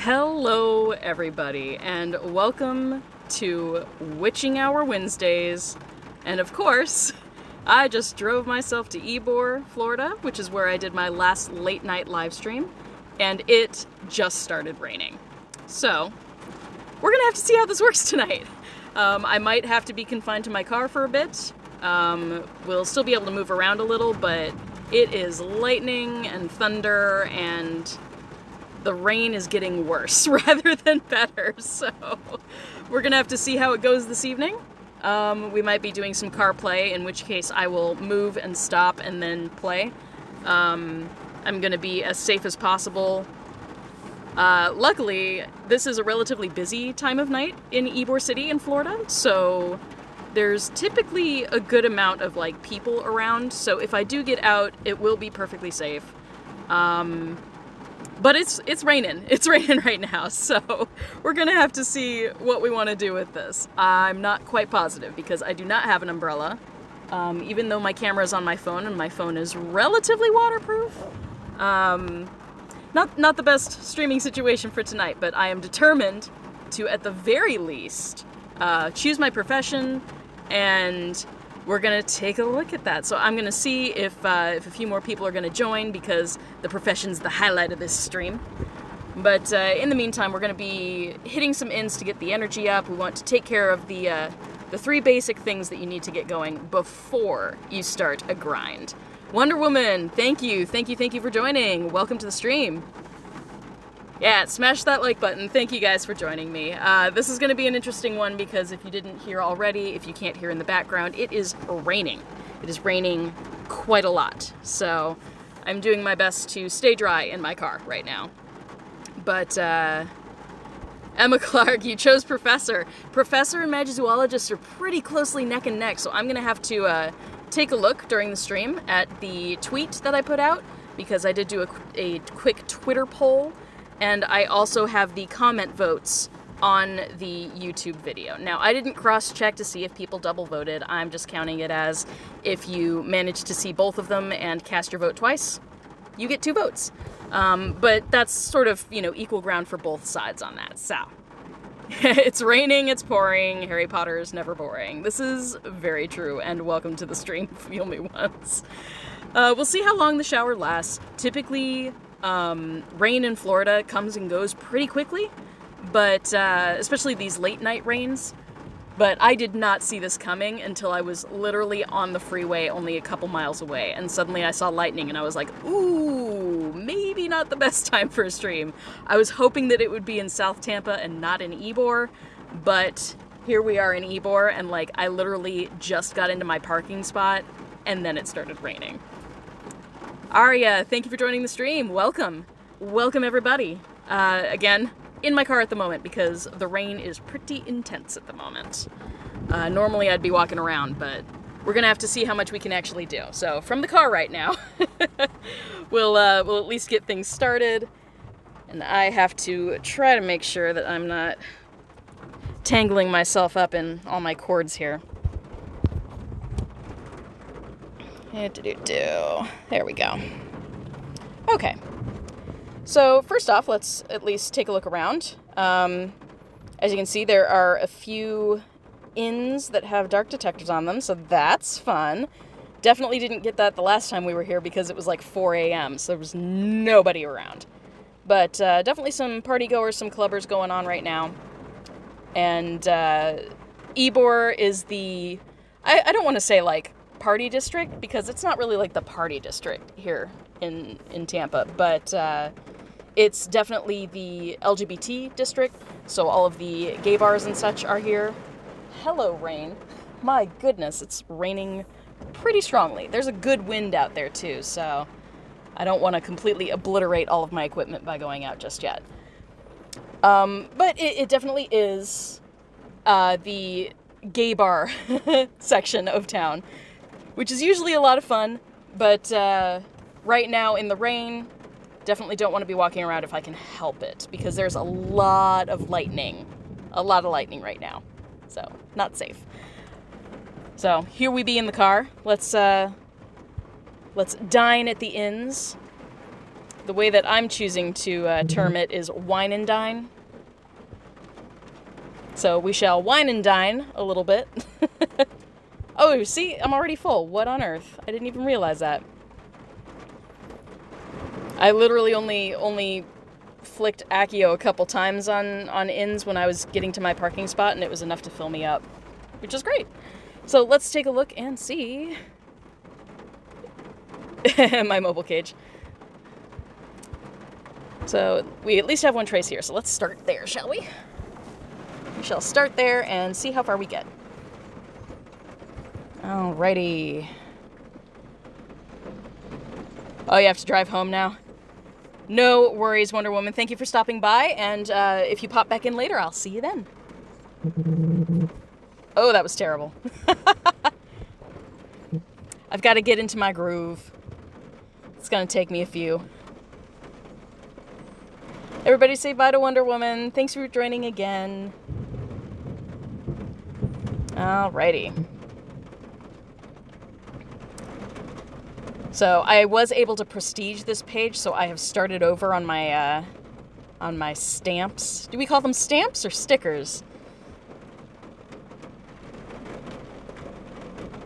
Hello, everybody, and welcome to Witching Hour Wednesdays. And of course, I just drove myself to Ybor, Florida, which is where I did my last late night live stream, and it just started raining. So, we're gonna have to see how this works tonight. I might have to be confined to my car for a bit. We'll still be able to move around a little, but it is lightning and thunder, and the rain is getting worse rather than better, so we're gonna have to see how it goes this evening. We might be doing some car play, in which case I will move and stop and then play. I'm gonna be as safe as possible. Luckily, this is a relatively busy time of night in Ybor City in Florida, so there's typically a good amount of people around, so if I do get out, it will be perfectly safe. But it's raining. It's raining right now, so we're gonna have to see what we want to do with this. I'm not quite positive because I do not have an umbrella, even though my camera is on my phone and my phone is relatively waterproof. Not the best streaming situation for tonight, but I am determined to, at the very least, choose my profession, and we're gonna take a look at that. So I'm gonna see if a few more people are gonna join, because the profession's the highlight of this stream. But in the meantime, we're gonna be hitting some inns to get the energy up. We want to take care of the three basic things that you need to get going before you start a grind. Wonder Woman, thank you for joining. Welcome to the stream. Yeah, smash that like button. Thank you guys for joining me. This is going to be an interesting one because if you didn't hear already, if you can't hear in the background, it is raining. It is raining quite a lot. So I'm doing my best to stay dry in my car right now. But Emma Clark, you chose Professor. Professor and Magizoologist are pretty closely neck and neck, so I'm going to have to take a look during the stream at the tweet that I put out, because I did do a quick Twitter poll. And I also have the comment votes on the YouTube video. Now, I didn't cross-check to see if people double voted. I'm just counting it as if you manage to see both of them and cast your vote twice, you get 2 votes. But that's sort of, equal ground for both sides on that. So, it's raining, it's pouring, Harry Potter is never boring. This is very true, and welcome to the stream, Feel Me Once. We'll see how long the shower lasts. Typically, rain in Florida comes and goes pretty quickly, but especially these late night rains. But I did not see this coming until I was literally on the freeway only a couple miles away, and suddenly I saw lightning and I was like, ooh, maybe not the best time for a stream. I was hoping that it would be in South Tampa and not in Ybor, but here we are in Ybor, and I literally just got into my parking spot and then it started raining. Arya, thank you for joining the stream. Welcome. Welcome, everybody. Again, in my car at the moment because the rain is pretty intense at the moment. Normally I'd be walking around, but we're going to have to see how much we can actually do. So, from the car right now, we'll at least get things started. And I have to try to make sure that I'm not tangling myself up in all my cords here. There we go. Okay. So first off, let's at least take a look around. As you can see, there are a few inns that have dark detectors on them, so that's fun. Definitely didn't get that the last time we were here because it was 4 a.m., so there was nobody around. But definitely some party goers, some clubbers going on right now. And Ybor is the... I don't want to say party district, because it's not really the party district here in Tampa, but it's definitely the LGBT district, so all of the gay bars and such are here. Hello, rain. My goodness, it's raining pretty strongly. There's a good wind out there too, so I don't want to completely obliterate all of my equipment by going out just yet. But it definitely is the gay bar section of town, which is usually a lot of fun, but right now in the rain, definitely don't want to be walking around if I can help it, because there's a lot of lightning right now, so not safe. So here we be in the car. Let's dine at the inns. the way that I'm choosing to term it is wine and dine. So we shall wine and dine a little bit. Oh, see, I'm already full. What on earth? I didn't even realize that. I literally only flicked Accio a couple times on inns when I was getting to my parking spot, and it was enough to fill me up, which is great. So let's take a look and see my mobile cage. So we at least have one trace here, so let's start there, shall we? We shall start there and see how far we get. Alrighty. Oh, you have to drive home now? No worries, Wonder Woman. Thank you for stopping by, and if you pop back in later, I'll see you then. Oh, that was terrible. I've got to get into my groove. It's going to take me a few. Everybody say bye to Wonder Woman. Thanks for joining again. Alrighty. So I was able to prestige this page, so I have started over on my stamps. Do we call them stamps or stickers?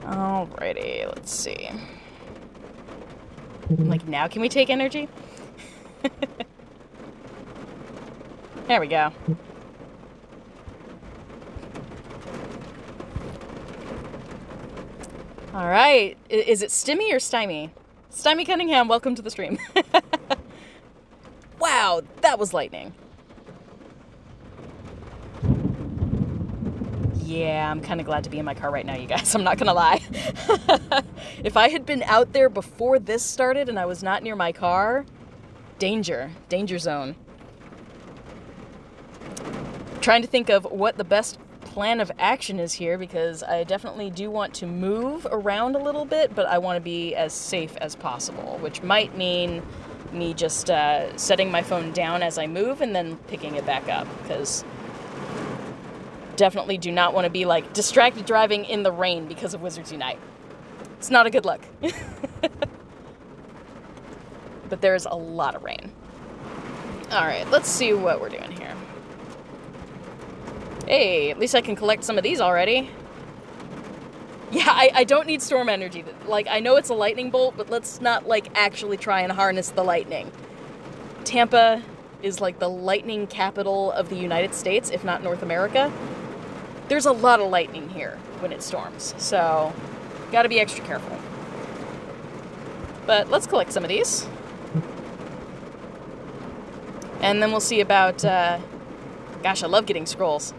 Alrighty, let's see. Like, now can we take energy? There we go. Alright, is it Stimmy or Stymie? Stymie Cunningham, welcome to the stream. Wow, that was lightning. Yeah, I'm kind of glad to be in my car right now, you guys. I'm not gonna lie. If I had been out there before this started and I was not near my car, danger zone. Trying to think of what the best plan of action is here, because I definitely do want to move around a little bit, but I want to be as safe as possible, which might mean me just setting my phone down as I move and then picking it back up, because definitely do not want to be like distracted driving in the rain because of Wizards Unite. It's not a good look. But there's a lot of rain. Alright, let's see what we're doing here. Hey, at least I can collect some of these already. Yeah, I don't need storm energy. Like, I know it's a lightning bolt, but let's not, like, actually try and harness the lightning. Tampa is, like, the lightning capital of the United States, if not North America. There's a lot of lightning here when it storms, so gotta be extra careful. But let's collect some of these. And then we'll see about, gosh, I love getting scrolls.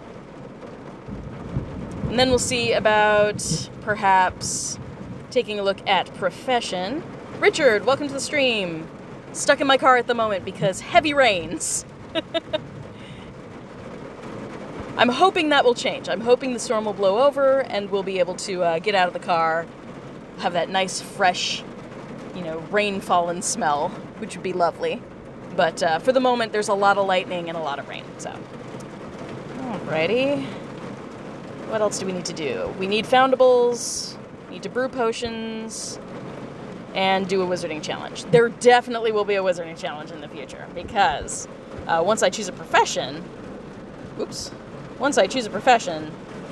And then we'll see about, perhaps, taking a look at profession. Richard, welcome to the stream. Stuck in my car at the moment because heavy rains. I'm hoping that will change. I'm hoping the storm will blow over and we'll be able to get out of the car, have that nice, fresh, rain-fallen smell, which would be lovely. But for the moment, there's a lot of lightning and a lot of rain, so. Alrighty. What else do we need to do? We need foundables, need to brew potions, and do a wizarding challenge. There definitely will be a wizarding challenge in the future, because once I choose a profession,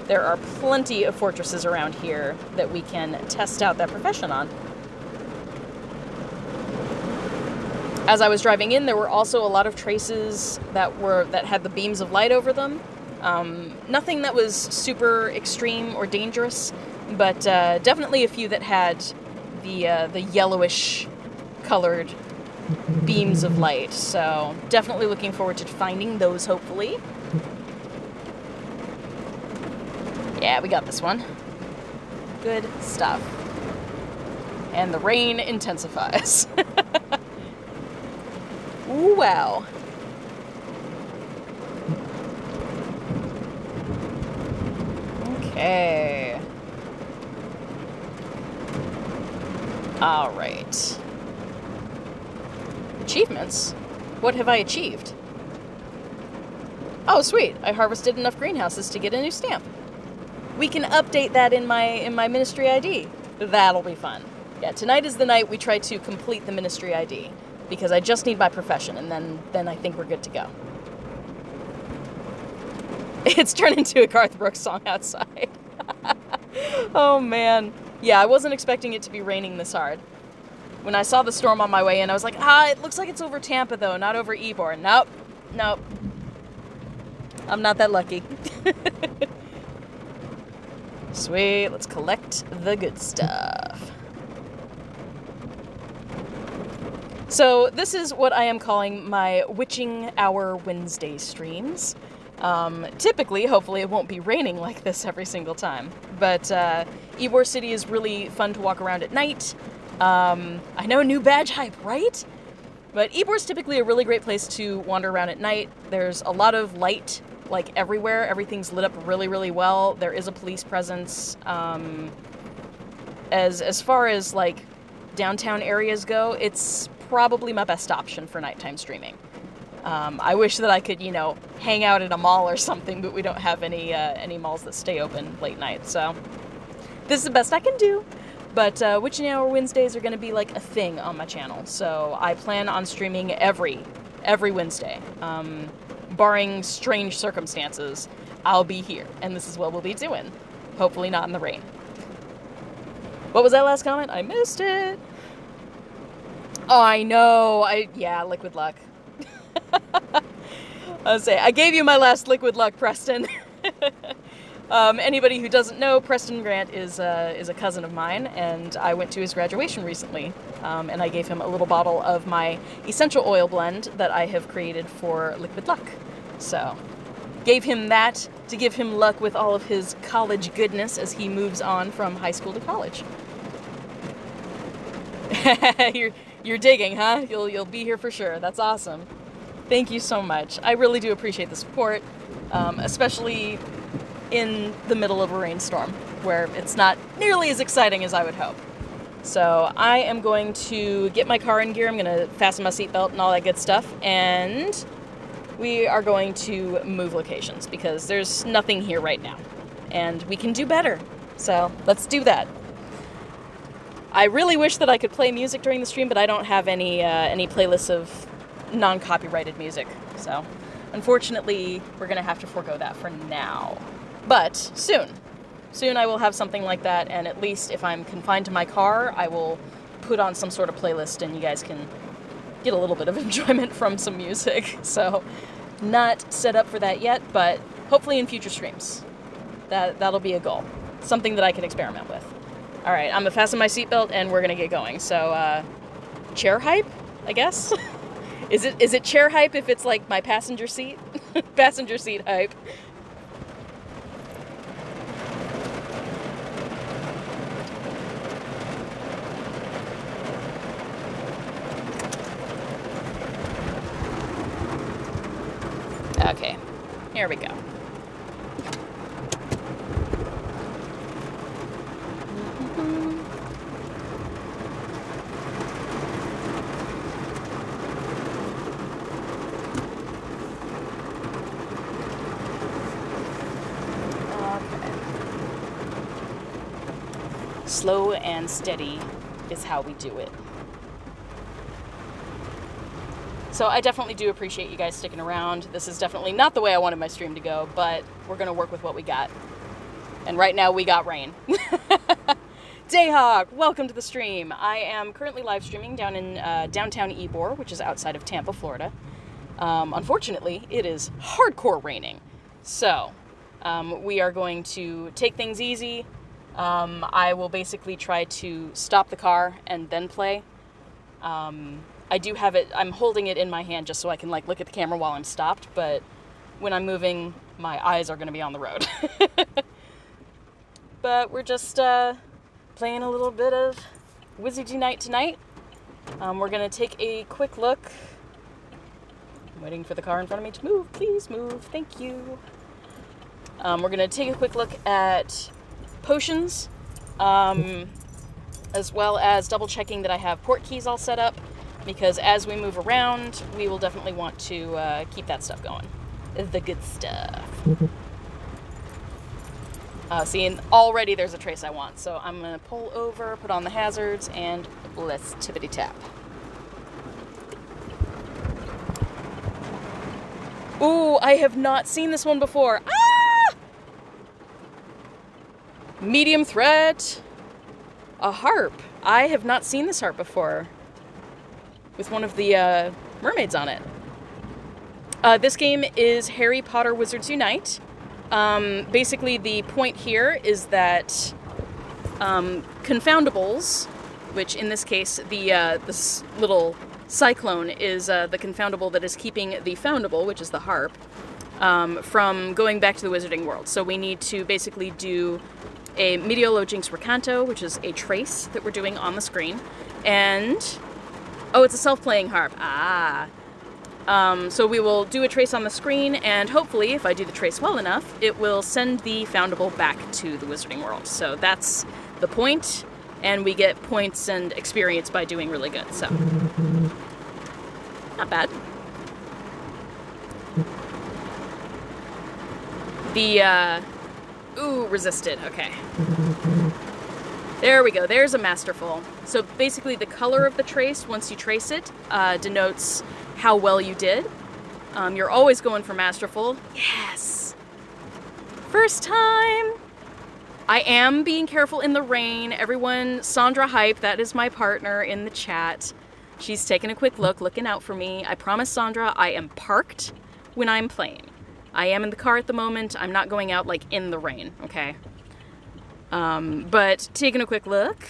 there are plenty of fortresses around here that we can test out that profession on. As I was driving in, there were also a lot of traces that had the beams of light over them. Nothing that was super extreme or dangerous, but definitely a few that had the yellowish colored beams of light. So definitely looking forward to finding those, hopefully. Yeah, we got this one. Good stuff. And the rain intensifies. Ooh, wow. Okay. All right. Achievements? What have I achieved? Oh, sweet. I harvested enough greenhouses to get a new stamp. We can update that in my ministry ID. That'll be fun. Yeah, tonight is the night we try to complete the ministry ID. because I just need my profession, and then I think we're good to go. It's turned into a Garth Brooks song outside. Oh man. Yeah, I wasn't expecting it to be raining this hard. When I saw the storm on my way in, I was like, it looks like it's over Tampa though, not over Ybor. Nope. I'm not that lucky. Sweet, let's collect the good stuff. So this is what I am calling my Witching Hour Wednesday streams. Typically, hopefully it won't be raining like this every single time. But Ybor City is really fun to walk around at night. I know, new badge hype, right? But Ybor's typically a really great place to wander around at night. There's a lot of light, like everywhere. Everything's lit up really, really well. There is a police presence. As far as like downtown areas go, it's probably my best option for nighttime streaming. I wish that I could, hang out at a mall or something, but we don't have any malls that stay open late night, so this is the best I can do. But Witching Hour Wednesdays are going to be like a thing on my channel, so I plan on streaming every Wednesday. Barring strange circumstances, I'll be here, and this is what we'll be doing. Hopefully not in the rain. What was that last comment? I missed it. Oh, I know. Liquid luck. I gave you my last liquid luck, Preston. Anybody who doesn't know, Preston Grant is a cousin of mine, and I went to his graduation recently, and I gave him a little bottle of my essential oil blend that I have created for liquid luck. So, gave him that to give him luck with all of his college goodness as he moves on from high school to college. You're digging, huh? You'll be here for sure. That's awesome. Thank you so much. I really do appreciate the support, especially in the middle of a rainstorm, where it's not nearly as exciting as I would hope. So I am going to get my car in gear. I'm going to fasten my seatbelt and all that good stuff, and we are going to move locations because there's nothing here right now, and we can do better. So let's do that. I really wish that I could play music during the stream, but I don't have any playlists of non-copyrighted music. So unfortunately, we're going to have to forego that for now. But soon I will have something like that, and at least if I'm confined to my car, I will put on some sort of playlist and you guys can get a little bit of enjoyment from some music. So not set up for that yet, but hopefully in future streams. That'll be a goal. Something that I can experiment with. All right, I'm gonna fasten my seatbelt and we're gonna get going. So, chair hype, I guess? Is it chair hype if it's like my passenger seat? Passenger seat hype. Okay, here we go. Slow and steady is how we do it. So I definitely do appreciate you guys sticking around. This is definitely not the way I wanted my stream to go, but we're going to work with what we got. And right now we got rain. Dayhawk, welcome to the stream. I am currently live streaming down in downtown Ybor, which is outside of Tampa, Florida. Unfortunately, it is hardcore raining. So we are going to take things easy. I will basically try to stop the car and then play. I do have it, I'm holding it in my hand just so I can like look at the camera while I'm stopped, but when I'm moving, my eyes are going to be on the road. But we're just playing a little bit of Wizardy Night tonight. We're going to take a quick look. I'm waiting for the car in front of me to move. Please move. Thank you. We're going to take a quick look at potions, as well as double checking that I have port keys all set up, because as we move around, we will definitely want to keep that stuff going. The good stuff. See, and already there's a trace I want, so I'm going to pull over, put on the hazards, and let's tippity tap. Ooh, I have not seen this one before. Ah! Medium threat. A harp. I have not seen this harp before. With one of the mermaids on it. This game is Harry Potter Wizards Unite. Basically, the point here is that confoundables, which in this case, this little cyclone is the confoundable that is keeping the foundable, which is the harp, from going back to the wizarding world. So we need to basically do a Mediolo Jinx Recanto, which is a trace that we're doing on the screen, and... oh, it's a self-playing harp. Ah. So we will do a trace on the screen, and hopefully, if I do the trace well enough, it will send the foundable back to the wizarding world. So that's the point, and we get points and experience by doing really good, so... not bad. The, ooh, resisted, okay. There we go, there's a masterful. So basically the color of the trace, once you trace it, denotes how well you did. You're always going for masterful. Yes! First time! I am being careful in the rain. Everyone, Sandra Hype, that is my partner in the chat. She's taking a quick look, looking out for me. I promise, Sandra, I am parked when I'm playing. I am in the car at the moment. I'm not going out, like, in the rain, okay? But taking a quick look.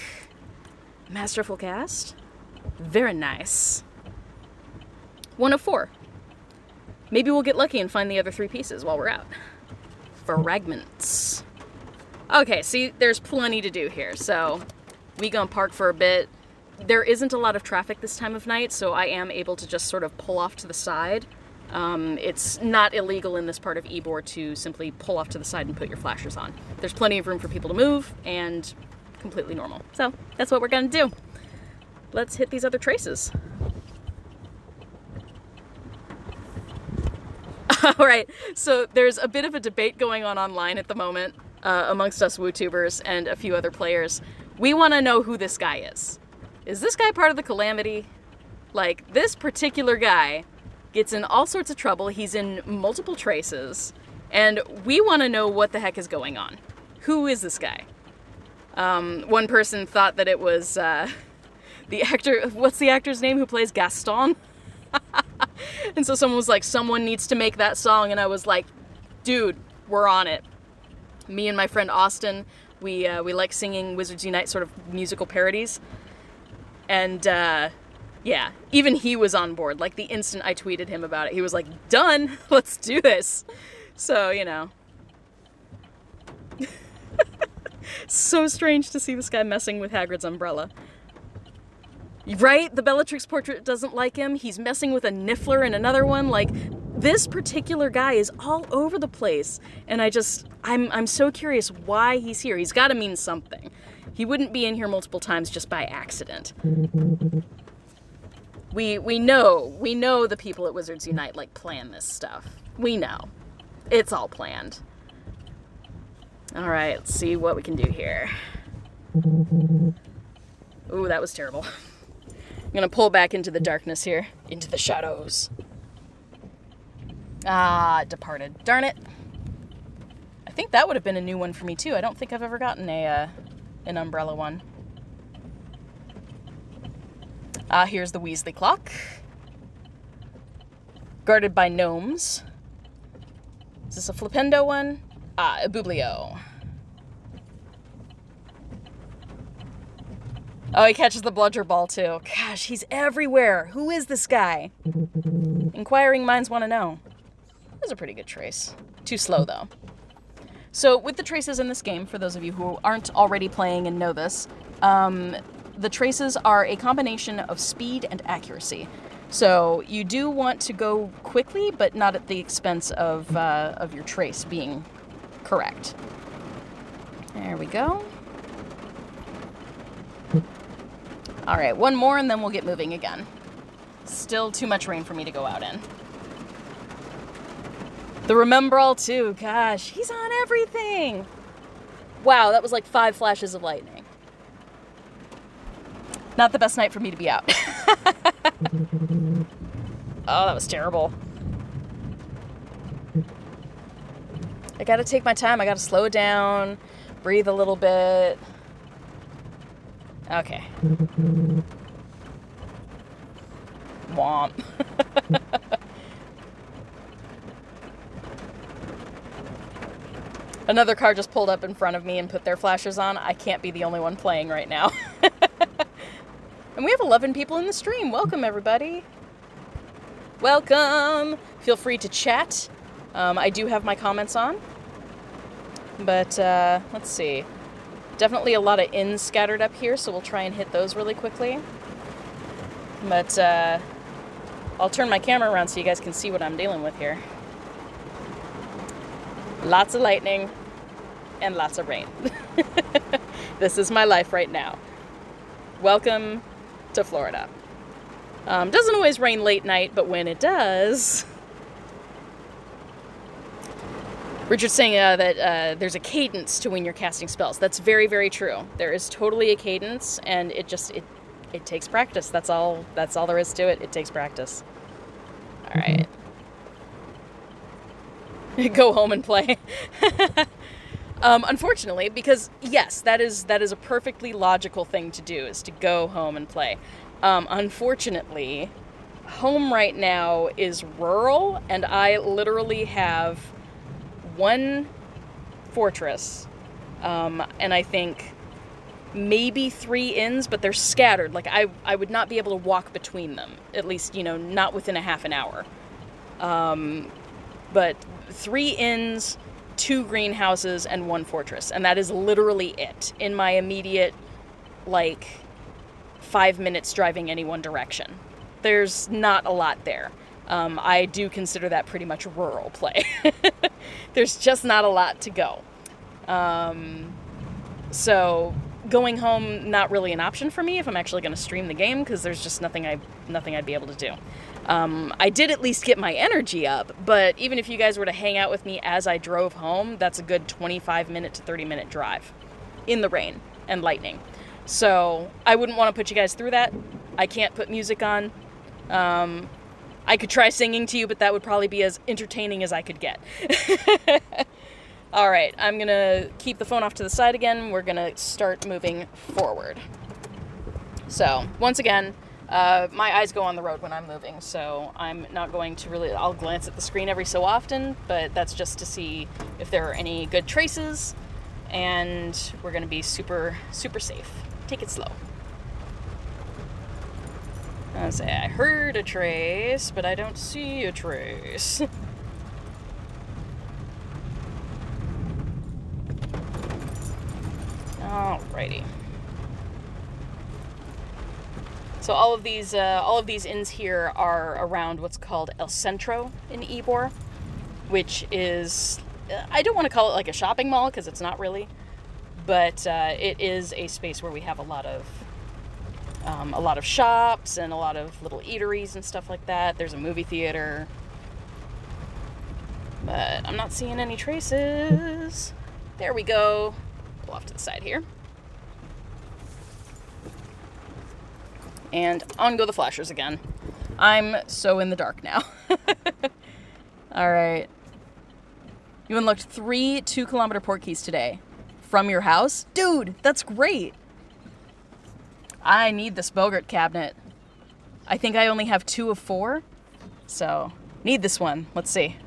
Masterful cast. Very nice. 1 of 4. Maybe we'll get lucky and find the other 3 pieces while we're out. Fragments. Okay, see, there's plenty to do here, so we gonna park for a bit. There isn't a lot of traffic this time of night, so I am able to just sort of pull off to the side. It's not illegal in this part of Ybor to simply pull off to the side and put your flashers on. There's plenty of room for people to move, and completely normal. So, that's what we're gonna do. Let's hit these other traces. Alright, so there's a bit of a debate going on online at the moment, amongst us WooTubers and a few other players. We want to know who this guy is. Is this guy part of the Calamity? Like, this particular guy gets in all sorts of trouble. He's in multiple traces, and we want to know what the heck is going on. Who is this guy? One person thought that it was the actor, what's the actor's name who plays Gaston? And so someone was like, someone needs to make that song, and I was like, dude, we're on it. Me and my friend Austin, we like singing Wizards Unite sort of musical parodies, and yeah, even he was on board. Like, the instant I tweeted him about it, he was like, done, let's do this. So, you know. So strange to see this guy messing with Hagrid's umbrella. Right? The Bellatrix portrait doesn't like him. He's messing with a Niffler in another one. Like, this particular guy is all over the place. And I'm so curious why he's here. He's got to mean something. He wouldn't be in here multiple times just by accident. We know the people at Wizards Unite, like, plan this stuff. We know. It's all planned. Alright, let's see what we can do here. Ooh, that was terrible. I'm gonna pull back into the darkness here. Into the shadows. Ah, it departed. Darn it. I think that would have been a new one for me, too. I don't think I've ever gotten an umbrella one. Ah, here's the Weasley clock. Guarded by gnomes. Is this a Flipendo one? Ah, a Bublio. Oh, he catches the bludger ball, too. Gosh, he's everywhere. Who is this guy? Inquiring minds want to know. That was a pretty good trace. Too slow, though. So, with the traces in this game, for those of you who aren't already playing and know this, the traces are a combination of speed and accuracy. So, you do want to go quickly, but not at the expense of your trace being correct. There we go. Alright, one more and then we'll get moving again. Still too much rain for me to go out in. The Remembrall too, gosh, he's on everything! Wow, that was like 5 flashes of lightning. Not the best night for me to be out. Oh, that was terrible. I gotta take my time. I gotta slow down, breathe a little bit. Okay. Womp. Another car just pulled up in front of me and put their flashers on. I can't be the only one playing right now. And we have 11 people in the stream. Welcome, everybody. Welcome. Feel free to chat. I do have my comments on. But, let's see. Definitely a lot of inns scattered up here, so we'll try and hit those really quickly. But, I'll turn my camera around so you guys can see what I'm dealing with here. Lots of lightning and lots of rain. This is my life right now. Welcome to Florida. Doesn't always rain late night, but when it does... Richard's saying that there's a cadence to when you're casting spells. That's very, very true. There is totally a cadence, and it takes practice. That's all there is to it. It takes practice. All right. Go home and play. Unfortunately, because yes, that is a perfectly logical thing to do, is to go home and play. Unfortunately, home right now is rural, and I literally have one fortress, and I think maybe 3 inns, but they're scattered. Like, I would not be able to walk between them, at least, not within a half an hour. But 3 inns, 2 greenhouses, and 1 fortress. And that is literally it in my immediate, 5 minutes driving any one direction. There's not a lot there. I do consider that pretty much rural play. There's just not a lot to go. So going home, not really an option for me if I'm actually going to stream the game, because there's just nothing I'd be able to do. I did at least get my energy up, but even if you guys were to hang out with me as I drove home, that's a good 25-minute to 30-minute drive in the rain and lightning. So I wouldn't want to put you guys through that. I can't put music on. I could try singing to you, but that would probably be as entertaining as I could get. All right, I'm going to keep the phone off to the side again. We're going to start moving forward. So, once again, my eyes go on the road when I'm moving, so I'm not going to really... I'll glance at the screen every so often, but that's just to see if there are any good traces, and we're going to be super, super safe. Take it slow. I say I heard a trace, but I don't see a trace. Alrighty. So all of these inns here are around what's called El Centro in Ybor, which is, I don't want to call it like a shopping mall because it's not really, but it is a space where we have a lot of shops and a lot of little eateries and stuff like that. There's a movie theater, but I'm not seeing any traces. There we go. Pull off to the side here. And on go the flashers again. I'm so in the dark now. Alright. You unlocked 3 2-kilometer port keys today. From your house? Dude, that's great! I need this Bogart cabinet. I think I only have 2 of 4. So, need this one. Let's see.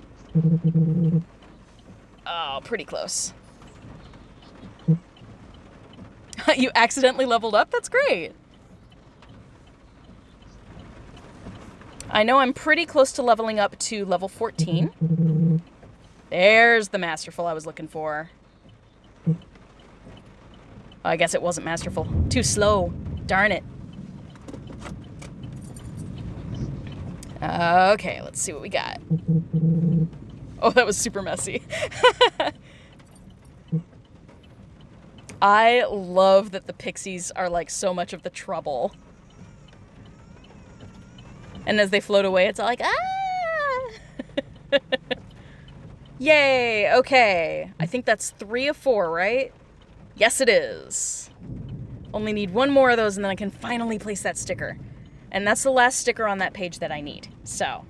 Oh, pretty close. You accidentally leveled up? That's great. I know I'm pretty close to leveling up to level 14. There's the masterful I was looking for. Oh, I guess it wasn't masterful. Too slow. Darn it. Okay, let's see what we got. Oh, that was super messy. I love that the pixies are like so much of the trouble. And as they float away, it's all like, ah! Yay, okay. I think that's 3 of 4, right? Yes, it is. Only need 1 more of those and then I can finally place that sticker. And that's the last sticker on that page that I need. So,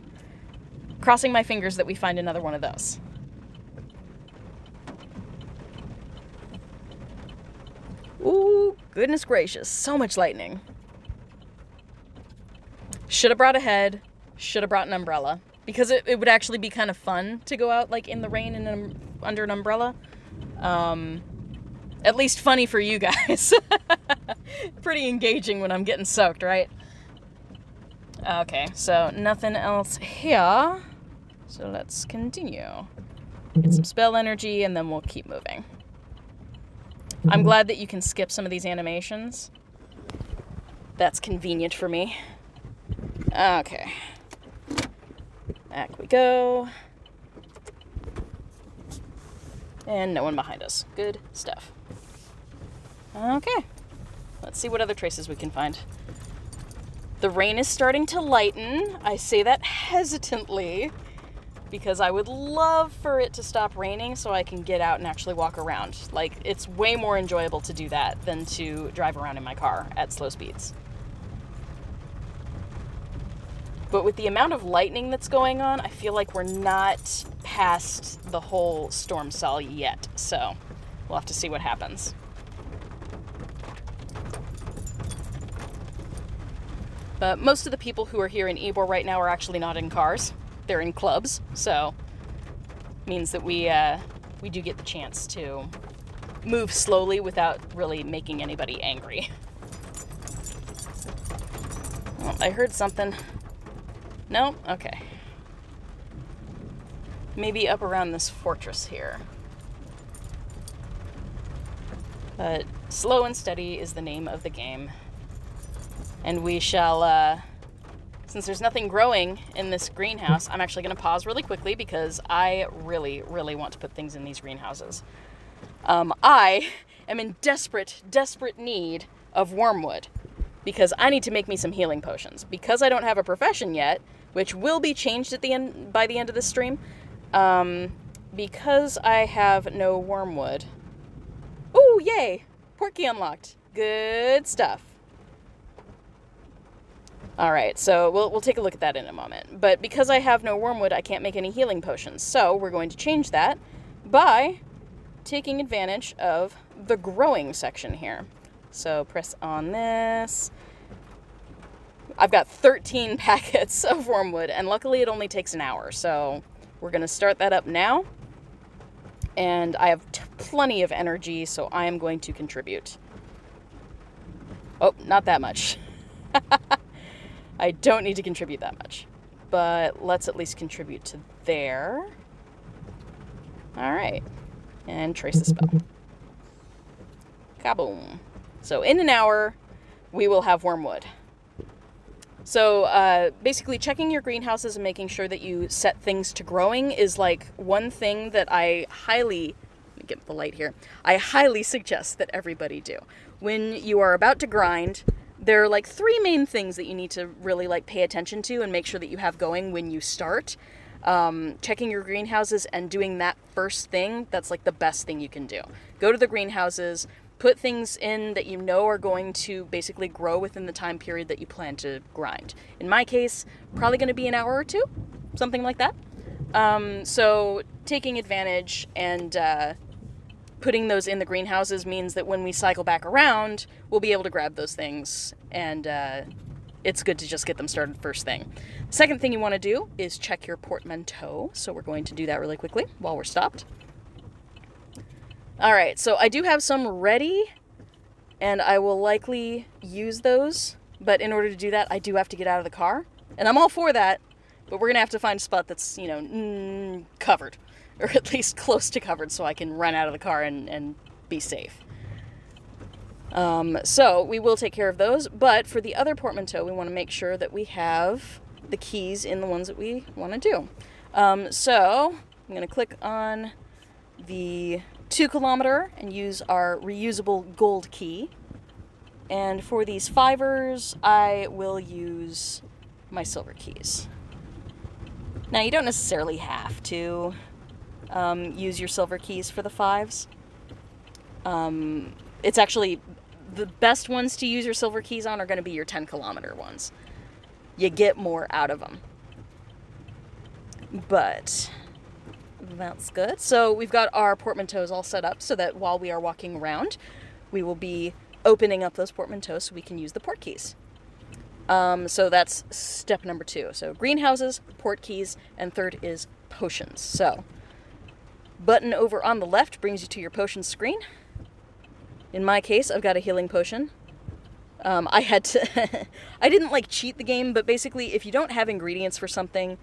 crossing my fingers that we find another one of those. Goodness gracious, so much lightning. Should have brought a head, should have brought an umbrella. Because it would actually be kind of fun to go out like in the rain and under an umbrella. At least funny for you guys. Pretty engaging when I'm getting soaked, right? Okay, so nothing else here. So let's continue. Get some spell energy and then we'll keep moving. I'm glad that you can skip some of these animations. That's convenient for me. Okay. Back we go. And no one behind us. Good stuff. Okay. Let's see what other traces we can find. The rain is starting to lighten. I say that hesitantly because I would love for it to stop raining so I can get out and actually walk around. Like, it's way more enjoyable to do that than to drive around in my car at slow speeds. But with the amount of lightning that's going on, I feel like we're not past the whole storm cell yet. So we'll have to see what happens. But most of the people who are here in Ybor right now are actually not in cars. They're in clubs. So it means that we do get the chance to move slowly without really making anybody angry. Oh, I heard something. No? Okay. Maybe up around this fortress here. But slow and steady is the name of the game. And we shall, since there's nothing growing in this greenhouse, I'm actually going to pause really quickly because I really, really want to put things in these greenhouses. I am in desperate, desperate need of wormwood because I need to make me some healing potions. Because I don't have a profession yet, which will be changed at the end by the end of this stream, because I have no wormwood. Ooh, yay! Portkey unlocked. Good stuff. Alright, so we'll take a look at that in a moment. But because I have no wormwood, I can't make any healing potions. So we're going to change that by taking advantage of the growing section here. So press on this. I've got 13 packets of wormwood, and luckily it only takes an hour, so we're going to start that up now. And I have plenty of energy, so I am going to contribute. Oh, not that much. I don't need to contribute that much, but let's at least contribute to there. All right, and trace the spell. Kaboom. So in an hour, we will have wormwood. So basically checking your greenhouses and making sure that you set things to growing is like one thing that I highly, let me get the light here, I highly suggest that everybody do. When you are about to grind, there are like 3 main things that you need to really like pay attention to and make sure that you have going when you start. Checking your greenhouses and doing that first thing, that's like the best thing you can do. Go to the greenhouses, put things in that you know are going to basically grow within the time period that you plan to grind. In my case, probably going to be an hour or 2, something like that. So taking advantage and putting those in the greenhouses means that when we cycle back around, we'll be able to grab those things, and it's good to just get them started first thing. Second thing you want to do is check your portmanteau, so we're going to do that really quickly while we're stopped. Alright, so I do have some ready, and I will likely use those, but in order to do that, I do have to get out of the car, and I'm all for that, but we're going to have to find a spot that's, you know, covered, or at least close to covered, so I can run out of the car and be safe. So we will take care of those, but for the other portmanteau, we want to make sure that we have the keys in the ones that we want to do. So I'm going to click on the 2 kilometer and use our reusable gold key. And for these 5ers, I will use my silver keys. Now, you don't necessarily have to use your silver keys for the 5s. It's actually, the best ones to use your silver keys on are going to be your 10 kilometer ones. You get more out of them. But that's good. So we've got our portmanteaus all set up so that while we are walking around, we will be opening up those portmanteaus so we can use the port keys. So that's step number 2. So greenhouses, port keys, and third is potions. So button over on the left brings you to your potions screen. In my case, I've got a healing potion. I had to, I didn't like cheat the game, but basically if you don't have ingredients for something,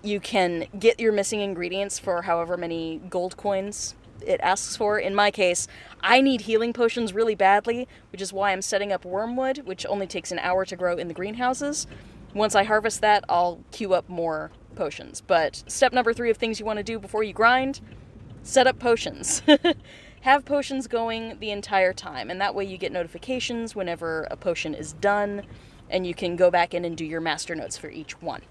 you can get your missing ingredients for however many gold coins it asks for. In my case, I need healing potions really badly, which is why I'm setting up wormwood, which only takes an hour to grow in the greenhouses. Once I harvest that, I'll queue up more potions. But step number 3 of things you want to do before you grind, set up potions. Have potions going the entire time, and that way you get notifications whenever a potion is done, and you can go back in and do your master notes for each one,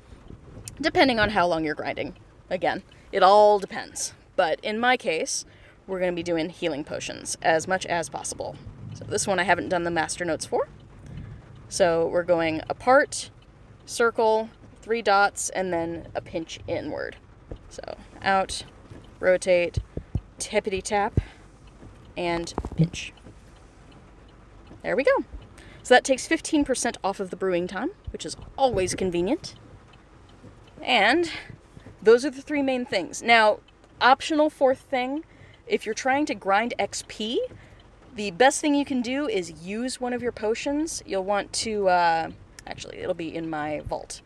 depending on how long you're grinding. Again, it all depends. But in my case, we're going to be doing healing potions as much as possible. So this one I haven't done the master notes for. So we're going apart, circle, 3 dots, and then a pinch inward. So out, rotate, tippity tap, and pinch. There we go. So that takes 15% off of the brewing time, which is always convenient. And those are the 3 main things. Now, optional 4th thing, if you're trying to grind XP, the best thing you can do is use one of your potions. You'll want to, actually, it'll be in my vault.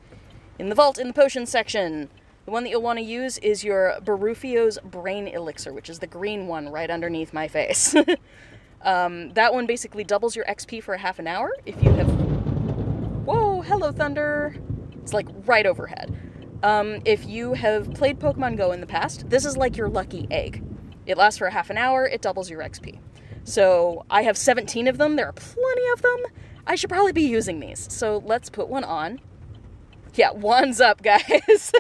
In the vault, in the potion section, the one that you'll want to use is your Barufio's Brain Elixir, which is the green one right underneath my face. That one basically doubles your XP for a half an hour if you have... Whoa, hello, Thunder! It's like right overhead. If you have played Pokemon Go in the past, this is like your lucky egg. It lasts for a half an hour, it doubles your XP. So I have 17 of them, there are plenty of them. I should probably be using these. So let's put one on. Yeah, wands up, guys.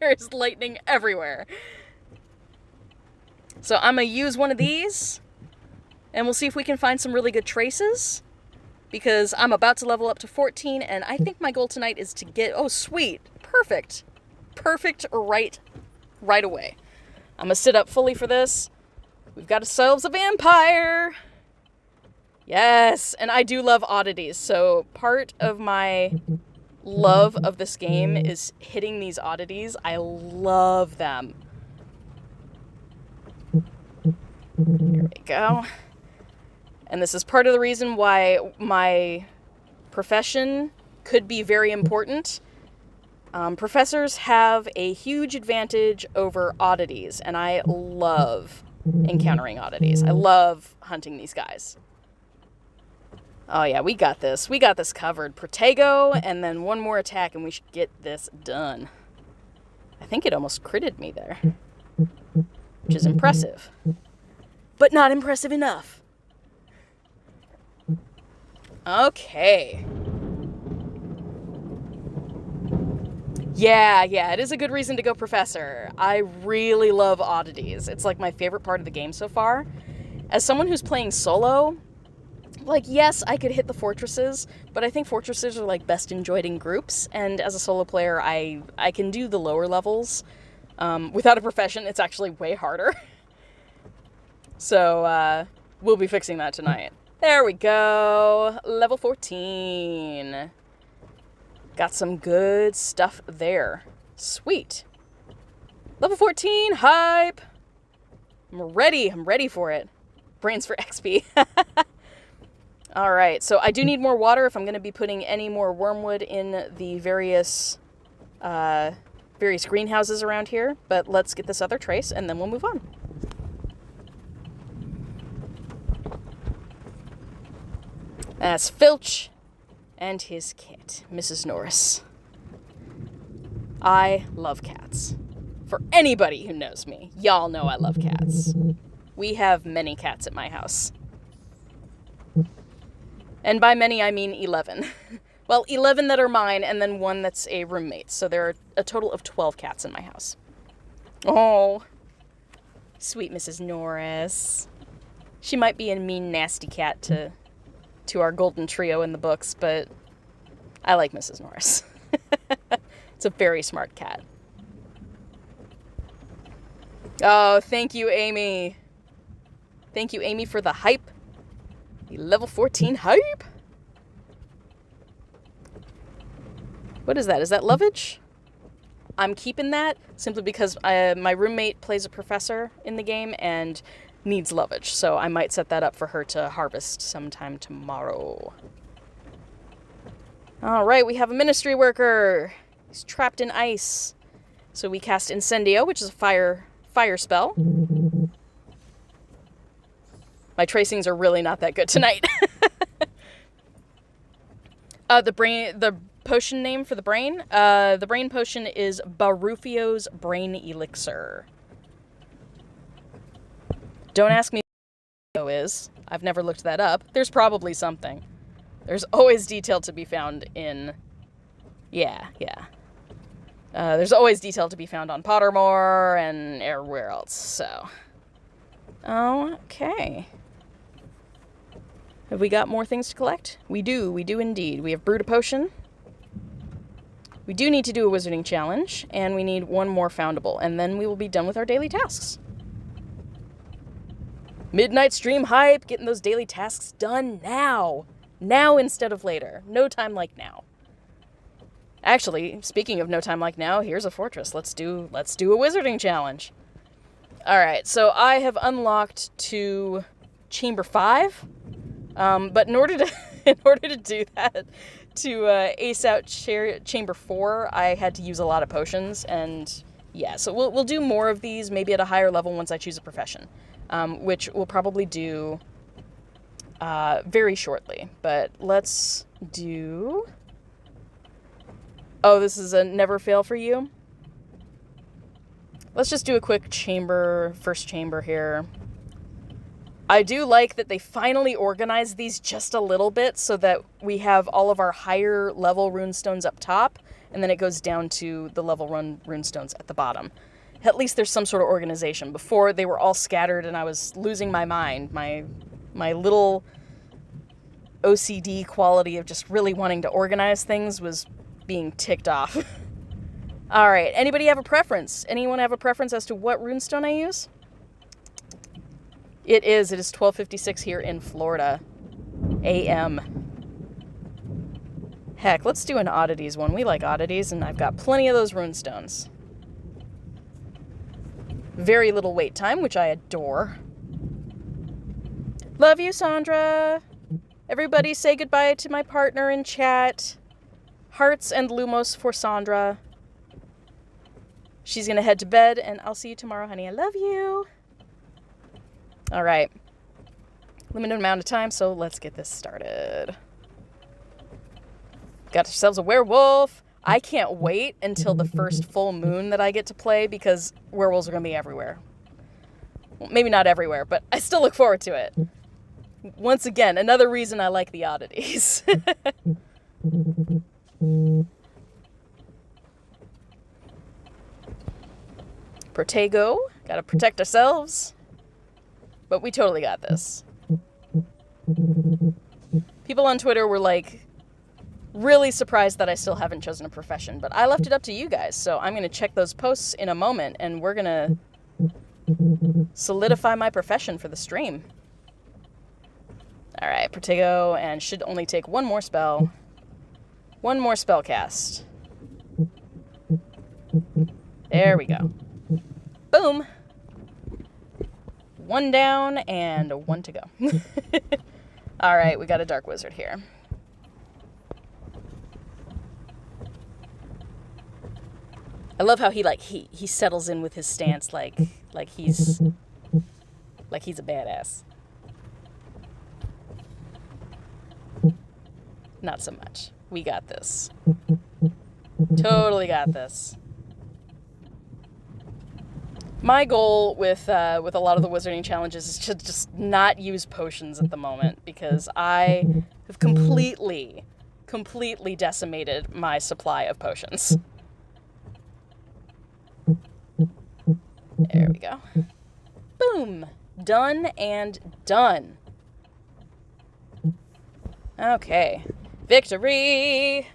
There's lightning everywhere. So I'm going to use one of these, and we'll see if we can find some really good traces, because I'm about to level up to 14, and I think my goal tonight is to get... Oh, sweet. Perfect. Perfect right away. I'm going to sit up fully for this. We've got ourselves a vampire. Yes, and I do love oddities, so part of my love of this game is hitting these oddities. I love them. Here we go. And this is part of the reason why my profession could be very important. Professors have a huge advantage over oddities, and I love encountering oddities. I love hunting these guys. Oh yeah, we got this. We got this covered. Protego, and then one more attack, and we should get this done. I think it almost critted me there, which is impressive. But not impressive enough. Okay. Yeah, it is a good reason to go Professor. I really love oddities. It's like my favorite part of the game so far. As someone who's playing solo, like, yes, I could hit the fortresses, but I think fortresses are, like, best enjoyed in groups, and as a solo player, I can do the lower levels. Without a profession, it's actually way harder. So, we'll be fixing that tonight. There we go. Level 14. Got some good stuff there. Sweet. Level 14, hype! I'm ready for it. Brains for XP. Alright, so I do need more water if I'm going to be putting any more wormwood in the various greenhouses around here. But let's get this other trace, and then we'll move on. That's Filch and his cat, Mrs. Norris. I love cats. For anybody who knows me, y'all know I love cats. We have many cats at my house. And by many, I mean 11. Well, 11 that are mine, and then one that's a roommate. So there are a total of 12 cats in my house. Oh, sweet Mrs. Norris. She might be a mean, nasty cat to our golden trio in the books, but I like Mrs. Norris. It's a very smart cat. Oh, thank you, Amy. Thank you, Amy, for the hype. Level 14 hype? What is that? Is that lovage? I'm keeping that simply because my roommate plays a professor in the game and needs lovage. So I might set that up for her to harvest sometime tomorrow. Alright, we have a ministry worker. He's trapped in ice. So we cast Incendio, which is a fire spell. My tracings are really not that good tonight. The potion name for the brain? The brain potion is Barufio's Brain Elixir. Don't ask me what is. I've never looked that up. There's probably something. There's always detail to be found in... Yeah. There's always detail to be found on Pottermore and everywhere else, so... Okay. Have we got more things to collect? We do indeed. We have brewed a potion. We do need to do a wizarding challenge, and we need one more foundable, and then we will be done with our daily tasks. Midnight stream hype, getting those daily tasks done now. Now instead of later. No time like now. Actually, speaking of no time like now, here's a fortress. Let's do a wizarding challenge. Alright, so I have unlocked to Chamber 5. But in order to do that, to ace out Chamber 4, I had to use a lot of potions, and yeah, so we'll do more of these, maybe at a higher level once I choose a profession, which we'll probably do very shortly. But let's do... Oh, this is a never fail for you? Let's just do a quick first chamber here. I do like that they finally organized these just a little bit so that we have all of our higher level runestones up top, and then it goes down to the level 1 runestones at the bottom. At least there's some sort of organization. Before, they were all scattered and I was losing my mind. My little OCD quality of just really wanting to organize things was being ticked off. Alright, anybody have a preference? Anyone have a preference as to what runestone I use? It is 12:56 here in Florida. AM. Heck, let's do an oddities one. We like oddities, and I've got plenty of those runestones. Very little wait time, which I adore. Love you, Sandra! Everybody say goodbye to my partner in chat. Hearts and Lumos for Sandra. She's gonna head to bed, and I'll see you tomorrow, honey. I love you! Alright. Limited amount of time, so let's get this started. Got ourselves a werewolf! I can't wait until the first full moon that I get to play, because werewolves are gonna be everywhere. Well, maybe not everywhere, but I still look forward to it. Once again, another reason I like the oddities. Protego. Gotta protect ourselves. But we totally got this. People on Twitter were like, really surprised that I still haven't chosen a profession, but I left it up to you guys, so I'm gonna check those posts in a moment, and we're gonna solidify my profession for the stream. Alright, Protego, and should only take one more spell. One more spell cast. There we go. Boom! One down, and one to go. Alright, we got a Dark Wizard here. I love how he settles in with his stance like he's a badass. Not so much. We got this. Totally got this. My goal with a lot of the wizarding challenges is to just not use potions at the moment, because I have completely decimated my supply of potions. There we go. Boom! Done and done. Okay. Victory!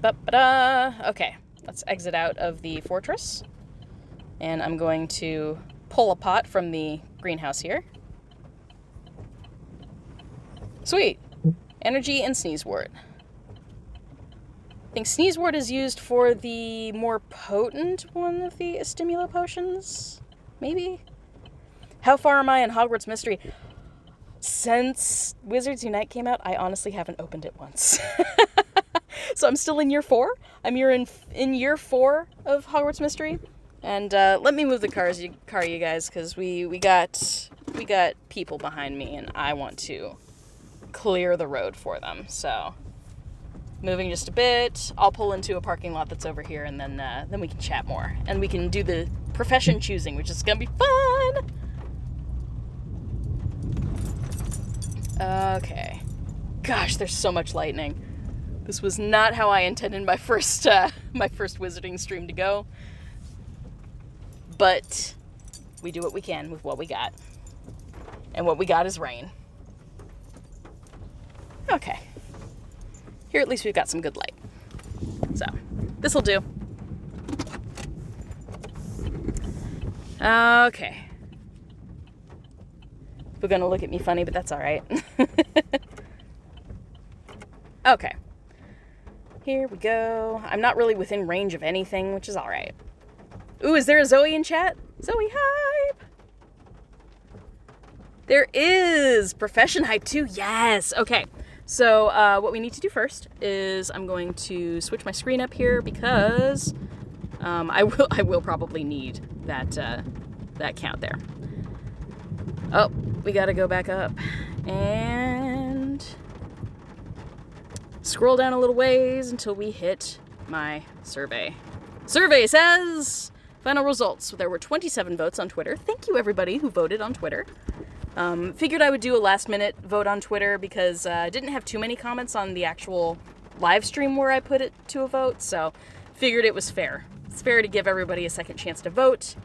Ba-ba-da. Okay, let's exit out of the fortress. And I'm going to pull a pot from the greenhouse here. Sweet. Energy and Sneezewort. I think Sneezewort is used for the more potent one of the Stimula potions, maybe? How far am I in Hogwarts Mystery? Since Wizards Unite came out, I honestly haven't opened it once. So I'm still in year 4. I'm in year 4 of Hogwarts Mystery. And let me move the car, you guys, because we got people behind me, and I want to clear the road for them. So moving just a bit. I'll pull into a parking lot that's over here, and then we can chat more. And we can do the profession choosing, which is going to be fun! Okay. Gosh, there's so much lightning. This was not how I intended my first wizarding stream to go. But we do what we can with what we got. And what we got is rain. Okay. Here at least we've got some good light. So, this'll do. Okay. We're gonna look at me funny, but that's alright. Okay. Here we go. I'm not really within range of anything, which is alright. Ooh, is there a Zoe in chat? Zoe hype! There is! Profession hype too, yes! Okay. So, what we need to do first is I'm going to switch my screen up here because I will probably need that count there. Oh, we gotta go back up and scroll down a little ways until we hit my survey. Survey says, final results. There were 27 votes on Twitter. Thank you everybody who voted on Twitter. Figured I would do a last-minute vote on Twitter because I didn't have too many comments on the actual live stream where I put it to a vote, so figured it was fair. It's fair to give everybody a second chance to vote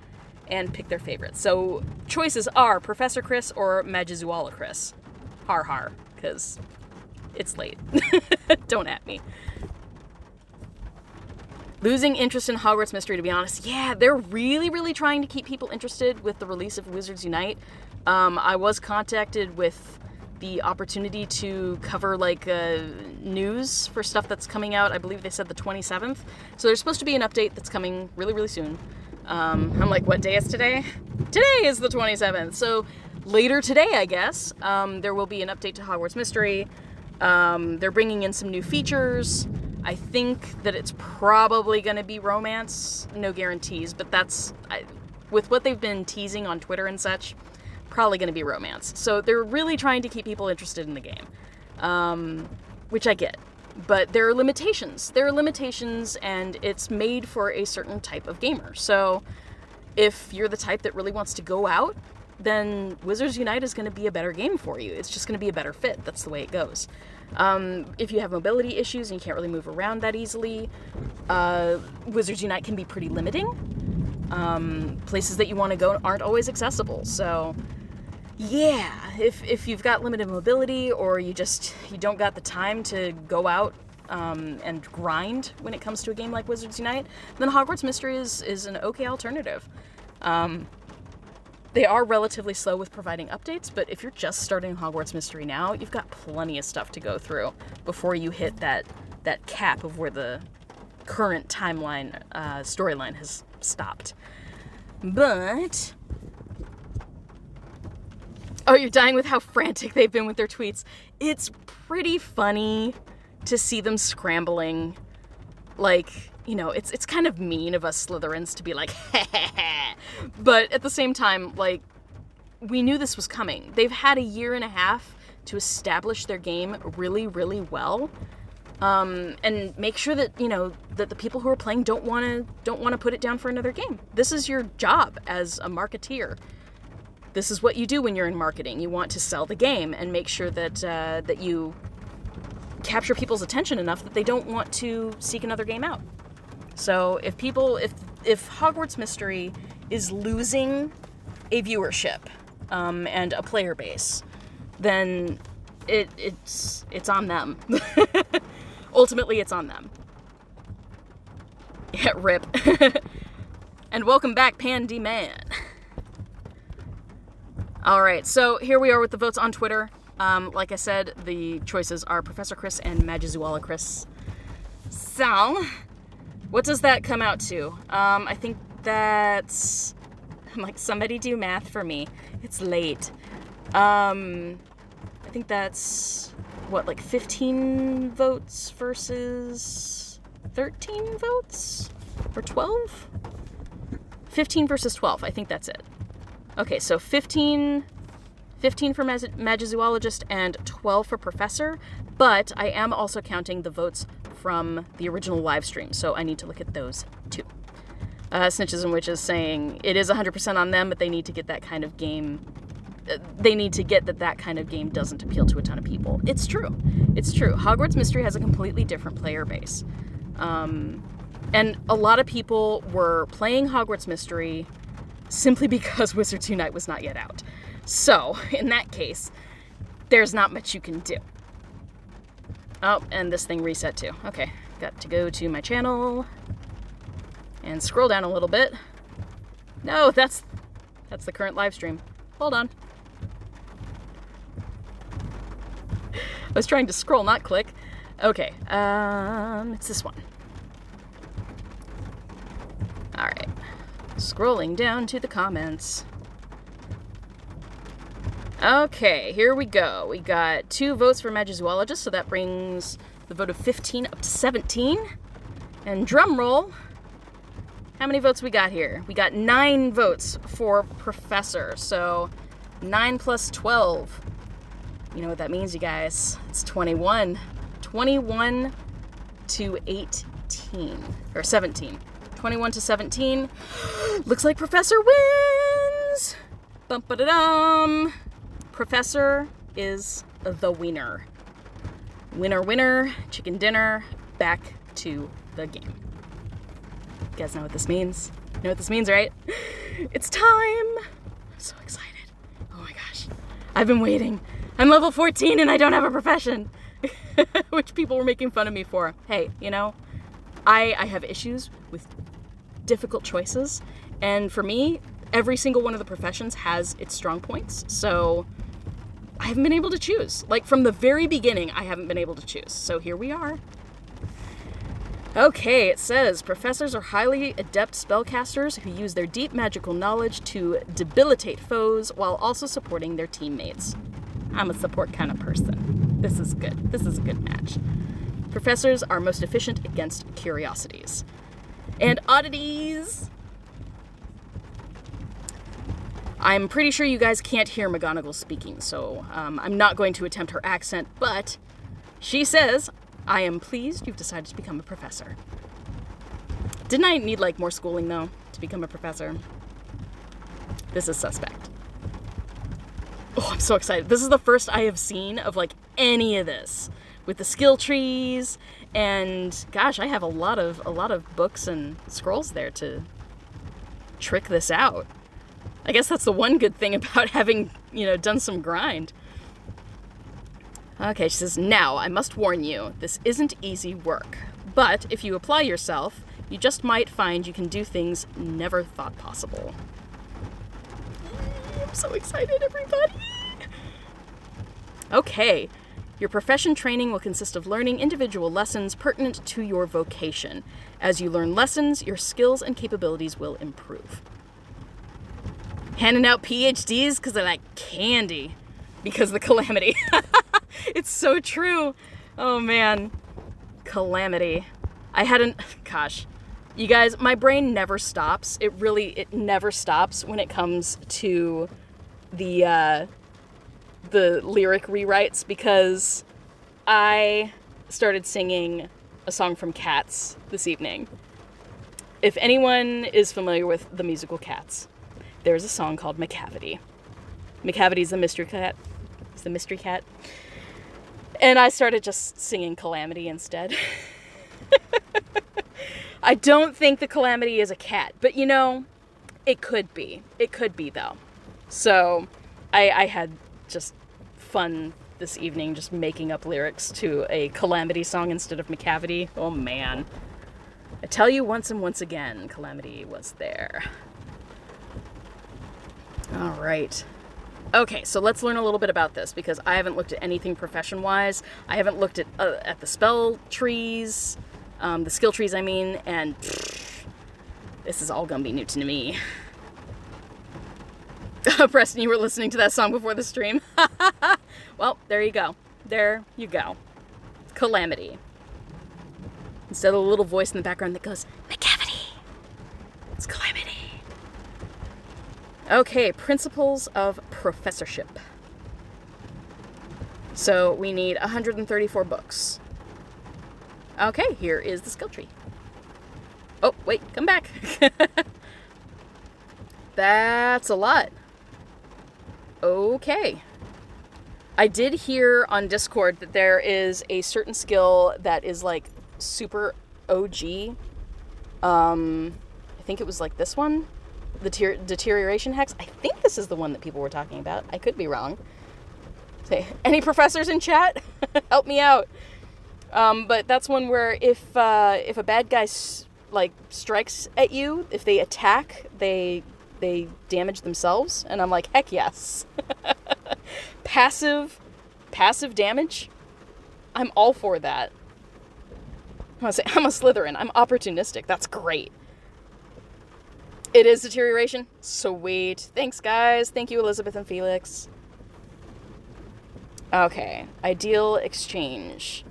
and pick their favorites. So choices are Professor Chris or Magizuala Chris. Har har, because it's late. Don't at me. Losing interest in Hogwarts Mystery, to be honest. Yeah, they're really, really trying to keep people interested with the release of Wizards Unite. I was contacted with the opportunity to cover, news for stuff that's coming out. I believe they said the 27th. So there's supposed to be an update that's coming really, really soon. I'm like, what day is today? Today is the 27th. So later today, I guess, there will be an update to Hogwarts Mystery. They're bringing in some new features. I think that it's probably going to be romance. No guarantees, but with what they've been teasing on Twitter and such, probably going to be romance. So they're really trying to keep people interested in the game, which I get. But there are limitations. There are limitations, and it's made for a certain type of gamer. So if you're the type that really wants to go out, then Wizards Unite is going to be a better game for you. It's just going to be a better fit. That's the way it goes. If you have mobility issues and you can't really move around that easily, Wizards Unite can be pretty limiting. Places that you want to go aren't always accessible. So yeah, if you've got limited mobility or you don't got the time to go out and grind when it comes to a game like Wizards Unite, then Hogwarts Mystery is an okay alternative. They are relatively slow with providing updates, but if you're just starting Hogwarts Mystery now, you've got plenty of stuff to go through before you hit that cap of where the current storyline has stopped. But oh, you're dying with how frantic they've been with their tweets. It's pretty funny to see them scrambling. It's kind of mean of us Slytherins to be like, but at the same time, we knew this was coming. They've had a year and a half to establish their game really, really well, and make sure that that the people who are playing don't want to put it down for another game. This is your job as a marketeer. This is what you do when you're in marketing. You want to sell the game and make sure that that you capture people's attention enough that they don't want to seek another game out. So if Hogwarts Mystery is losing a viewership and a player base, then it's on them. Ultimately, it's on them. Yeah, rip. And welcome back, Pandy Man. All right, so here we are with the votes on Twitter. Like I said, the choices are Professor Chris and Magizuala Chris. So, what does that come out to? I think that's... I'm like, somebody do math for me. It's late. I think that's, what, like 15 votes versus 13 votes? Or 12? 15 versus 12. I think that's it. Okay, so 15 for Magizoologist and 12 for Professor, but I am also counting the votes from the original live stream, so I need to look at those too. Snitches and Witches saying it is 100% on them, but they need to get that kind of game. They need to get that kind of game doesn't appeal to a ton of people. It's true. It's true. Hogwarts Mystery has a completely different player base. And a lot of people were playing Hogwarts Mystery simply because Wizards Unite was not yet out. So, in that case, there's not much you can do. Oh, and this thing reset too. Okay, got to go to my channel and scroll down a little bit. No, that's the current live stream. Hold on. I was trying to scroll, not click. Okay, it's this one. All right. Scrolling down to the comments. Okay, here we go. We got 2 votes for Magizoologist, so that brings the vote of 15 up to 17. And drum roll, how many votes we got here? We got 9 votes for Professor, so 9 plus 12. You know what that means, you guys? It's 21. 21 to 18. Or 17. 21 to 17. Looks like Professor wins! Bum-ba-da-dum! Professor is the winner. Winner, winner, chicken dinner, back to the game. You guys know what this means? You know what this means, right? It's time! I'm so excited. Oh my gosh. I've been waiting. I'm level 14 and I don't have a profession. Which people were making fun of me for. Hey, you know, I have issues with difficult choices, and for me, every single one of the professions has its strong points, so I haven't been able to choose. Like, from the very beginning, I haven't been able to choose, so here we are. Okay, it says, professors are highly adept spellcasters who use their deep magical knowledge to debilitate foes while also supporting their teammates. I'm a support kind of person. This is good. This is a good match. Professors are most efficient against curiosities. And oddities! I'm pretty sure you guys can't hear McGonagall speaking, so I'm not going to attempt her accent, but she says, I am pleased you've decided to become a professor. Didn't I need, like, more schooling, though, to become a professor? This is suspect. Oh, I'm so excited. This is the first I have seen of, like, any of this. With the skill trees, and gosh, I have a lot of books and scrolls there to trick this out. I guess that's the one good thing about having, you know, done some grind. Okay, she says, now, I must warn you, this isn't easy work. But if you apply yourself, you just might find you can do things never thought possible. I'm so excited, everybody! Okay. Your profession training will consist of learning individual lessons pertinent to your vocation. As you learn lessons, your skills and capabilities will improve. Handing out PhDs because I like candy. Because of the calamity. It's so true. Oh man. Calamity. Gosh. You guys, my brain never stops. It never stops when it comes to the lyric rewrites, because I started singing a song from Cats this evening. If anyone is familiar with the musical Cats, there's a song called McCavity. McCavity's the mystery cat. He's the mystery cat. And I started just singing Calamity instead. I don't think the Calamity is a cat, but you know, it could be. It could be, though. So I had just fun this evening just making up lyrics to a Calamity song instead of McCavity. Oh man. I tell you once and once again, Calamity was there. Alright. Okay, so let's learn a little bit about this, because I haven't looked at anything profession-wise. I haven't looked at the spell trees, the skill trees, I mean, and this is all gonna be new to me. Preston, you were listening to that song before the stream? Well, there you go. There you go. Calamity. Instead of the little voice in the background that goes, McCavity. It's Calamity. Okay, principles of professorship. So we need 134 books. Okay, here is the skill tree. Oh, wait, come back. That's a lot. Okay. I did hear on Discord that there is a certain skill that is like super OG. I think it was like this one. The deterioration hex. I think this is the one that people were talking about. I could be wrong. Say, any professors in chat? Help me out. But that's one where if a bad guy strikes at you, if they attack, they damage themselves, and I'm like, heck yes. Passive damage. I'm all for that. I'm a Slytherin. I'm opportunistic. That's great. It is deterioration. Sweet. Thanks, guys. Thank you, Elizabeth and Felix. Okay. Ideal exchange.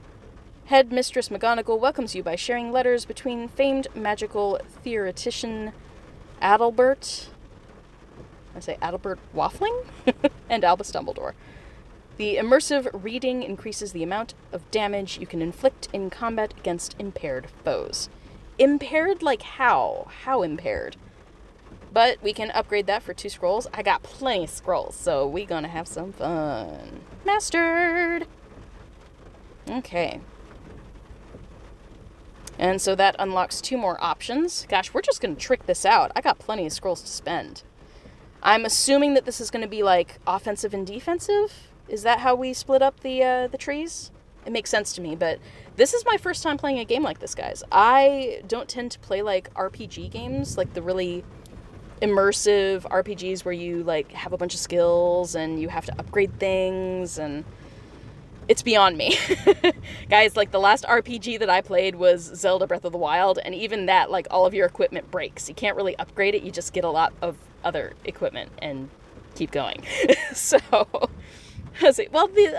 Headmistress McGonagall welcomes you by sharing letters between famed magical theoretician Adalbert Waffling? And Albus Dumbledore. The immersive reading increases the amount of damage you can inflict in combat against impaired foes. Impaired like how? How impaired? But we can upgrade that for 2 scrolls. I got plenty of scrolls, so we gonna have some fun. Mastered! Okay. And so that unlocks 2 more options. Gosh, we're just gonna trick this out. I got plenty of scrolls to spend. I'm assuming that this is gonna be like offensive and defensive. Is that how we split up the trees? It makes sense to me, but this is my first time playing a game like this, guys. I don't tend to play like RPG games, like the really immersive RPGs where you like have a bunch of skills and you have to upgrade things, and it's beyond me. Guys, like the last RPG that I played was Zelda Breath of the Wild, and even that, like, all of your equipment breaks. You can't really upgrade it, you just get a lot of other equipment and keep going. So, well,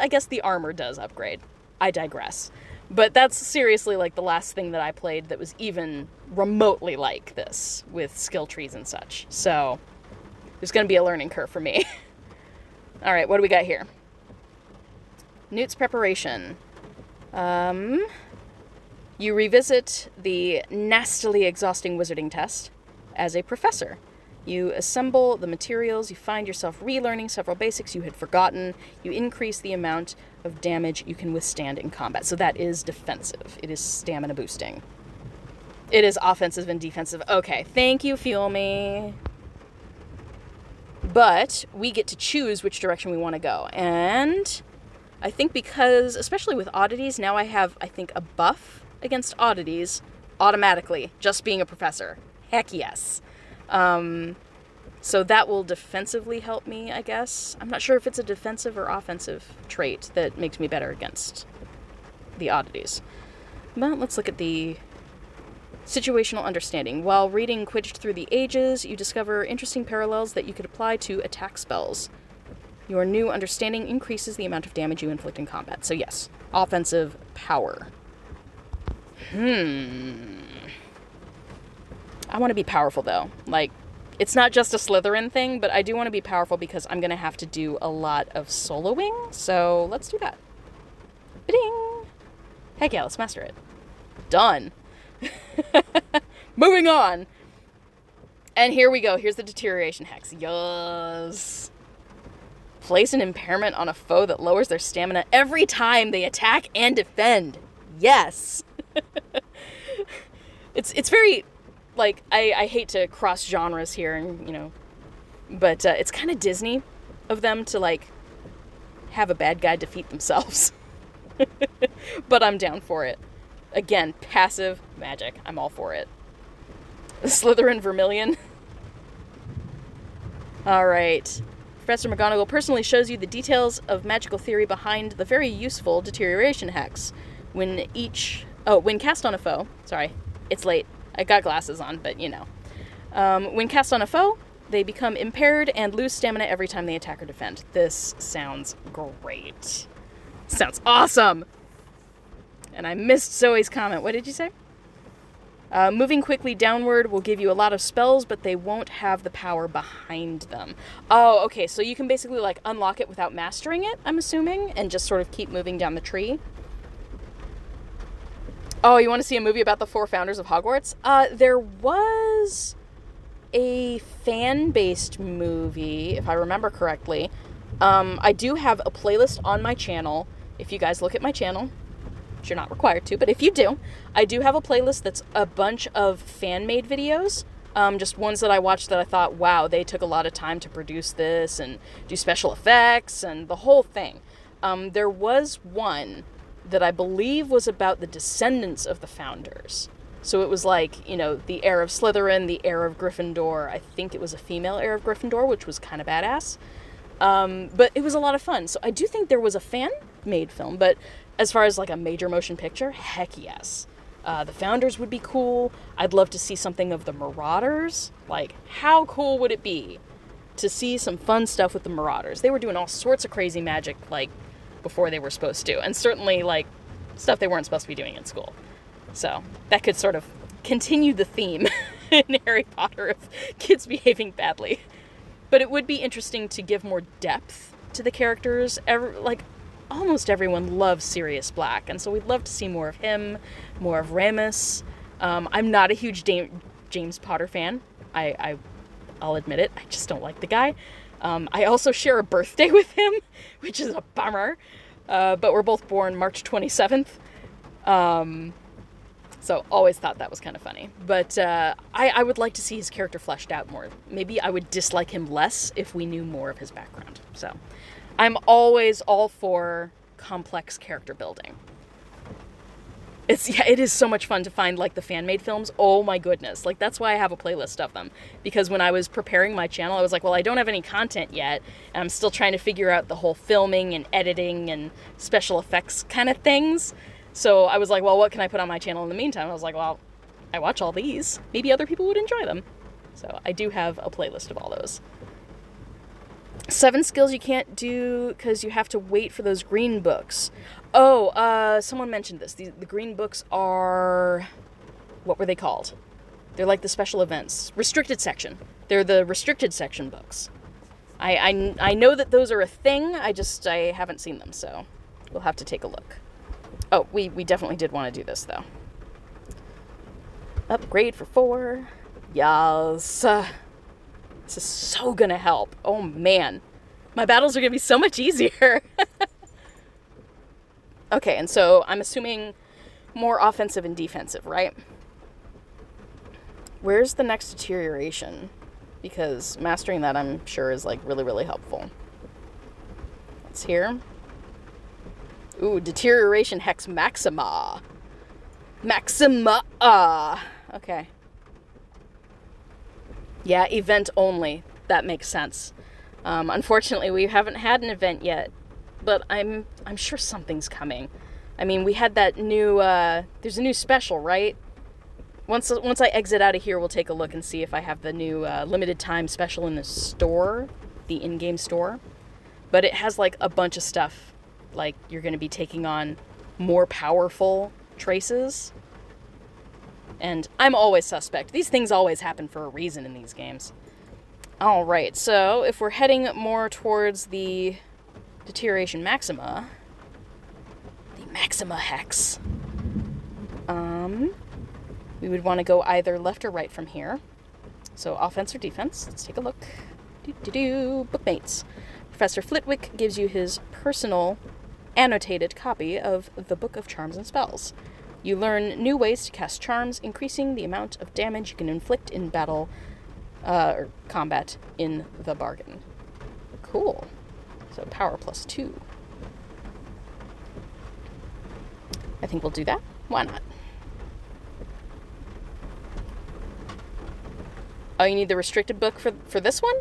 I guess the armor does upgrade. I digress. But that's seriously like the last thing that I played that was even remotely like this, with skill trees and such. So, there's going to be a learning curve for me. Alright, what do we got here? Newt's preparation. You revisit the nastily exhausting wizarding test as a professor. You assemble the materials, you find yourself relearning several basics you had forgotten, you increase the amount of damage you can withstand in combat. So that is defensive. It is stamina boosting. It is offensive and defensive. Okay, thank you, Fuel Me. But we get to choose which direction we want to go. And I think because, especially with oddities, now I have, I think, a buff against oddities automatically, just being a professor. Heck yes. So that will defensively help me, I guess. I'm not sure if it's a defensive or offensive trait that makes me better against the oddities. But let's look at the situational understanding. While reading Quidditch Through the Ages, you discover interesting parallels that you could apply to attack spells. Your new understanding increases the amount of damage you inflict in combat. So yes, offensive power. I want to be powerful, though. Like, it's not just a Slytherin thing, but I do want to be powerful because I'm going to have to do a lot of soloing, so let's do that. Ba-ding! Heck yeah, let's master it. Done. Moving on. And here we go. Here's the deterioration hex. Yes. Place an impairment on a foe that lowers their stamina every time they attack and defend. Yes. It's very, like, I hate to cross genres here, and, you know, but it's kind of Disney of them to, like, have a bad guy defeat themselves. But I'm down for it. Again, passive magic. I'm all for it. Slytherin Vermilion. Alright. Professor McGonagall personally shows you the details of magical theory behind the very useful deterioration hex. When cast on a foe... Sorry, it's late. I got glasses on, but you know. When cast on a foe, they become impaired and lose stamina every time they attack or defend. This sounds great. Sounds awesome! And I missed Zoe's comment. What did you say? Moving quickly downward will give you a lot of spells, but they won't have the power behind them. Oh, okay, so you can basically, like, unlock it without mastering it, I'm assuming, and just sort of keep moving down the tree. Oh, you want to see a movie about the 4 founders of Hogwarts? There was a fan-based movie, if I remember correctly. I do have a playlist on my channel. If you guys look at my channel, you're not required to, but if you do, I do have a playlist that's a bunch of fan-made videos, just ones that I watched that I thought, wow, they took a lot of time to produce this and do special effects and the whole thing. There was one that I believe was about the descendants of the founders. So it was like, you know, the heir of Slytherin, the heir of Gryffindor. I think it was a female heir of Gryffindor, which was kind of badass. But it was a lot of fun. So I do think there was a fan-made film, but as far as like a major motion picture, heck yes. The Founders would be cool. I'd love to see something of the Marauders. Like, how cool would it be to see some fun stuff with the Marauders? They were doing all sorts of crazy magic, like, before they were supposed to. And certainly, like, stuff they weren't supposed to be doing in school. So, that could sort of continue the theme in Harry Potter of kids behaving badly. But it would be interesting to give more depth to the characters. Almost everyone loves Sirius Black, and so we'd love to see more of him, more of Remus. I'm not a huge James Potter fan. I'll admit it. I just don't like the guy. I also share a birthday with him, which is a bummer. But we're both born March 27th. So always thought that was kind of funny. But I would like to see his character fleshed out more. Maybe I would dislike him less if we knew more of his background. So I'm always all for complex character building. It is so much fun to find, like, the fan-made films. Oh my goodness. Like, that's why I have a playlist of them. Because when I was preparing my channel, I was like, well, I don't have any content yet, and I'm still trying to figure out the whole filming and editing and special effects kind of things. So I was like, well, what can I put on my channel in the meantime? I was like, well, I watch all these. Maybe other people would enjoy them. So I do have a playlist of all those. 7 skills you can't do because you have to wait for those green books. Oh, someone mentioned this. The green books are... What were they called? They're like the special events. Restricted section. They're the restricted section books. I know that those are a thing. I haven't seen them, so we'll have to take a look. Oh, we definitely did want to do this, though. Upgrade for 4. Yes. This is so gonna help. Oh, man. My battles are gonna be so much easier. Okay, and so I'm assuming more offensive and defensive, right? Where's the next deterioration? Because mastering that, I'm sure, is, like, really, really helpful. It's here. Ooh, deterioration hex maxima. Maxima. Okay. Yeah, event only. That makes sense. Unfortunately, we haven't had an event yet, but I'm sure something's coming. I mean, we had that new, there's a new special, right? Once I exit out of here, we'll take a look and see if I have the new limited time special in the store, the in-game store. But it has, like, a bunch of stuff. Like, you're going to be taking on more powerful traces. And I'm always suspect. These things always happen for a reason in these games. Alright, so if we're heading more towards the deterioration maxima, the maxima hex, we would want to go either left or right from here. So offense or defense. Let's take a look. Bookmates. Professor Flitwick gives you his personal annotated copy of the Book of Charms and Spells. You learn new ways to cast charms, increasing the amount of damage you can inflict in battle or combat in the bargain. Cool. So power +2. I think we'll do that. Why not? Oh, you need the restricted book for this one?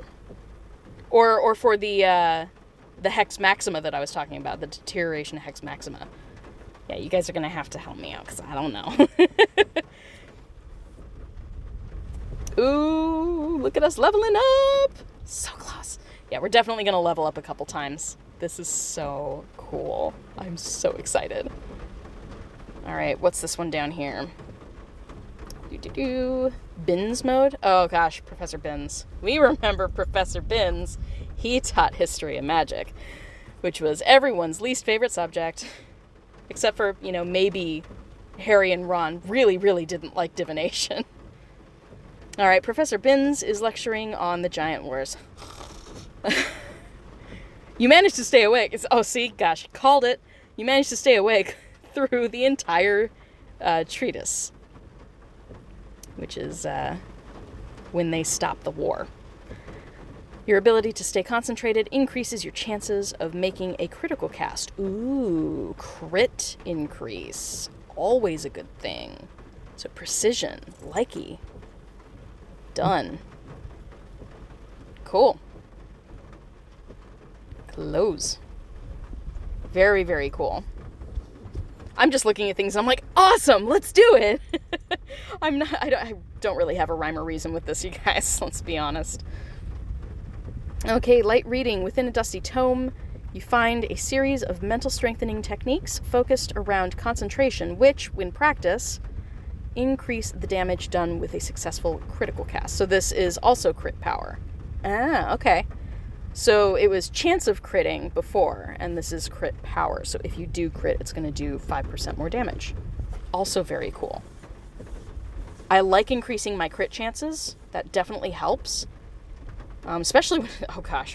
Or for the Hex Maxima that I was talking about, the deterioration of Hex Maxima. Yeah, you guys are going to have to help me out, because I don't know. Ooh, look at us leveling up! So close. Yeah, we're definitely going to level up a couple times. This is so cool. I'm so excited. Alright, what's this one down here? Binns mode? Oh gosh, Professor Binns. We remember Professor Binns. He taught history and magic, which was everyone's least favorite subject. Except for, maybe Harry and Ron really, really didn't like divination. Alright, Professor Binns is lecturing on the Giant Wars. You managed to stay awake. See, gosh, called it. You managed to stay awake through the entire treatise. Which is when they stop the war. Your ability to stay concentrated increases your chances of making a critical cast. Ooh, crit increase. Always a good thing. So precision, likey. Done. Cool. Close. Very, very cool. I'm just looking at things and I'm like, awesome, let's do it. I don't really have a rhyme or reason with this, you guys, let's be honest. Okay, light reading. Within a dusty tome, you find a series of mental strengthening techniques focused around concentration, which, when practiced, increase the damage done with a successful critical cast. So this is also crit power. Ah, okay. So it was chance of critting before, and this is crit power. So if you do crit, it's going to do 5% more damage. Also very cool. I like increasing my crit chances. That definitely helps. Especially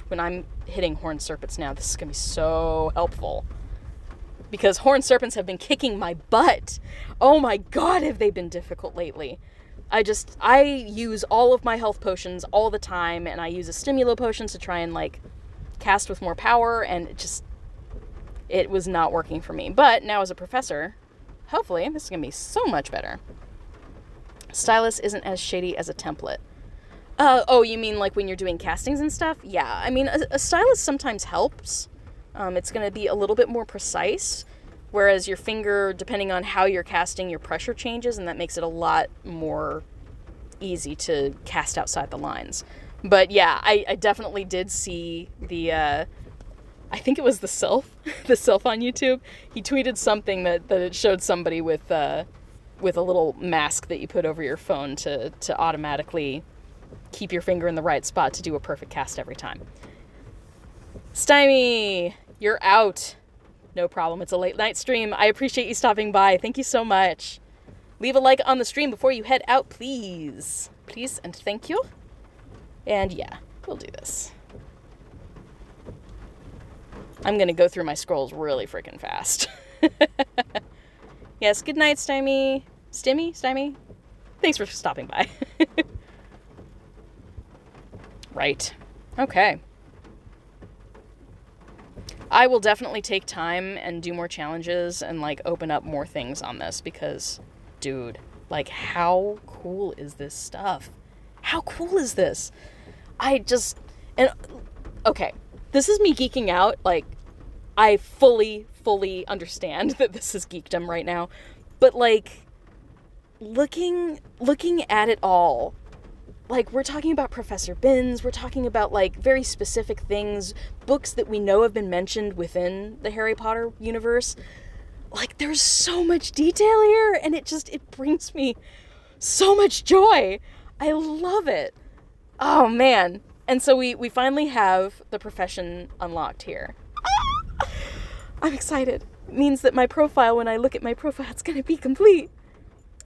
when I'm hitting Horned Serpents now. This is going to be so helpful. Because Horned Serpents have been kicking my butt. Oh my god, have they been difficult lately. I use all of my health potions all the time, and I use a stimulo potion to try and, cast with more power, and it was not working for me. But now as a professor, hopefully, this is going to be so much better. Stylus isn't as shady as a template. Oh, you mean when you're doing castings and stuff? Yeah, I mean, a stylus sometimes helps. It's going to be a little bit more precise, whereas your finger, depending on how you're casting, your pressure changes, and that makes it a lot more easy to cast outside the lines. But yeah, I definitely did see I think it was the Self on YouTube. He tweeted something that it showed somebody with a little mask that you put over your phone to automatically keep your finger in the right spot to do a perfect cast every time. Stymie, you're out. No problem. It's a late night stream. I appreciate you stopping by. Thank you so much. Leave a like on the stream before you head out, please. Please and thank you. And yeah, we'll do this. I'm going to go through my scrolls really freaking fast. Yes, good night, Stymie. Stymie? Thanks for stopping by. Right. Okay. I will definitely take time and do more challenges and, open up more things on this because, dude, how cool is this stuff? How cool is this? Okay, this is me geeking out. I fully understand that this is geekdom right now, but, looking at it all, we're talking about Professor Binns, we're talking about, very specific things, books that we know have been mentioned within the Harry Potter universe. There's so much detail here, and it brings me so much joy. I love it. Oh, man. And so we finally have the profession unlocked here. I'm excited. It means that my profile, when I look at my profile, it's going to be complete.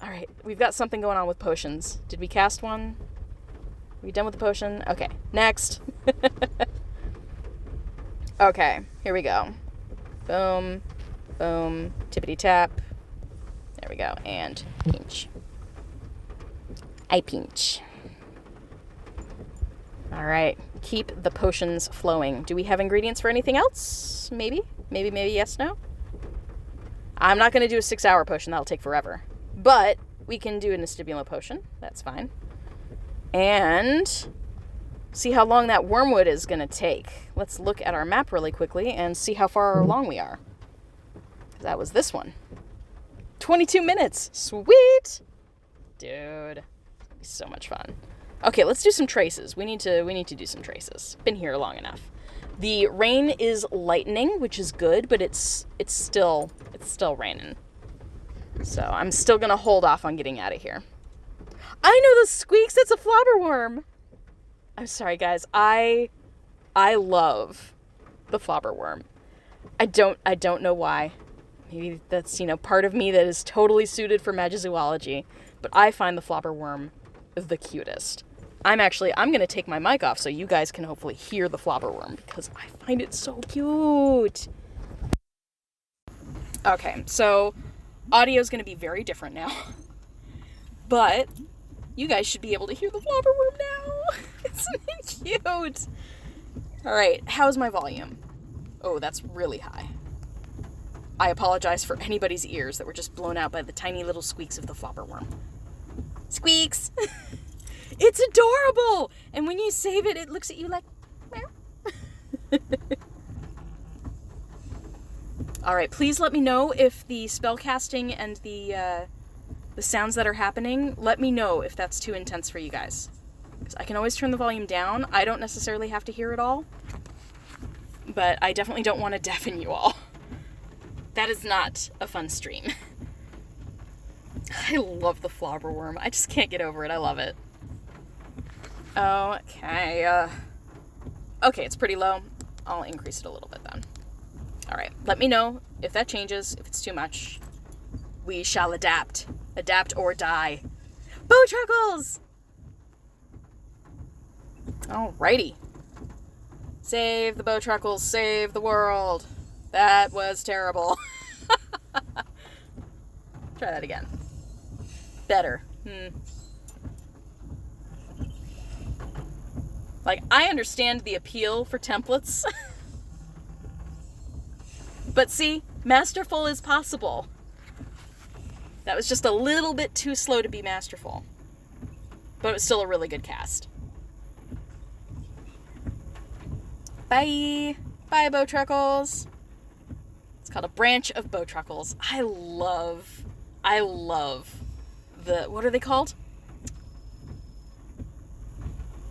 All right, we've got something going on with potions. Did we cast one? Are we done with the potion? Okay, next. Okay, here we go. Boom, boom, tippity tap. There we go, and pinch. I pinch. All right, keep the potions flowing. Do we have ingredients for anything else? Maybe, yes, no? I'm not going to do a 6-hour potion. That'll take forever. But we can do an stimulant potion. That's fine. And see how long that wormwood is going to take. Let's look at our map really quickly and see how far along we are. That was this one. 22 minutes. Sweet. Dude. It's gonna be so much fun. Okay, let's do some traces. We need to do some traces. Been here long enough. The rain is lightening, which is good, but it's still raining. So I'm still gonna hold off on getting out of here. I know the squeaks. That's a flobberworm. I'm sorry, guys. I love the flobberworm. I don't know why. Maybe that's, part of me that is totally suited for magizoology, but I find the flobberworm the cutest. I'm going to take my mic off so you guys can hopefully hear the flobberworm because I find it so cute. Okay, so audio is going to be very different now, but you guys should be able to hear the flobberworm now. Isn't it cute? All right, how's my volume? Oh, that's really high. I apologize for anybody's ears that were just blown out by the tiny little squeaks of the flobberworm. Squeaks! It's adorable! And when you save it, it looks at you like, meow. Alright, please let me know if the spellcasting and the sounds that are happening, let me know if that's too intense for you guys. Because I can always turn the volume down. I don't necessarily have to hear it all. But I definitely don't want to deafen you all. That is not a fun stream. I love the flobberworm. I just can't get over it. I love it. Okay. Okay, it's pretty low. I'll increase it a little bit then. Alright, let me know if that changes, if it's too much. We shall adapt. Adapt or die. Bowtruckles! Alrighty. Save the bowtruckles, save the world. That was terrible. Try that again. Better. Like, I understand the appeal for templates. But see, masterful is possible. That was just a little bit too slow to be masterful. But it was still a really good cast. Bye! Bye, bowtruckles! It's called a branch of bowtruckles. I love the, what are they called?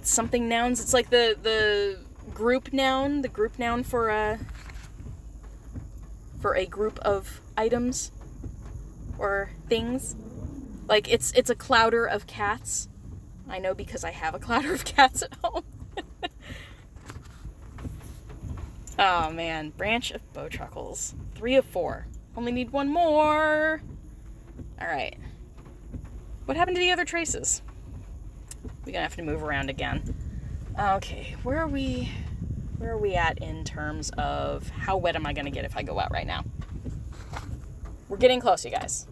Something nouns. It's like the group noun for a group of items or things. Like it's a clouder of cats. I know because I have a clouder of cats at home. Oh man, branch of bowtruckles. 3 of 4. Only need 1 more. Alright. What happened to the other traces? We're gonna have to move around again. Okay, where are we at in terms of how wet am I gonna get if I go out right now? We're getting close, you guys.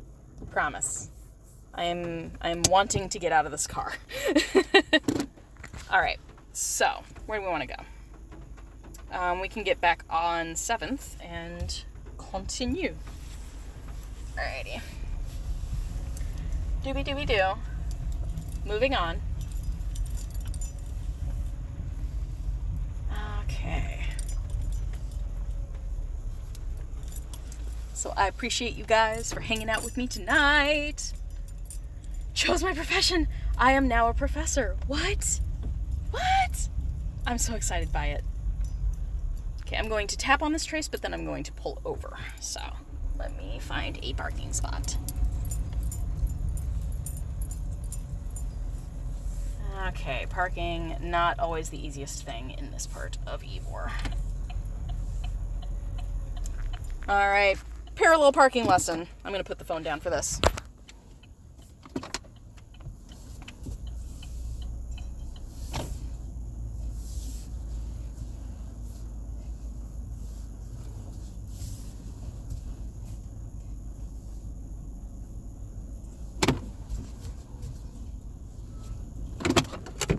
Promise. I'm wanting to get out of this car. Alright, so where do we want to go? We can get back on 7th and continue. Alrighty. Doobie-doobie-doo. Moving on. Okay. So I appreciate you guys for hanging out with me tonight. Chose my profession. I am now a professor. What? What? I'm so excited by it. Okay, I'm going to tap on this trace, but then I'm going to pull over. So let me find a parking spot. Okay, parking, not always the easiest thing in this part of Ivor. Alright, parallel parking lesson. I'm going to put the phone down for this.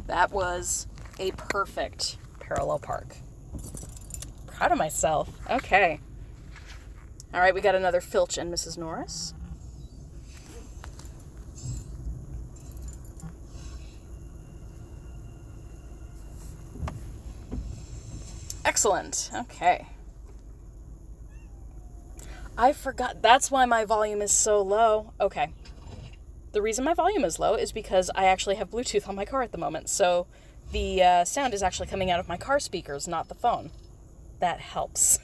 That was a perfect parallel park. Proud of myself. Okay. All right, we got another Filch and Mrs. Norris. Excellent. Okay. I forgot. That's why my volume is so low. Okay. The reason my volume is low is because I actually have Bluetooth on my car at the moment. So the sound is actually coming out of my car speakers, not the phone. That helps.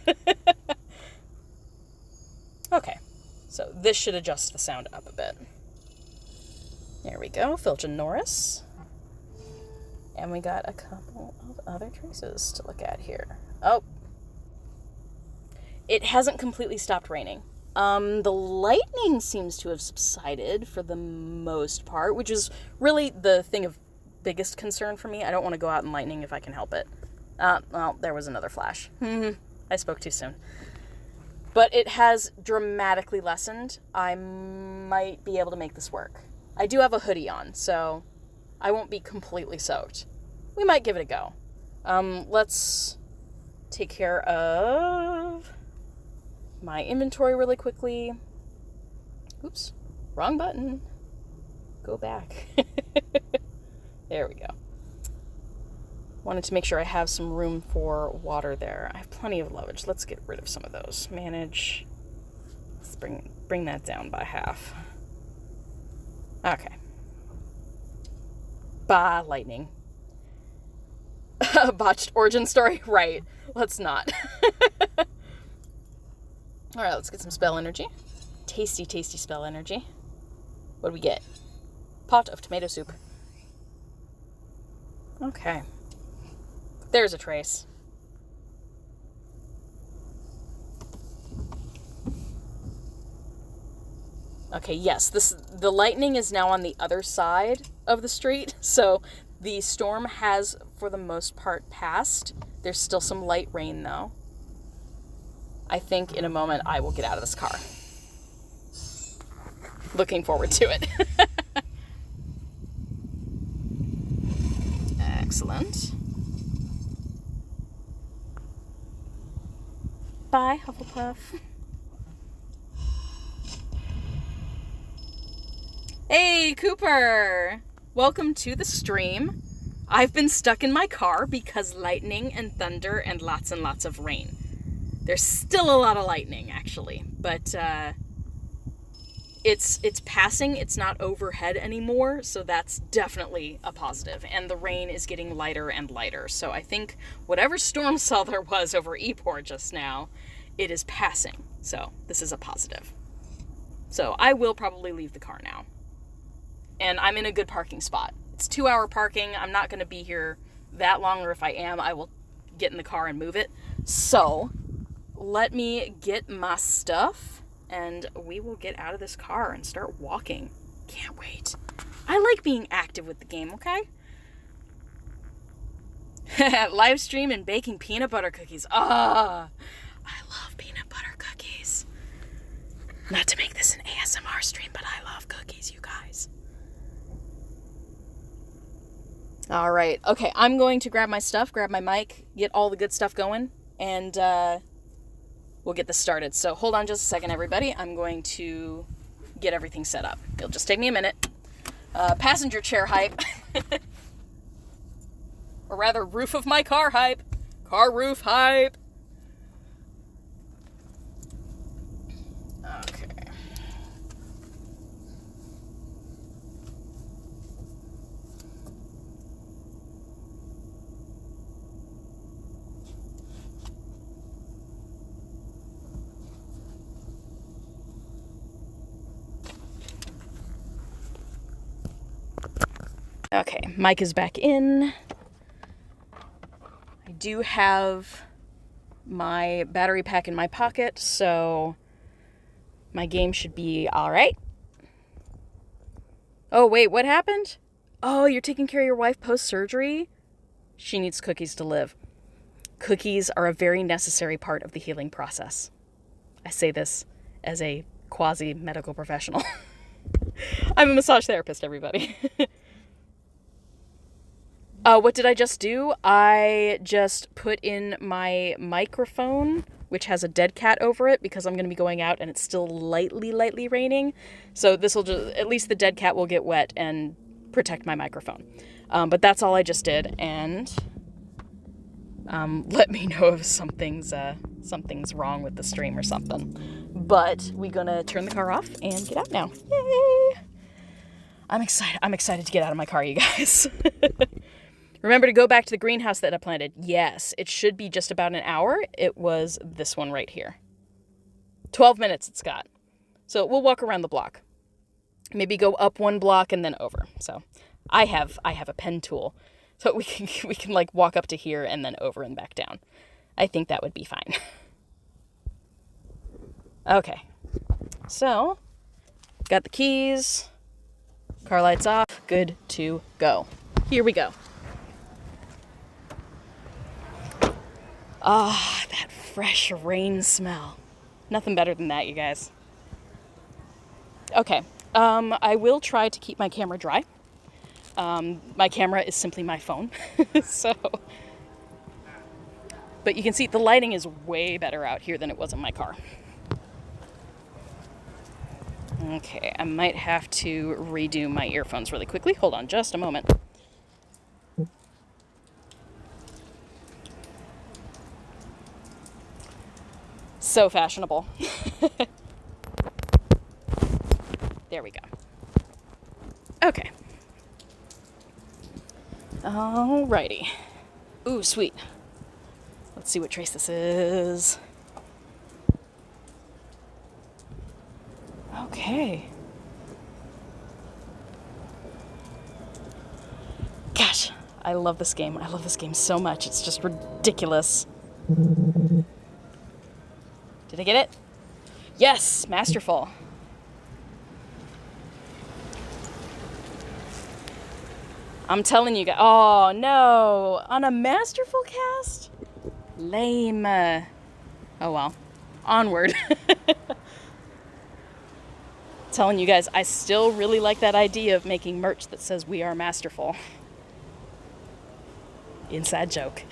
Okay. So this should adjust the sound up a bit. There we go. Filch and Norris. And we got a couple of other traces to look at here. Oh. It hasn't completely stopped raining. The lightning seems to have subsided for the most part, which is really the thing of biggest concern for me. I don't want to go out in lightning if I can help it. Well, there was another flash. I spoke too soon. But it has dramatically lessened. I might be able to make this work. I do have a hoodie on, so I won't be completely soaked. We might give it a go. Let's take care of my inventory really quickly. Oops, wrong button. Go back. There we go. Wanted to make sure I have some room for water there. I have plenty of luggage. Let's get rid of some of those. Manage. Let's bring that down by half. Okay. Bah, lightning. Botched origin story? Right. Let's not. Alright, let's get some spell energy. Tasty, tasty spell energy. What do we get? Pot of tomato soup. Okay. There's a trace. Okay, yes, the lightning is now on the other side of the street, so the storm has, for the most part, passed. There's still some light rain, though. I think in a moment I will get out of this car. Looking forward to it. Excellent. Bye, Hufflepuff. Hey, Cooper! Welcome to the stream. I've been stuck in my car because lightning and thunder and lots of rain. There's still a lot of lightning, actually, but it's passing. It's not overhead anymore, so that's definitely a positive. And the rain is getting lighter and lighter, so I think whatever storm cell there was over Epor just now, it is passing. So this is a positive. So I will probably leave the car now. And I'm in a good parking spot. It's 2-hour parking. I'm not going to be here that long, or if I am, I will get in the car and move it. So let me get my stuff, and we will get out of this car and start walking. Can't wait. I like being active with the game, okay? Live stream and baking peanut butter cookies. I love peanut butter cookies. Not to make this an ASMR stream, but I love cookies, you guys. All right. Okay, I'm going to grab my stuff, grab my mic, get all the good stuff going, and we'll get this started. So hold on just a second, everybody. I'm going to get everything set up. It'll just take me a minute. Passenger chair hype. Or rather, roof of my car hype. Car roof hype. Okay. Okay, mic is back in. I do have my battery pack in my pocket, so my game should be all right. Oh, wait, what happened? Oh, you're taking care of your wife post-surgery? She needs cookies to live. Cookies are a very necessary part of the healing process. I say this as a quasi-medical professional. I'm a massage therapist, everybody. What did I just do? I just put in my microphone, which has a dead cat over it, because I'm going to be going out and it's still lightly raining. So this will just, at least the dead cat will get wet and protect my microphone. But that's all I just did. And let me know if something's wrong with the stream or something. But we're gonna turn the car off and get out now. Yay! I'm excited to get out of my car, you guys. Remember to go back to the greenhouse that I planted. Yes, it should be just about an hour. It was this one right here. 12 minutes it's got. So we'll walk around the block. Maybe go up one block and then over. So I have a pen tool. So we can like walk up to here and then over and back down. I think that would be fine. Okay. So, got the keys. Car lights off. Good to go. Here we go. Ah, that fresh rain smell. Nothing better than that, you guys. Okay. I will try to keep my camera dry. My camera is simply my phone. So, but you can see the lighting is way better out here than it was in my car. Okay, I might have to redo my earphones really quickly. Hold on just a moment. So fashionable. There we go. Okay. Alrighty. Ooh, sweet. Let's see what trace this is. Okay. Gosh, I love this game. I love this game so much. It's just ridiculous. Did I get it? Yes, masterful. I'm telling you guys. Oh, no. On a masterful cast? Lame. Oh, well. Onward. Telling you guys, I still really like that idea of making merch that says we are masterful. Inside joke.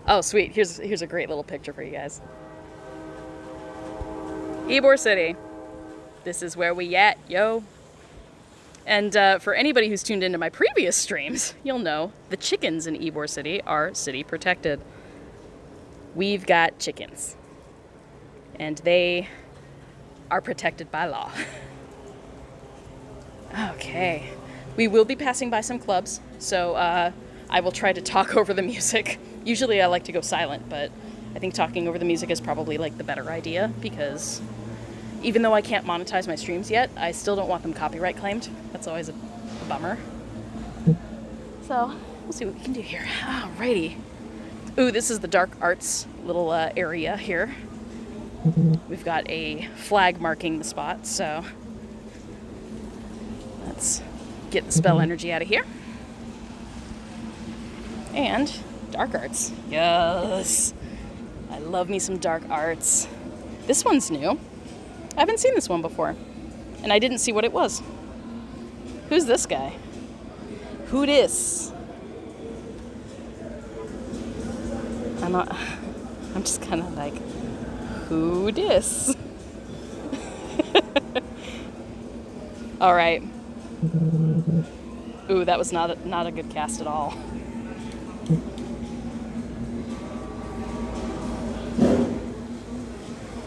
Oh, sweet. Here's a great little picture for you guys. Ybor City. This is where we at, yo. And for anybody who's tuned into my previous streams, you'll know the chickens in Ybor City are city protected. We've got chickens. And they are protected by law. Okay. We will be passing by some clubs, so I will try to talk over the music. Usually I like to go silent, but I think talking over the music is probably like the better idea, because even though I can't monetize my streams yet, I still don't want them copyright claimed. That's always a bummer. So, we'll see what we can do here. Alrighty. Ooh, this is the dark arts little area here. We've got a flag marking the spot, so let's get the spell energy out of here. And dark arts. Yes! I love me some dark arts. This one's new. I haven't seen this one before. And I didn't see what it was. Who's this guy? Who dis? I'm just kind of like, who dis? All right. Ooh, that was not a good cast at all.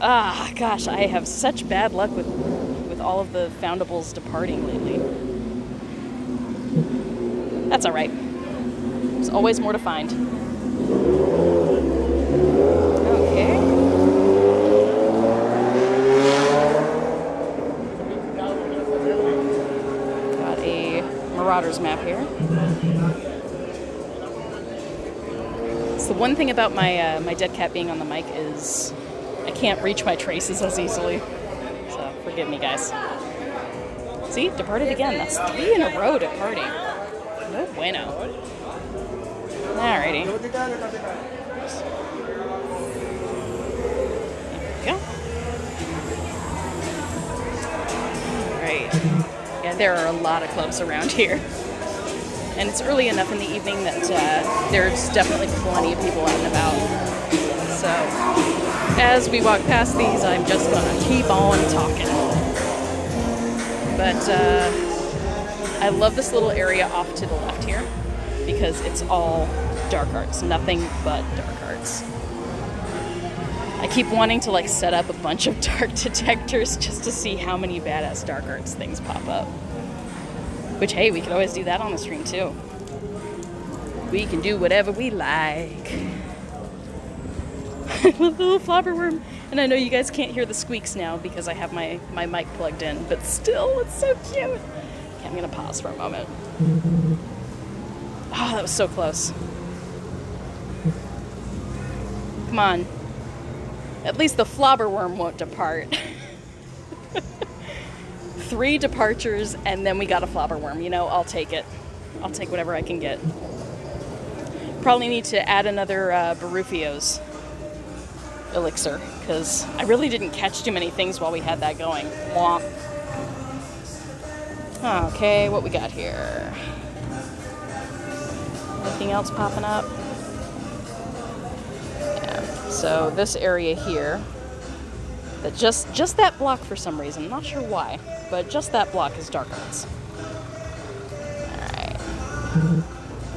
Ah, gosh, I have such bad luck with all of the foundables departing lately. That's all right. There's always more to find. Okay. Got a Marauders map here. So the one thing about my my dead cat being on the mic is I can't reach my traces as easily. So forgive me, guys. See, departed again. That's 3 in a row departing. No bueno. Alrighty. There we go. Alright. Yeah, there are a lot of clubs around here. And it's early enough in the evening that there's definitely plenty of people out and about. So, as we walk past these, I'm just gonna keep on talking. But I love this little area off to the left here because it's all dark arts. Nothing but dark arts. I keep wanting to like set up a bunch of dark detectors just to see how many badass dark arts things pop up. Which, hey, we could always do that on the stream too. We can do whatever we like. I love the little flobberworm. And I know you guys can't hear the squeaks now because I have my mic plugged in, but still, it's so cute. Okay, I'm gonna pause for a moment. Oh, that was so close. Come on. At least the flobberworm won't depart. 3 departures and then we got a flobberworm. You know, I'll take it. I'll take whatever I can get. Probably need to add another Barufio's elixir because I really didn't catch too many things while we had that going. Womp. Okay, what we got here? Anything else popping up? Yeah. So this area here, that just that block for some reason, not sure why, but just that block is dark arts. Alright.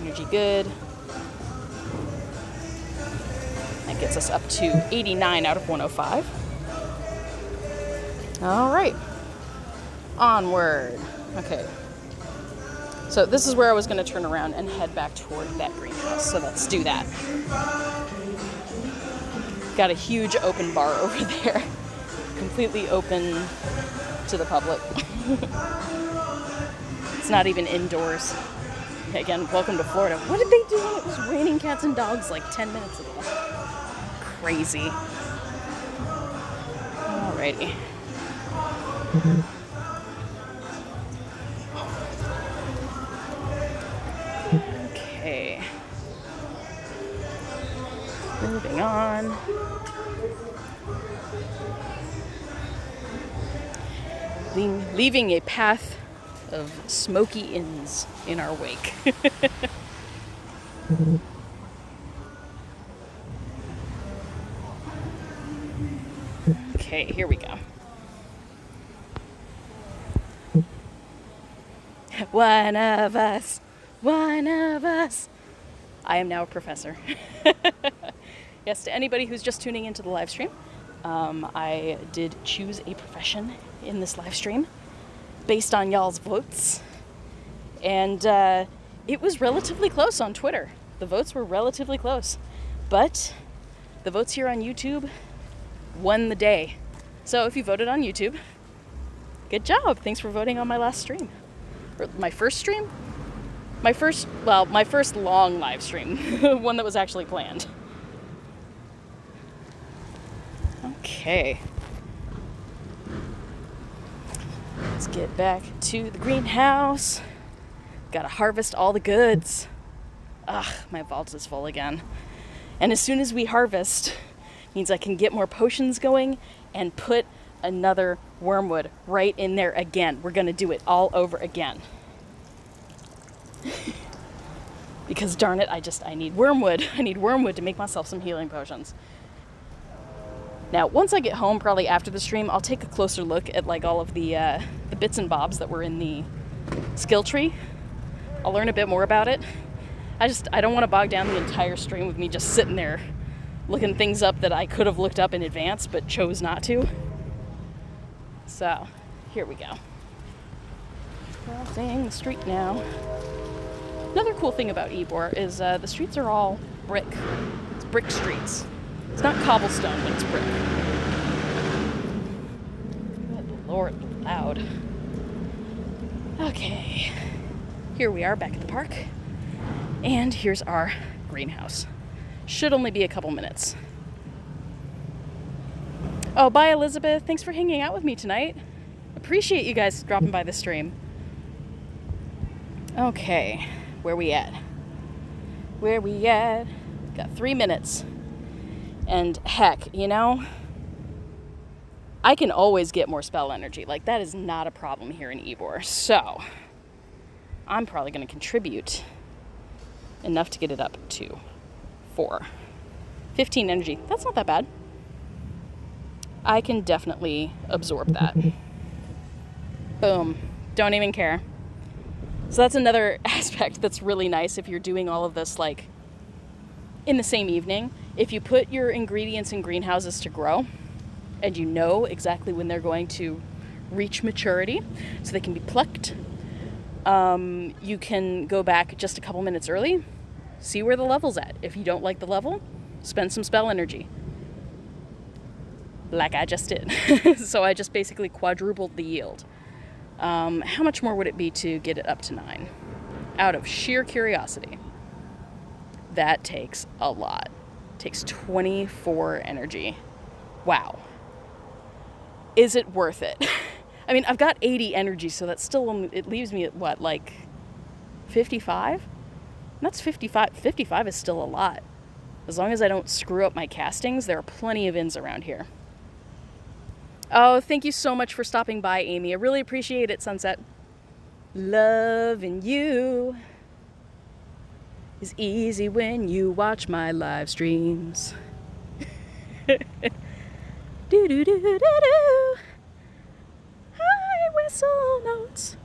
Energy good. That gets us up to 89 out of 105. Alright. Onward. Okay. So this is where I was going to turn around and head back toward that greenhouse. So let's do that. Got a huge open bar over there. Completely open to the public. It's not even indoors. Again, welcome to Florida. What did they do when it was raining cats and dogs like 10 minutes ago? Crazy. Alrighty. Okay. Moving on. Leaving a path of smoky inns in our wake. Okay, here we go. One of us. One of us. I am now a professor. Yes, to anybody who's just tuning into the live stream, I did choose a profession in this live stream based on y'all's votes. And it was relatively close on Twitter. The votes were relatively close. But the votes here on YouTube won the day. So if you voted on YouTube, good job. Thanks for voting on my last stream. Or my first stream? My first long live stream. One that was actually planned. Okay. Let's get back to the greenhouse. Gotta harvest all the goods. Ugh, my vault is full again. And as soon as we harvest, means I can get more potions going and put another wormwood right in there again. We're gonna do it all over again. Because darn it, I need wormwood. I need wormwood to make myself some healing potions. Now, once I get home, probably after the stream, I'll take a closer look at like all of the bits and bobs that were in the skill tree. I'll learn a bit more about it. I don't want to bog down the entire stream with me just sitting there looking things up that I could have looked up in advance but chose not to. So, here we go. Crossing the street now. Another cool thing about Ybor is the streets are all brick. It's brick streets. It's not cobblestone, but it's brick. Good Lord, loud. Okay. Here we are back at the park. And here's our greenhouse. Should only be a couple minutes. Oh, bye, Elizabeth. Thanks for hanging out with me tonight. Appreciate you guys dropping by the stream. Okay. Where we at? Where we at? Got 3 minutes. And heck, you know, I can always get more spell energy. Like, that is not a problem here in Ybor. So, I'm probably going to contribute enough to get it up to 4. 15 energy. That's not that bad. I can definitely absorb that. Boom. Don't even care. So that's another aspect that's really nice if you're doing all of this, like, in the same evening. If you put your ingredients in greenhouses to grow, and you know exactly when they're going to reach maturity, so they can be plucked, you can go back just a couple minutes early, see where the level's at. If you don't like the level, spend some spell energy. Like I just did. So I just basically quadrupled the yield. How much more would it be to get it up to 9? Out of sheer curiosity. That takes a lot. It takes 24 energy. Wow. Is it worth it? I mean, I've got 80 energy, so that's still, it leaves me at what, like 55? That's 55. 55 is still a lot. As long as I don't screw up my castings, there are plenty of inns around here. Oh, thank you so much for stopping by, Amy. I really appreciate it, Sunset. Loving you is easy when you watch my live streams. Do do do do do. High whistle notes.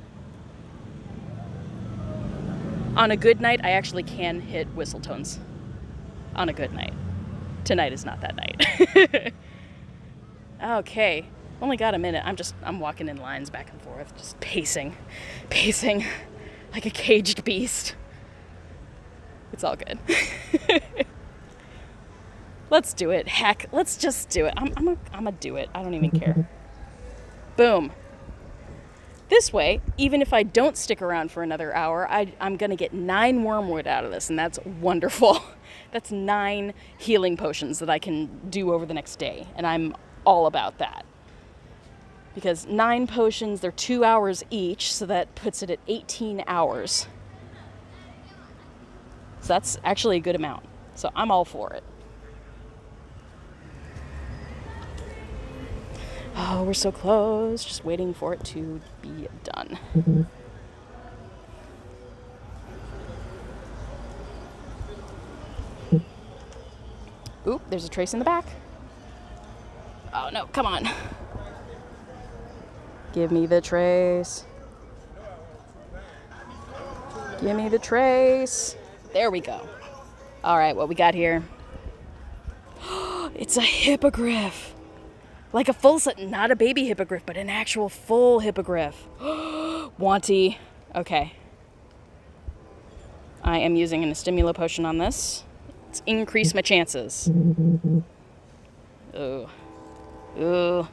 On a good night, I actually can hit whistle tones. On a good night. Tonight is not that night. Okay, only got a minute. I'm walking in lines back and forth, just pacing like a caged beast. It's all good. Let's do it. Heck, let's just do it. I'm gonna do it. I don't even care. Boom. This way, even if I don't stick around for another hour, I'm gonna get 9 wormwood out of this, and that's wonderful. That's 9 healing potions that I can do over the next day, and I'm all about that. Because 9 potions, they're 2 hours each, so that puts it at 18 hours. So that's actually a good amount. So I'm all for it. Oh, we're so close. Just waiting for it to be done. Mm-hmm. Oop, there's a trace in the back. Oh no, come on. Give me the trace. Give me the trace. There we go. All right, what we got here? It's a hippogriff. Like a full set, not a baby hippogriff, but an actual full hippogriff. Wanty. Okay. I am using a stimula potion on this. Let's increase my chances. Ooh. Ooh.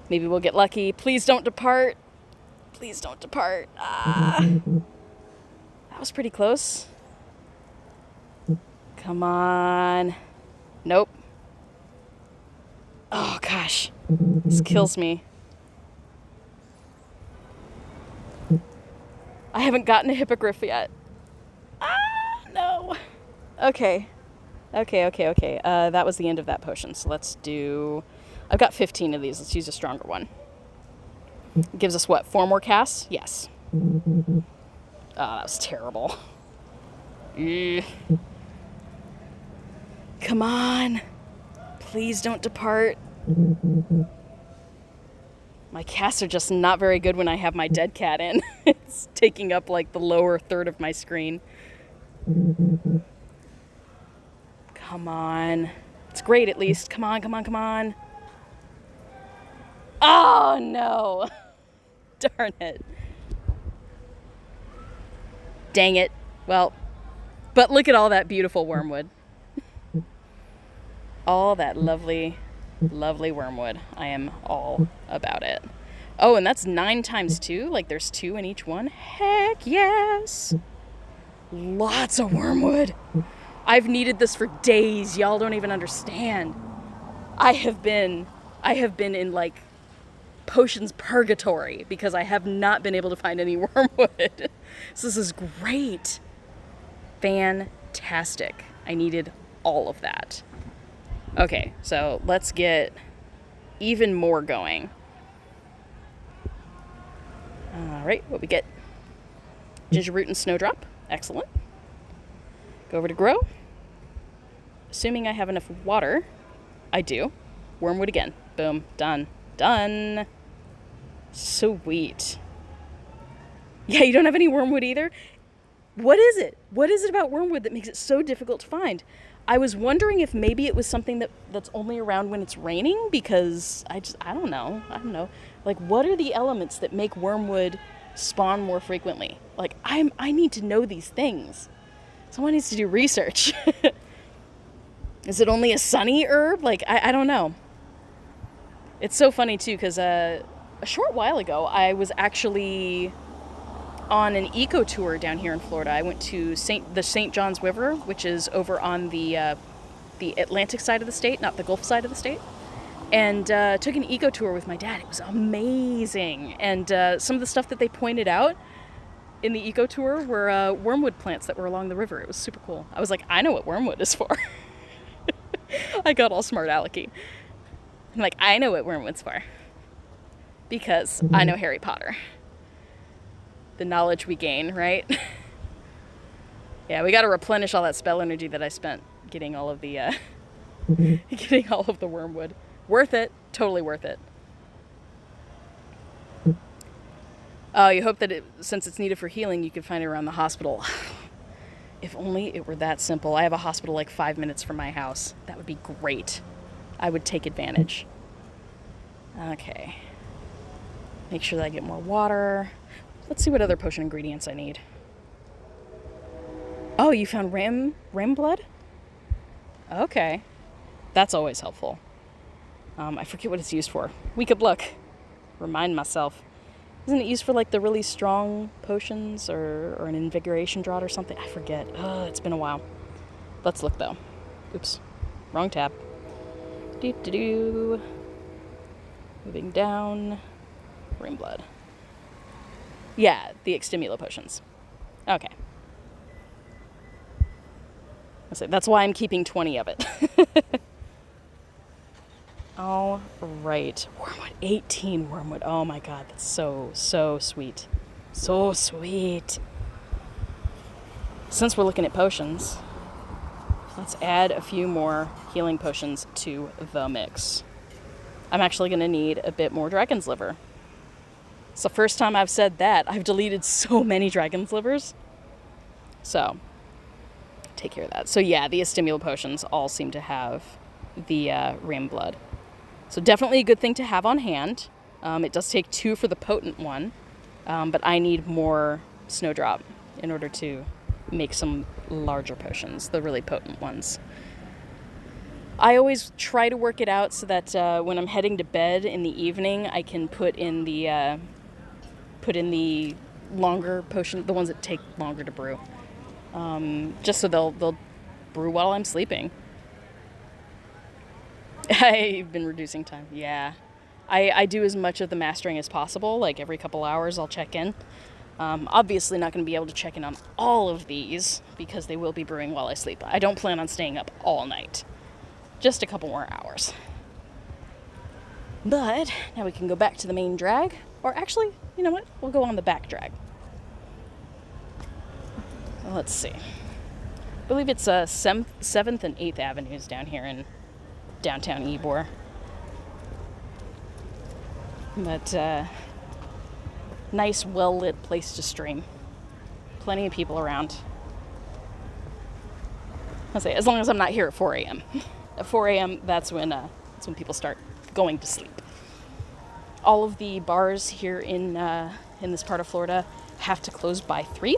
Maybe we'll get lucky. Please don't depart. Please don't depart. Ah. That was pretty close. Come on. Nope. Oh, gosh. This kills me. I haven't gotten a hippogriff yet. Ah, no. Okay. Okay. That was the end of that potion. So let's do... I've got 15 of these. Let's use a stronger one. It gives us what? 4 more casts? Yes. Oh, that was terrible. Come on. Please don't depart. My casts are just not very good when I have my dead cat in. It's taking up like the lower third of my screen. Come on. It's great at least. Come on. Oh, no. Darn it. Dang it. Well, but look at all that beautiful wormwood. All that lovely, lovely wormwood. I am all about it. Oh, and that's 9 times 2? Like there's 2 in each one? Heck yes. Lots of wormwood. I've needed this for days. Y'all don't even understand. I have been in like potions purgatory because I have not been able to find any wormwood. So this is great. Fantastic. I needed all of that. Okay, so let's get even more going. All right, what we get? Ginger root and snowdrop. Excellent. Go over to grow. Assuming I have enough water. I do. Wormwood again. Boom. Done. Done. Sweet. Yeah, you don't have any wormwood either? What is it? What is it about wormwood that makes it so difficult to find? I was wondering if maybe it was something that's only around when it's raining, because I don't know. Like, what are the elements that make wormwood spawn more frequently? Like, I need to know these things. Someone needs to do research. Is it only a sunny herb? Like, I don't know. It's so funny too, because a short while ago I was actually on an eco tour down here in Florida. I went to the St. Johns River, which is over on the Atlantic side of the state, not the Gulf side of the state, and took an eco tour with my dad. It was amazing, and some of the stuff that they pointed out in the eco tour were wormwood plants that were along the river. It was super cool. I was like, I know what wormwood is for. I got all smart alecky. I'm like, I know what wormwood's for, because I know Harry Potter. The knowledge we gain, right? Yeah, we got to replenish all that spell energy that I spent getting all of the getting all of the wormwood. Worth it, totally worth it. Oh, you hope that since it's needed for healing, you could find it around the hospital. If only it were that simple. I have a hospital like 5 minutes from my house. That would be great. I would take advantage. Okay. Make sure that I get more water. Let's see what other potion ingredients I need. Oh, you found ram blood? Okay. That's always helpful. I forget what it's used for. We could look. Remind myself. Isn't it used for like the really strong potions or an invigoration draught or something? I forget. Oh, it's been a while. Let's look though. Oops. Wrong tab. Moving down. Ram blood. Yeah, the extimula potions. Okay. That's why I'm keeping 20 of it. All right. Wormwood. 18 wormwood. Oh my god, that's so sweet. So sweet. Since we're looking at potions, let's add a few more healing potions to the mix. I'm actually going to need a bit more dragon's liver. It's the first time I've said that. I've deleted so many dragon's livers. So, take care of that. So yeah, the Estimula potions all seem to have the ram blood. So definitely a good thing to have on hand. It does take 2 for the potent one, but I need more Snowdrop in order to make some larger potions, the really potent ones. I always try to work it out so that when I'm heading to bed in the evening, I can put in the longer potion, the ones that take longer to brew, just so they'll brew while I'm sleeping. I've been reducing time. Yeah, I do as much of the mastering as possible. Like every couple hours, I'll check in. Obviously not going to be able to check in on all of these because they will be brewing while I sleep. I don't plan on staying up all night. Just a couple more hours. But now we can go back to the main drag. Or actually, you know what? We'll go on the back drag. Let's see. I believe it's 7th and 8th Avenues down here in downtown Ybor. But nice, well-lit place to stream. Plenty of people around. I'll say, as long as I'm not here at 4 a.m. At 4 a.m., that's when people start going to sleep. All of the bars here in this part of Florida have to close by 3.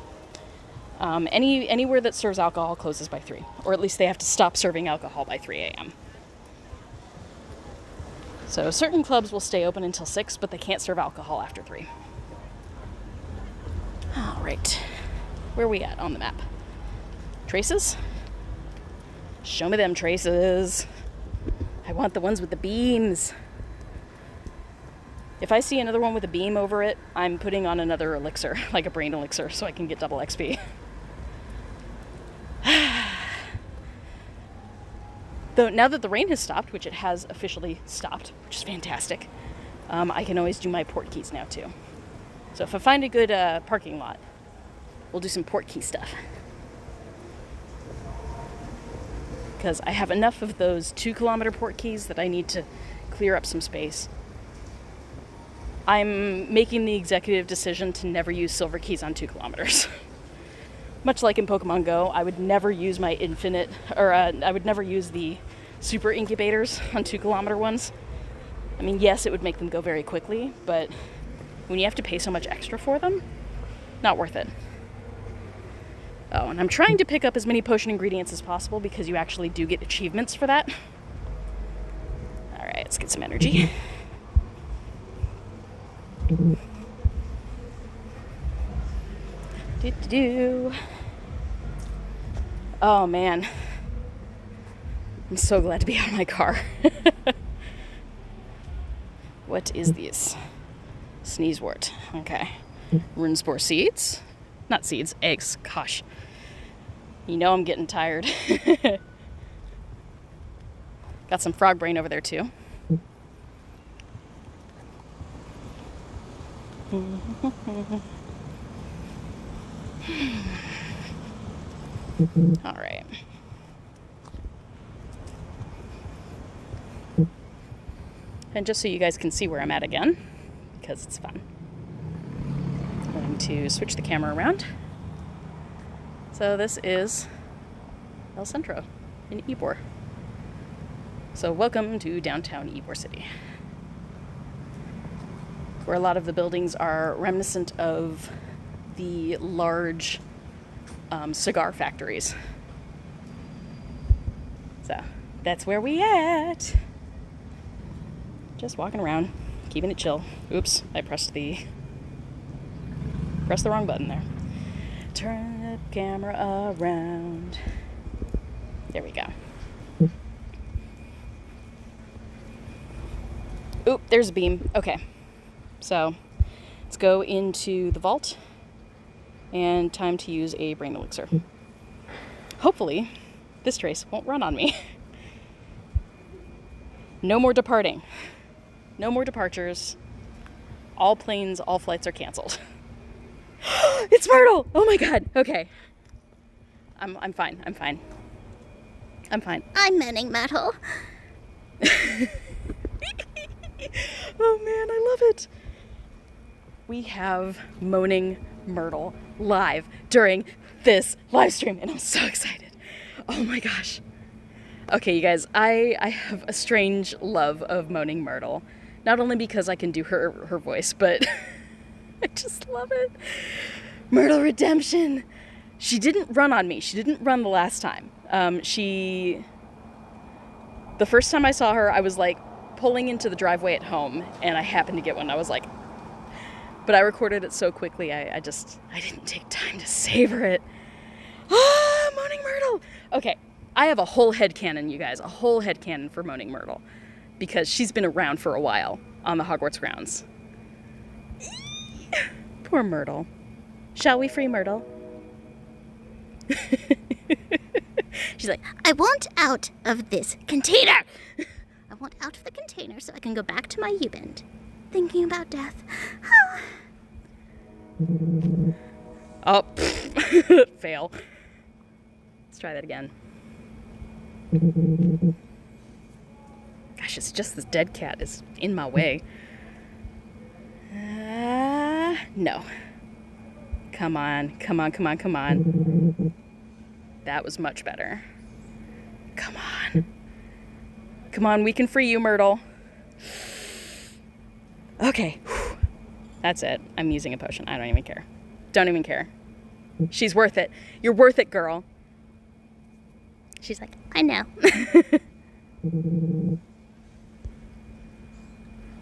Anywhere that serves alcohol closes by 3, or at least they have to stop serving alcohol by 3 a.m. So certain clubs will stay open until 6, but they can't serve alcohol after 3. All right, where are we at on the map? Traces? Show me them traces. I want the ones with the beams. If I see another one with a beam over it, I'm putting on another elixir, like a brain elixir, so I can get double XP. Though now that the rain has stopped, which it has officially stopped, which is fantastic, I can always do my port keys now too. So if I find a good parking lot, we'll do some port key stuff. Because I have enough of those 2-kilometer port keys that I need to clear up some space. I'm making the executive decision to never use silver keys on 2 kilometers. much like in Pokemon Go, I would never use my infinite, or I would never use the super incubators on 2-kilometer ones. I mean, yes, it would make them go very quickly, but when you have to pay so much extra for them, not worth it. Oh, and I'm trying to pick up as many potion ingredients as possible because you actually do get achievements for that. All right, let's get some energy. Oh man, I'm so glad to be out of my car. What is this? Sneezewort. Okay. Runespore seeds? Not seeds, eggs. Gosh. You know I'm getting tired. Got some frog brain over there too. All right. And just so you guys can see where I'm at again, because it's fun, I'm going to switch the camera around. So this is El Centro in Ybor. So welcome to downtown Ybor City, where a lot of the buildings are reminiscent of the large cigar factories. So that's where we at. Just walking around, keeping it chill. Oops, I pressed the wrong button there. Turn the camera around. There we go. Oop, there's a beam. Okay. So, let's go into the vault. And time to use a brain elixir. Hopefully, this trace won't run on me. No more departing. No more departures. All planes, all flights are canceled. It's Myrtle! Oh my god. Okay. I'm fine. I'm fine. I'm fine. I'm moaning Myrtle. Oh man, I love it. We have Moaning Myrtle live during this live stream, and I'm so excited. Oh my gosh. Okay, you guys, I have a strange love of Moaning Myrtle. Not only because I can do her voice, but I just love it. Myrtle Redemption. She didn't run on me. She didn't run the last time. The first time I saw her, I was like pulling into the driveway at home, and I happened to get one. I was like, but I recorded it so quickly, I didn't take time to savor it. Ah, Moaning Myrtle. Okay, I have a whole headcanon, you guys, a whole headcanon for Moaning Myrtle, because she's been around for a while on the Hogwarts grounds. Poor Myrtle. Shall we free Myrtle? She's like, I want out of this container. I want out of the container so I can go back to my U-bend, thinking about death. Oh, fail. Let's try that again. Gosh, it's just this dead cat is in my way. No. Come on, come on, come on, come on. That was much better. Come on. Come on, we can free you, Myrtle. Okay. That's it. I'm using a potion. I don't even care. Don't even care. She's worth it. You're worth it, girl. She's like, I know.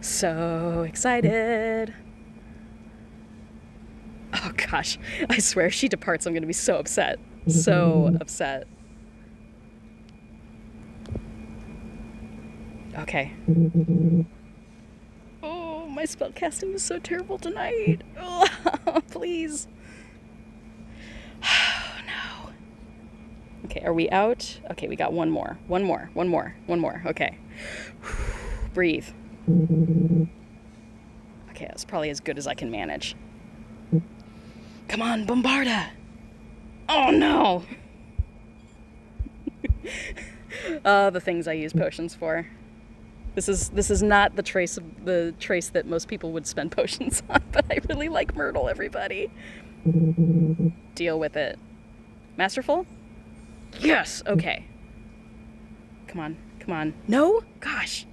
So excited. Oh gosh, I swear if she departs, I'm going to be so upset. So upset. Okay. Oh, my spellcasting is so terrible tonight. Oh, please. Oh, no. Okay, are we out? Okay, we got one more. One more. Okay. Breathe. Okay, that's probably as good as I can manage. Come on, Bombarda! Oh no! The things I use potions for. This is not the trace that most people would spend potions on, but I really like Myrtle, everybody. Deal with it. Masterful? Yes! Okay. Come on. Come on. No? Gosh.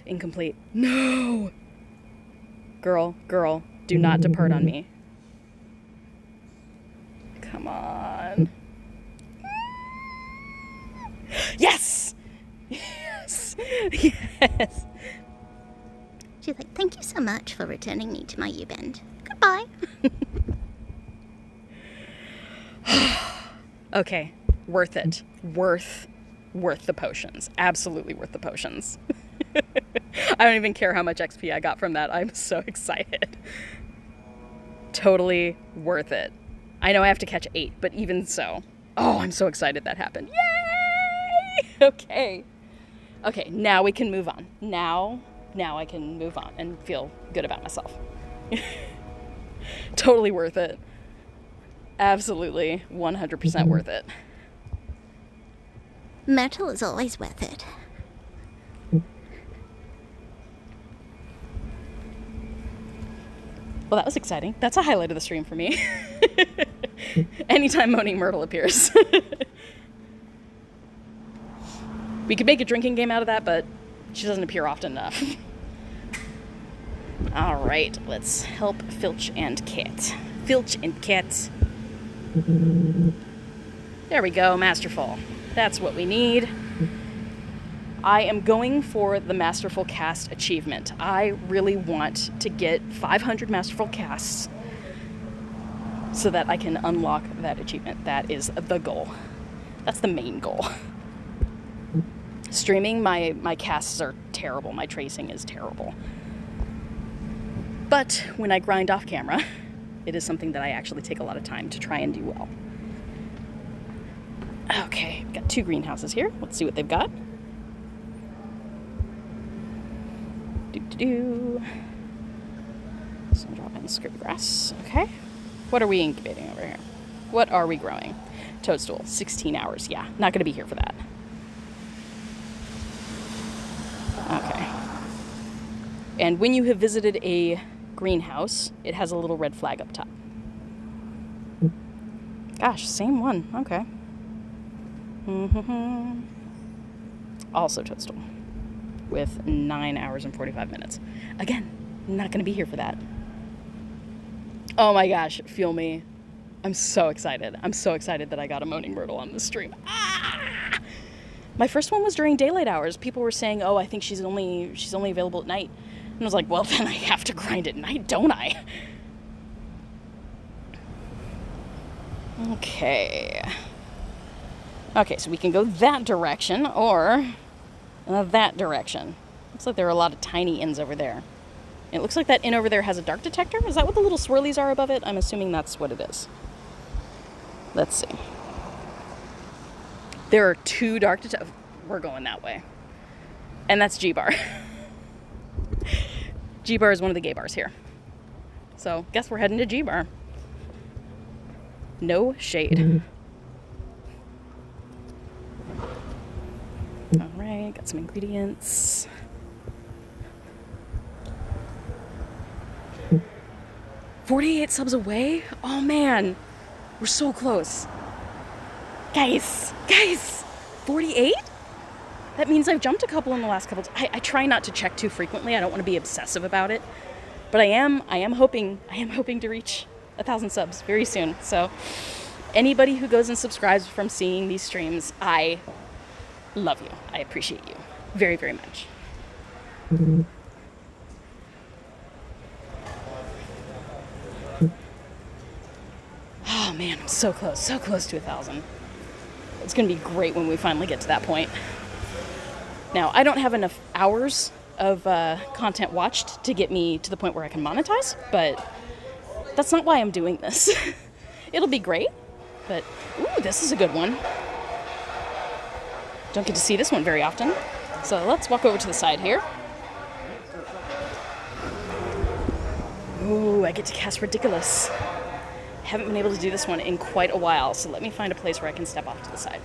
Incomplete. No! Girl, do not depart on me. Come on. Yes! Yes! Yes! She's like, thank you so much for returning me to my U-bend. Goodbye. Okay, worth it. Worth the potions. Absolutely worth the potions. I don't even care how much XP I got from that. I'm so excited. Totally worth it. I know I have to catch 8, but even so. Oh, I'm so excited that happened. Yay! Okay. Okay, now we can move on. Now I can move on and feel good about myself. Totally worth it. Absolutely 100% worth it. Myrtle is always worth it. Well, that was exciting. That's a highlight of the stream for me. Anytime Moaning Myrtle appears. We could make a drinking game out of that, but she doesn't appear often enough. All right, let's help Filch and Cat. Filch and Cat. There we go, Masterful. That's what we need. I am going for the Masterful Cast achievement. I really want to get 500 Masterful Casts so that I can unlock that achievement. That is the goal. That's the main goal. Streaming, my casts are terrible. My tracing is terrible. But when I grind off camera, it is something that I actually take a lot of time to try and do well. Okay, got 2 greenhouses here. Let's see what they've got. Some drop in skirt grass. Okay. What are we incubating over here? What are we growing? Toadstool, 16 hours. Yeah, not going to be here for that. Okay. And when you have visited a greenhouse, it has a little red flag up top. Gosh, same one. Okay. Also Toadstool. With 9 hours and 45 minutes. Again, not going to be here for that. Oh my gosh, feel me. I'm so excited. I'm so excited that I got a Moaning Myrtle on this stream. Ah! My first one was during daylight hours. People were saying, oh, I think she's only available at night. And I was like, well, then I have to grind at night, don't I? Okay. Okay, so we can go that direction or that direction. Looks like there are a lot of tiny inns over there. And it looks like that inn over there has a dark detector. Is that what the little swirlies are above it? I'm assuming that's what it is. Let's see. There are 2 dark detectors. We're going that way. And that's G-Bar. G-Bar is one of the gay bars here. So, guess we're heading to G-Bar. No shade. Alright, got some ingredients. $48 subs away? Oh man, we're so close. Guys, 48? That means I've jumped a couple in the last couple. I try not to check too frequently. I don't want to be obsessive about it, but I am hoping to reach 1,000 subs very soon. So, anybody who goes and subscribes from seeing these streams, I love you. I appreciate you very, very much. Oh man, I'm so close to 1,000. It's gonna be great when we finally get to that point. Now, I don't have enough hours of content watched to get me to the point where I can monetize, but that's not why I'm doing this. It'll be great, but ooh, this is a good one. Don't get to see this one very often. So let's walk over to the side here. Ooh, I get to cast Ridiculous. Haven't been able to do this one in quite a while, so let me find a place where I can step off to the side.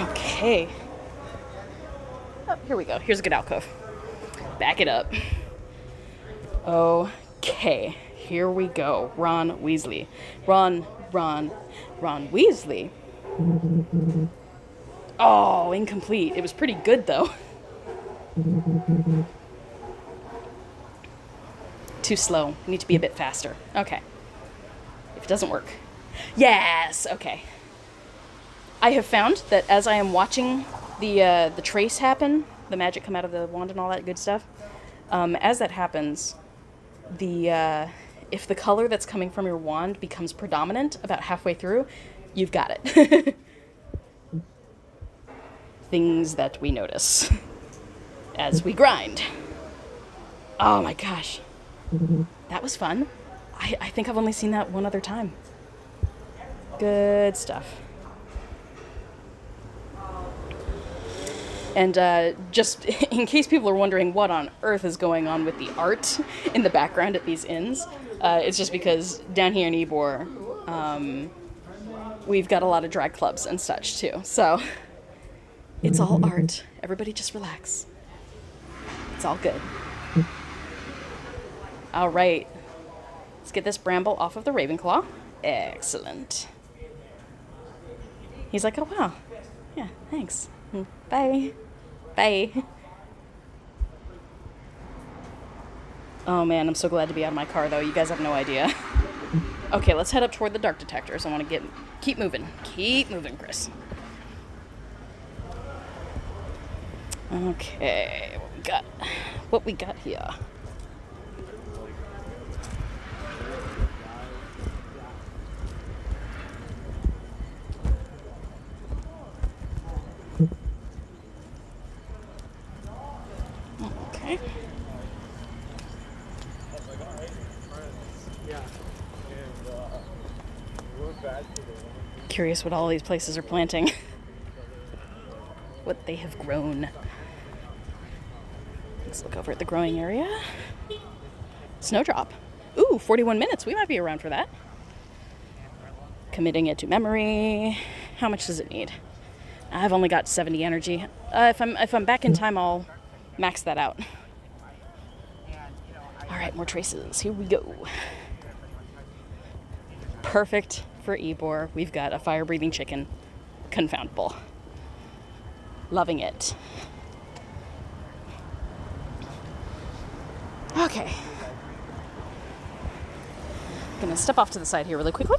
Okay. Oh, here we go. Here's a good alcove. Back it up. Okay. here we go. Ron Weasley. Ron Weasley. Oh, incomplete. It was pretty good, though. Too slow. Need to be a bit faster. Okay. If it doesn't work. Yes! Okay. I have found that as I am watching the trace happen, the magic come out of the wand and all that good stuff, as that happens, if the color that's coming from your wand becomes predominant about halfway through, you've got it. Things that we notice as we grind. Oh my gosh. That was fun. I think I've only seen that one other time. Good stuff. And just in case people are wondering what on earth is going on with the art in the background at these inns, it's just because down here in Ybor, we've got a lot of drag clubs and such too. So it's all art. Everybody just relax. It's all good. All right. Let's get this bramble off of the Ravenclaw. Excellent. He's like, oh, wow. Yeah, thanks. Bye. Bye. Oh, man, I'm so glad to be out of my car, though. You guys have no idea. Okay, let's head up toward the dark detectors. I want to keep moving. Keep moving, Chris. Okay, what we got here? Okay. Curious what all these places are planting. What they have grown. Let's look over at the growing area. Snowdrop. Ooh, 41 minutes. We might be around for that. Committing it to memory. How much does it need? I've only got 70 energy. If I'm back in time, I'll max that out. All right, more traces. Here we go. Perfect for Ybor. We've got a fire-breathing chicken. Confoundable. Loving it. Okay. Gonna step off to the side here really quickly.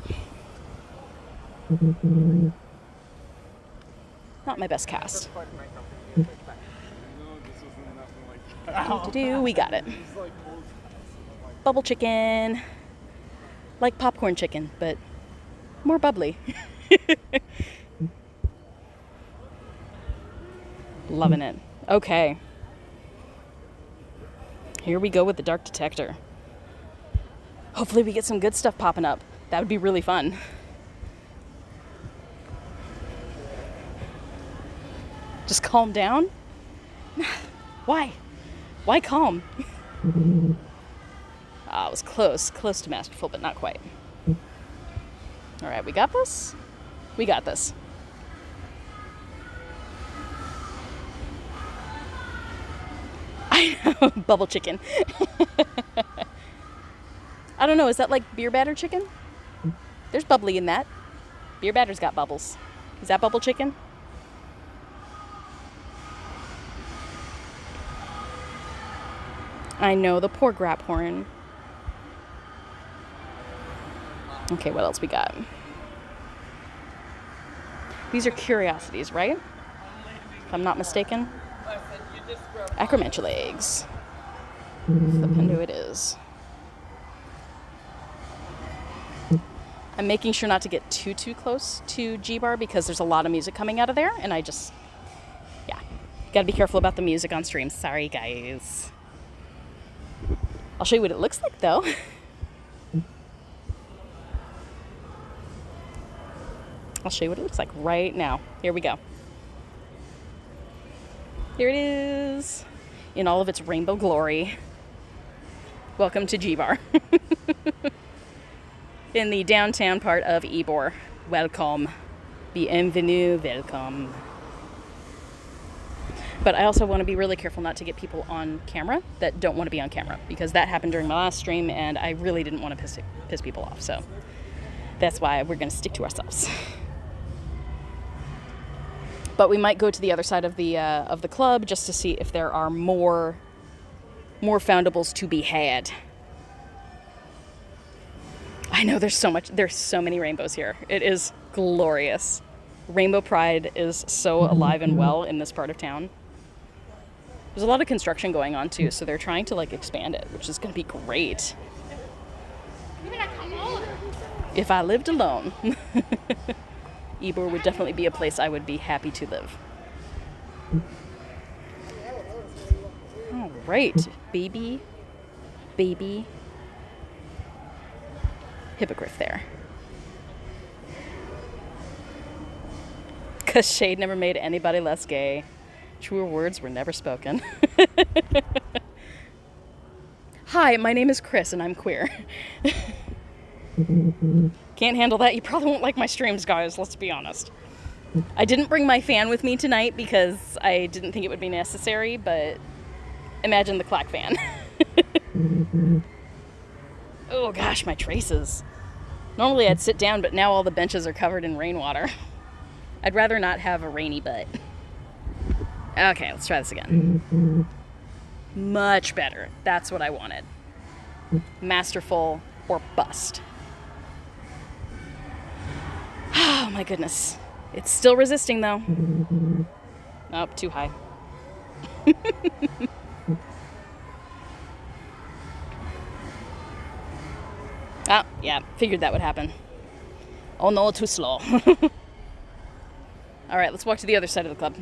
Not my best cast. We got it. Bubble chicken. Like popcorn chicken, but more bubbly. Loving it. Okay. Here we go with the dark detector. Hopefully we get some good stuff popping up. That would be really fun. Just calm down? Why? Why calm? It was close to masterful, but not quite. All right, we got this? We got this. I know, bubble chicken. I don't know, is that like beer batter chicken? There's bubbly in that. Beer batter's got bubbles. Is that bubble chicken? I know, the poor Graphorn. Okay, what else we got? These are curiosities, right? If I'm not mistaken. Acromantula eggs. Flipendo it is. I'm making sure not to get too close to G-Bar because there's a lot of music coming out of there, and I just, yeah. Gotta be careful about the music on stream. Sorry, guys. I'll show you what it looks like, though. I'll show you what it looks like right now. Here we go. Here it is, in all of its rainbow glory. Welcome to G-Bar. In the downtown part of Ybor. Welcome. Bienvenue, welcome. But I also want to be really careful not to get people on camera that don't want to be on camera, because that happened during my last stream and I really didn't want to piss people off. So that's why we're going to stick to ourselves. But we might go to the other side of the club just to see if there are more foundables to be had. I know there's so many rainbows here. It is glorious. Rainbow Pride is so alive and well in this part of town. There's a lot of construction going on too, so they're trying to like expand it, which is going to be great. If I lived alone, Ybor would definitely be a place I would be happy to live. All right, baby hippogriff there. 'Cause shade never made anybody less gay. Truer words were never spoken. Hi, my name is Chris and I'm queer. Can't handle that. You probably won't like my streams, guys, let's be honest. I didn't bring my fan with me tonight because I didn't think it would be necessary, but imagine the clack fan. Oh gosh, my traces. Normally I'd sit down, but now all the benches are covered in rainwater. I'd rather not have a rainy butt. Okay, let's try this again. Much better. That's what I wanted. Masterful or bust. Oh my goodness. It's still resisting though. Oh, too high. Oh, yeah, figured that would happen. Oh no, too slow. All right, let's walk to the other side of the club.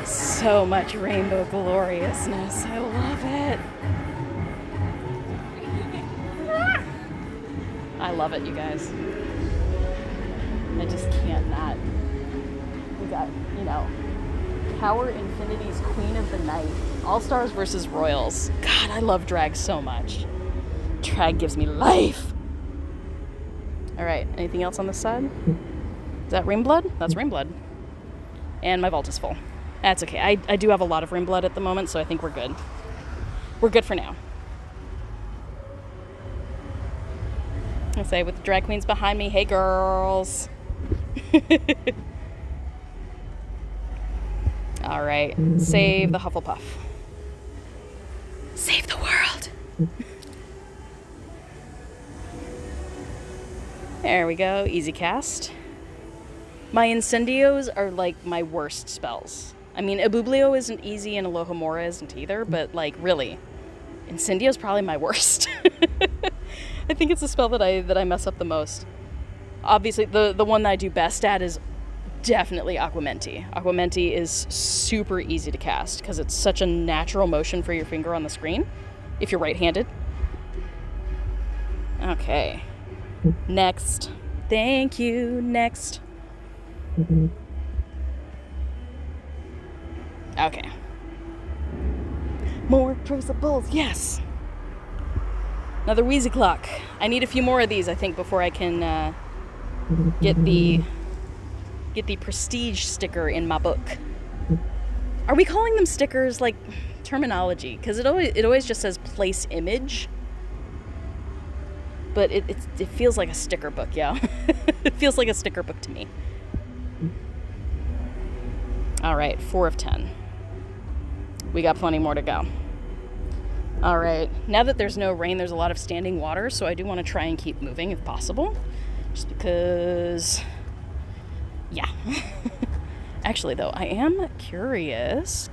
So much rainbow gloriousness. I love it. I love it, you guys. I just can't not. We got, Power Infinity's Queen of the Night. All-Stars versus Royals. God, I love drag so much. Drag gives me life. All right, anything else on this side? Is that Rain Blood? That's Rain Blood. And my vault is full. That's okay. I do have a lot of Rain Blood at the moment, so I think we're good. We're good for now. I say with the drag queens behind me, hey girls. All right, save the Hufflepuff. Save the world. There we go, easy cast. My Incendios are like my worst spells. I mean, Abublio isn't easy and Alohomora isn't either, but like really, Incendio's probably my worst. I think it's the spell that I mess up the most. Obviously, the one that I do best at is definitely Aquamenti. Aquamenti is super easy to cast because it's such a natural motion for your finger on the screen if you're right-handed. Okay. Next. Thank you. Next. Okay. More traceables. Yes. Another Wheezy Clock. I need a few more of these, I think, before I can get the prestige sticker in my book. Are we calling them stickers? Like, terminology, because it always just says place image, but it feels like a sticker book. Yeah. It feels like a sticker book to me. All right, 4 of 10. We got plenty more to go. All right, now that there's no rain, there's a lot of standing water, so I do want to try and keep moving if possible, just because, yeah. Actually, though, I am curious,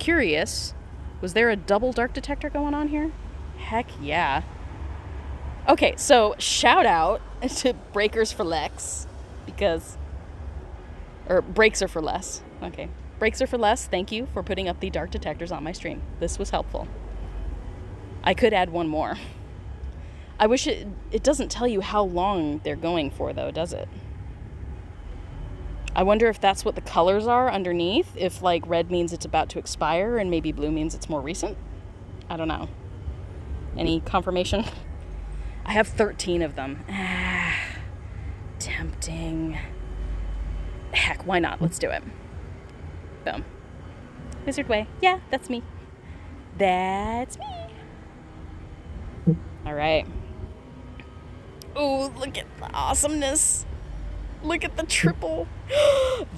was there a double dark detector going on here? Heck yeah. Okay, so shout out to Breakers for Lex, Breaks are for less. Okay, Breaks are for less. Thank you for putting up the dark detectors on my stream. This was helpful. I could add one more. I wish it doesn't tell you how long they're going for, though, does it? I wonder if that's what the colors are underneath, if like red means it's about to expire and maybe blue means it's more recent. I don't know. Any confirmation? I have 13 of them. tempting. Heck, why not? Let's do it. Boom. Wizard way. Yeah, that's me. That's me. All right. Oh, look at the awesomeness. Look at the triple.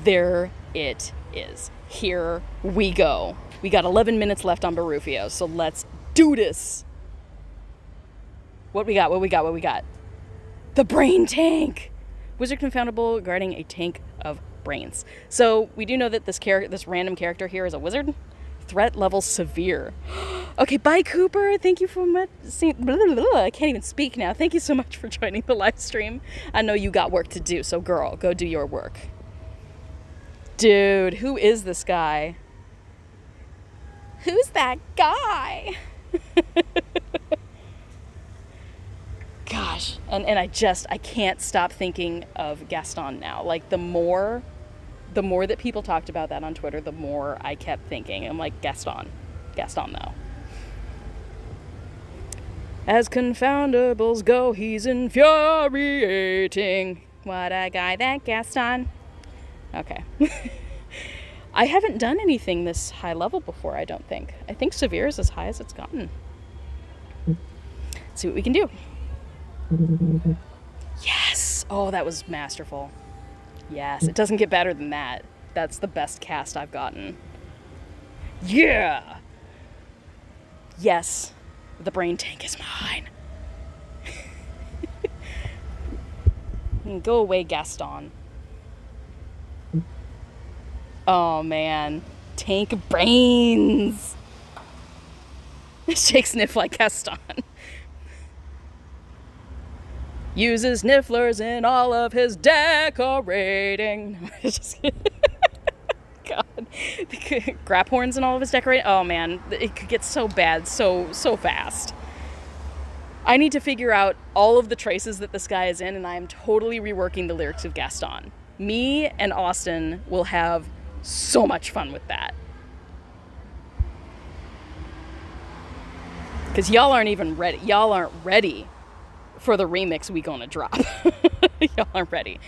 There it is. Here we go. We got 11 minutes left on Barufio, so let's do this. What we got? The brain tank. Wizard confoundable guarding a tank of brains. So we do know that this random character here is a wizard. Threat level severe. Okay, bye Cooper. Thank you for much. I can't even speak now. Thank you so much for joining the live stream. I know you got work to do, so girl, go do your work. Dude, who is this guy? Who's that guy? Gosh, and I can't stop thinking of Gaston now. Like, the more that people talked about that on Twitter, the more I kept thinking. I'm like, Gaston though. As confoundables go, he's infuriating. What a guy, that Gaston. Okay. I haven't done anything this high level before, I don't think. I think severe is as high as it's gotten. Let's see what we can do. Yes! Oh, that was masterful. Yes, it doesn't get better than that. That's the best cast I've gotten. Yeah! Yes, the brain tank is mine. Go away, Gaston. Oh, man. Tank brains! Shake sniff like Gaston. Uses nifflers in all of his decorating. God. Grap horns in all of his decorating. Oh man, it could get so bad so fast. I need to figure out all of the traces that this guy is in, and I am totally reworking the lyrics of Gaston. Me and Austin will have so much fun with that. Because y'all aren't even ready. Y'all aren't ready for the remix we gonna drop. Y'all aren't ready.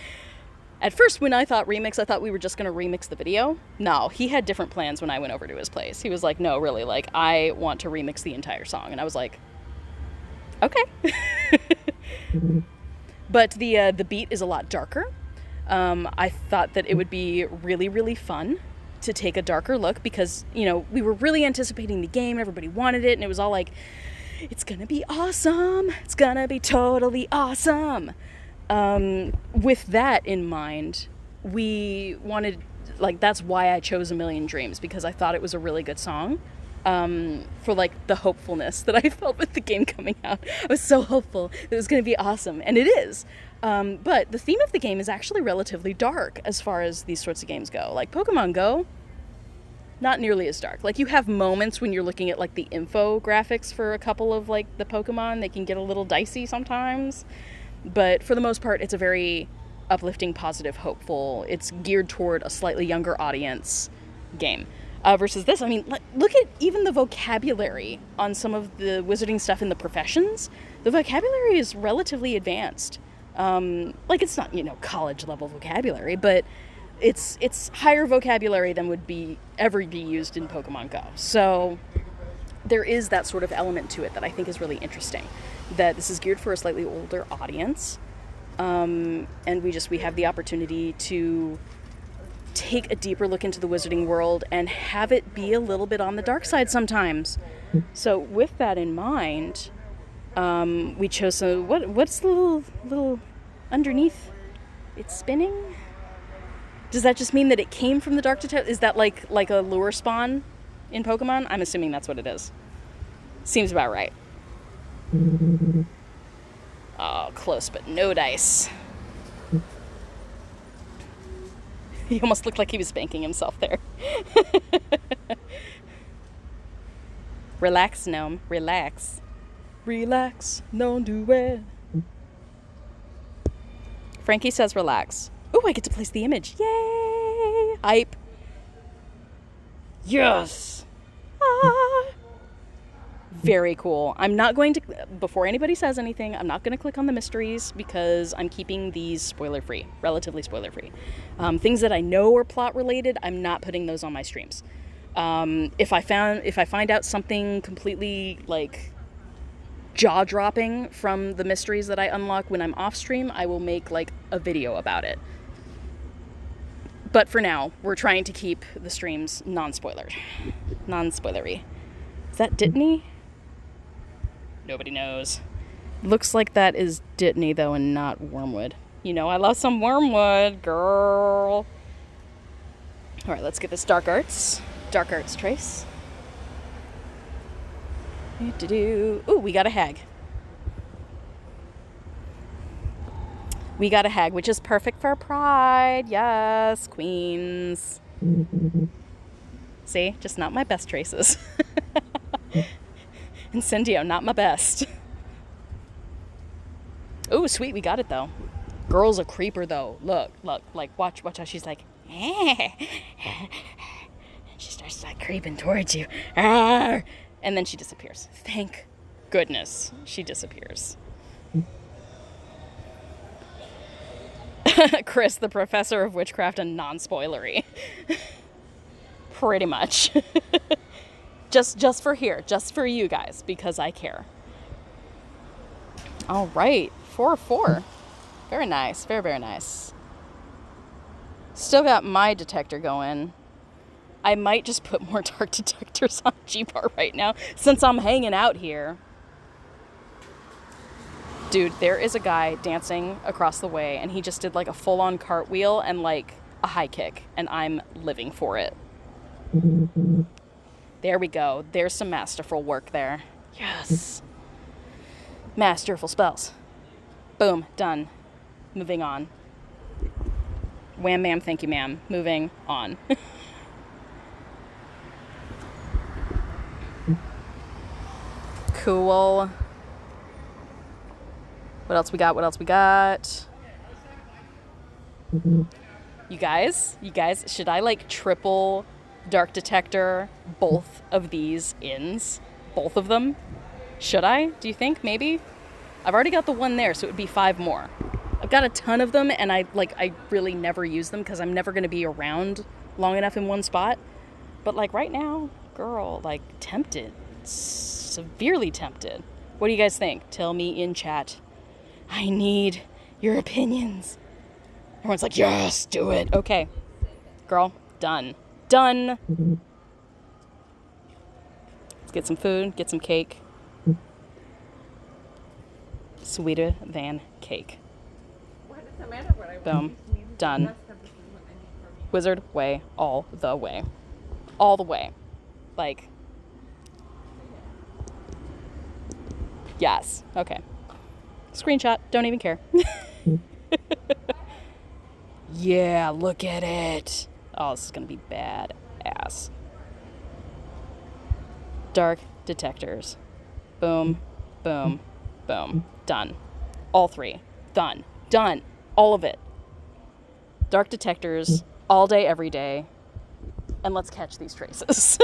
At first, when I thought remix, I thought we were just gonna remix the video. No, he had different plans when I went over to his place. He was like, no, really, like, I want to remix the entire song. And I was like, okay. But the beat is a lot darker. I thought that it would be really, really fun to take a darker look because, you know, we were really anticipating the game. Everybody wanted it. And it was all like, it's gonna be awesome. It's gonna be totally awesome. With that in mind, we wanted, like, that's why I chose A Million Dreams, because I thought it was a really good song. For, like, the hopefulness that I felt with the game coming out. I was so hopeful that it was gonna be awesome, and it is. But the theme of the game is actually relatively dark as far as these sorts of games go. Like, Pokemon Go, not nearly as dark. Like, you have moments when you're looking at, like, the infographics for a couple of, like, the Pokemon. They can get a little dicey sometimes. But for the most part, it's a very uplifting, positive, hopeful. It's geared toward a slightly younger audience game. Versus this, I mean, look at even the vocabulary on some of the wizarding stuff in the professions. The vocabulary is relatively advanced. Like, it's not, you know, college level vocabulary, but it's higher vocabulary than would ever be used in Pokemon Go. So there is that sort of element to it that I think is really interesting. That this is geared for a slightly older audience, and we have the opportunity to take a deeper look into the wizarding world and have it be a little bit on the dark side sometimes. So with that in mind, we chose some. What's the little underneath? It's spinning. Does that just mean that it came from the dark to is that like a lure spawn in Pokemon? I'm assuming that's what it is. Seems about right. Oh, close, but no dice. He almost looked like he was spanking himself there. Relax, gnome. Relax. Relax. Don't do it. Frankie says relax. Ooh, I get to place the image. Yay! Hype. Yes! Ah! Very cool. I'm not going to, before anybody says anything, I'm not going to click on the mysteries because I'm keeping these spoiler-free, relatively spoiler-free. Things that I know are plot related, I'm not putting those on my streams. If I find out something completely like jaw-dropping from the mysteries that I unlock when I'm off stream, I will make like a video about it. But for now, we're trying to keep the streams non-spoilery. Is that Dittany? Nobody knows. Looks like that is Dittany, though, and not Wormwood. You know I love some Wormwood, girl. All right, let's get this Dark Arts trace. Ooh, we got a hag. We got a hag, which is perfect for Pride. Yes, queens. See, just not my best traces. Incendio, not my best. Oh, sweet, we got it though. Girl's a creeper though. Look, like watch how she's like, and she starts like creeping towards you. And then she disappears. Thank goodness she disappears. Chris, the professor of witchcraft and non-spoilery. Pretty much. just for here, just for you guys, because I care. All right, 4/4. Very nice, very nice. Still got my detector going. I might just put more dark detectors on G-Bar right now, since I'm hanging out here. Dude, there is a guy dancing across the way, and he just did like a full-on cartwheel and like a high kick, and I'm living for it. There we go. There's some masterful work there. Yes. Masterful spells. Boom. Done. Moving on. Wham, ma'am. Thank you, ma'am. Moving on. Cool. What else we got? You guys, should I like triple dark detector both of these inns? Both of them? Should I? Do you think? Maybe? I've already got the one there, so it would be 5 more. I've got a ton of them, and I really never use them because I'm never going to be around long enough in one spot. But like right now, girl, like tempted. Severely tempted. What do you guys think? Tell me in chat. I need your opinions. Everyone's like, yes, do it. Okay. Girl, done. Done. Let's get some food, get some cake. Sweeter than cake. Boom. Done. Wizard way, all the way. All the way. Like, yes. Okay. Screenshot. Don't even care. Yeah, look at it. Oh, this is going to be badass. Dark detectors. Boom, boom, boom. Done. All 3. Done. Done. All of it. Dark detectors all day, every day. And let's catch these traces.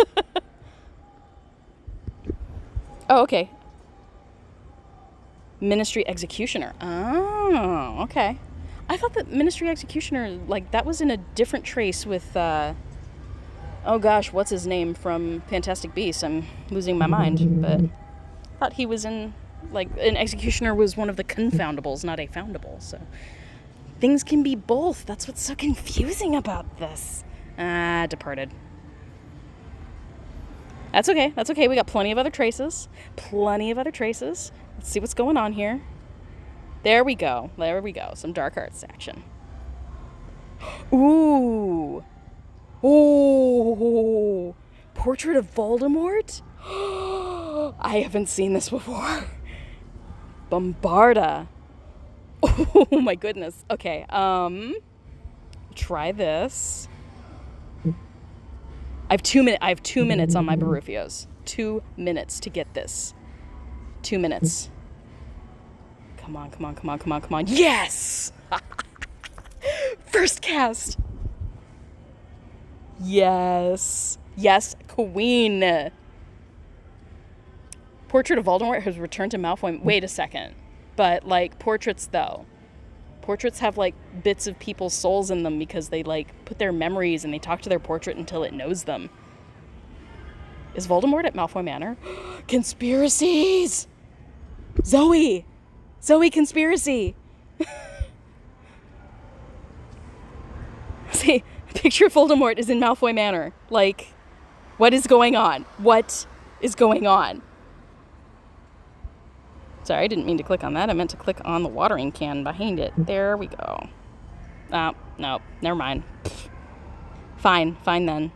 Oh, okay. Ministry Executioner. Oh, okay. I thought that Ministry Executioner, like, that was in a different trace with, oh gosh, what's his name from Fantastic Beasts? I'm losing my mind, but I thought he was in, like, an Executioner was one of the confoundables, not a foundable, so. Things can be both. That's what's so confusing about this. Departed. That's okay. That's okay. We got plenty of other traces. Let's see what's going on here. There we go. Some dark arts action. Ooh. Oh. Portrait of Voldemort? I haven't seen this before. Bombarda. Oh my goodness. Okay. Try this. I have 2 minutes on my Barufios. 2 minutes to get this. 2 minutes. Come on. Yes! First cast. Yes, queen. Portrait of Voldemort has returned to Malfoy. Wait a second. But, like, portraits, though. Portraits have, like, bits of people's souls in them because they, like, put their memories and they talk to their portrait until it knows them. Is Voldemort at Malfoy Manor? Conspiracies! Zoe! Zoe, conspiracy! See, a picture of Voldemort is in Malfoy Manor. Like, what is going on? What is going on? Sorry, I didn't mean to click on that. I meant to click on the watering can behind it. There we go. Oh, no, never mind. Fine then.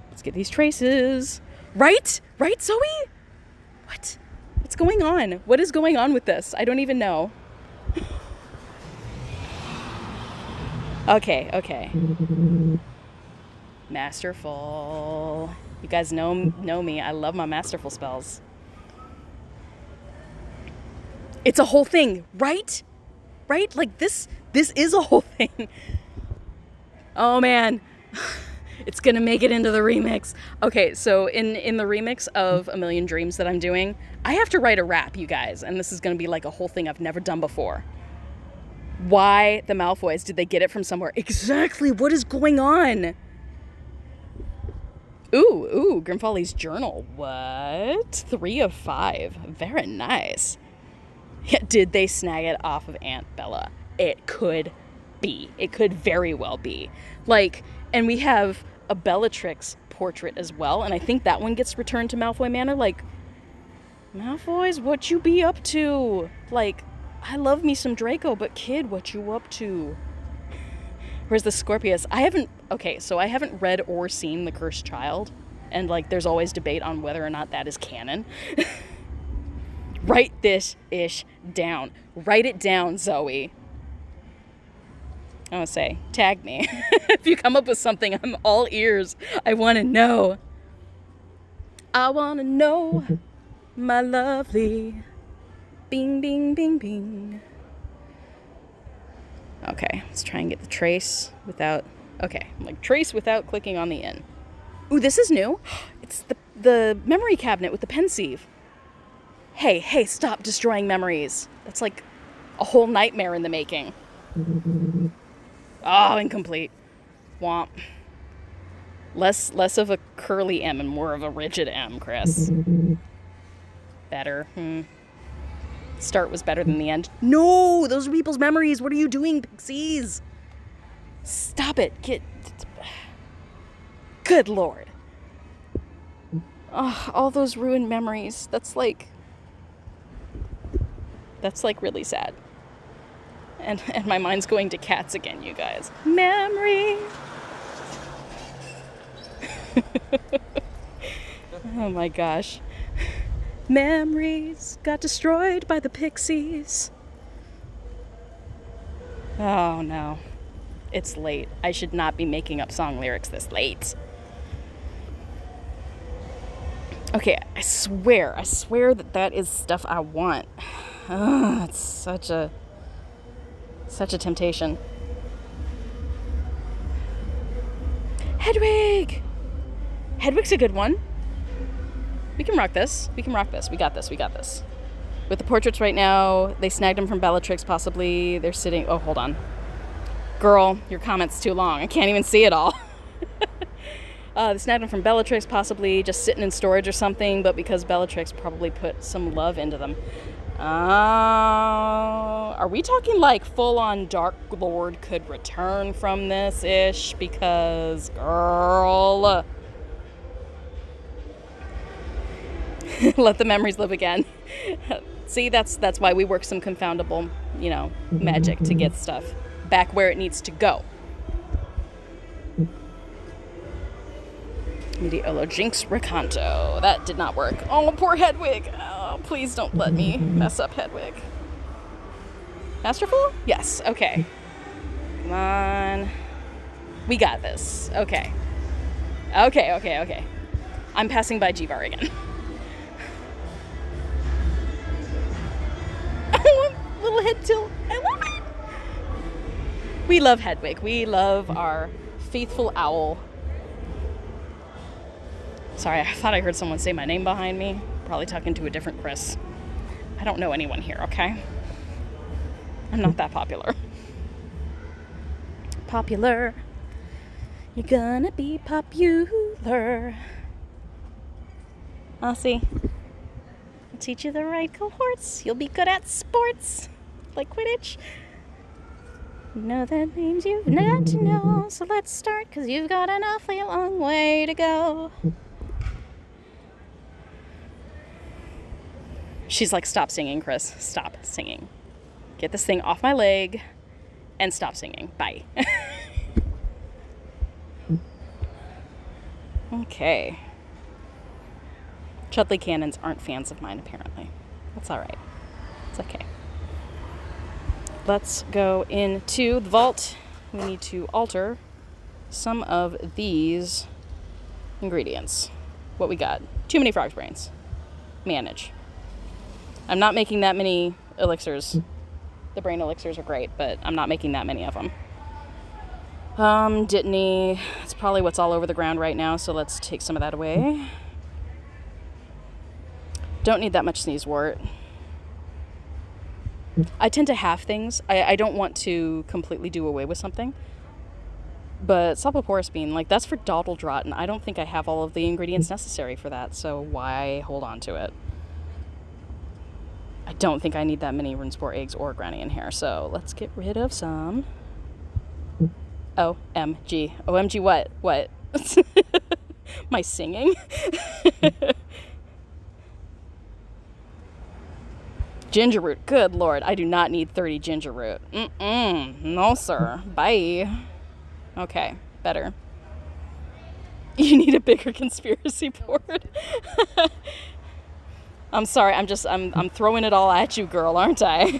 Let's get these traces. Right? Right, Zoe? What? What's going on? What is going on with this? I don't even know. Okay. Masterful. You guys know me. I love my masterful spells. It's a whole thing, right? Right? Like this is a whole thing. Oh man. It's gonna make it into the remix. Okay, so in the remix of A Million Dreams that I'm doing, I have to write a rap, you guys, and this is gonna be like a whole thing I've never done before. Why the Malfoys? Did they get it from somewhere? Exactly, what is going on? Ooh, Grimfolly's journal. What? 3 of 5. Very nice. Yeah, did they snag it off of Aunt Bella? It could be. It could very well be. Like, and we have a Bellatrix portrait as well, and I think that one gets returned to Malfoy Manor. Like, Malfoys, what you be up to? Like, I love me some Draco, but kid, what you up to? Where's the Scorpius? I haven't read or seen The Cursed Child, and like, there's always debate on whether or not that is canon. Write this ish down. Write it down, Zoe. I want to say, tag me. If you come up with something, I'm all ears. I want to know. I want to know, my lovely. Bing, bing, bing, bing. Okay, let's try and get the trace without... Okay, like trace without clicking on the N. Ooh, this is new. It's the memory cabinet with the pensieve. Hey, stop destroying memories. That's like a whole nightmare in the making. Oh, incomplete. Womp. Less of a curly M and more of a rigid M, Chris. Better. Start was better than the end. No, those are people's memories. What are you doing, Pixies? Stop it. Good Lord. Oh, all those ruined memories. That's like really sad. And my mind's going to cats again, you guys. Memory. Oh my gosh. Memories got destroyed by the Pixies. Oh no. It's late. I should not be making up song lyrics this late. Okay, I swear that is stuff I want. It's such a temptation. Hedwig! Hedwig's a good one. We can rock this. We got this. With the portraits right now, they snagged them from Bellatrix, possibly. They're sitting... Oh, hold on. Girl, your comment's too long. I can't even see it all. They snagged them from Bellatrix, possibly just sitting in storage or something, but because Bellatrix probably put some love into them. Are we talking like full-on Dark Lord could return from this-ish? Because, girl... Let the memories live again. See, that's why we work some confoundable, magic to get stuff back where it needs to go. Mediolo Jinx Recanto. That did not work. Oh, poor Hedwig. Oh, please don't let me mess up Hedwig. Masterful? Yes. Okay. Come on. We got this. Okay. I'm passing by Jivar again. Little head tilt. I love it. We love Hedwig. We love our faithful owl. Sorry, I thought I heard someone say my name behind me. probably talking to a different Chris. I don't know anyone here, okay? I'm not that popular. Popular. You're gonna be popular. I'll see. I'll teach you the right cohorts. You'll be good at sports. Like Quidditch. You know the names you've got to know. So let's start, because you've got an awfully long way to go. She's like, stop singing, Chris. Stop singing. Get this thing off my leg and stop singing. Bye. Okay. Chudley cannons aren't fans of mine, apparently. That's alright. It's okay. Let's go into the vault. We need to alter some of these ingredients. What we got? Too many frog's brains. Manage. I'm not making that many elixirs. The brain elixirs are great, but I'm not making that many of them. Dittany. It's probably what's all over the ground right now, so let's take some of that away. Don't need that much sneeze wort. I tend to have things. I don't want to completely do away with something. But Salpoporus bean, like, that's for Doddledrot, and I don't think I have all of the ingredients necessary for that, so why hold on to it? I don't think I need that many Runespore eggs or Granny in here, so let's get rid of some. OMG. OMG what? What? My singing? Ginger root. Good lord, I do not need 30 ginger root. No, sir. Bye. Okay, better. You need a bigger conspiracy board. I'm sorry, I'm throwing it all at you, girl, aren't I?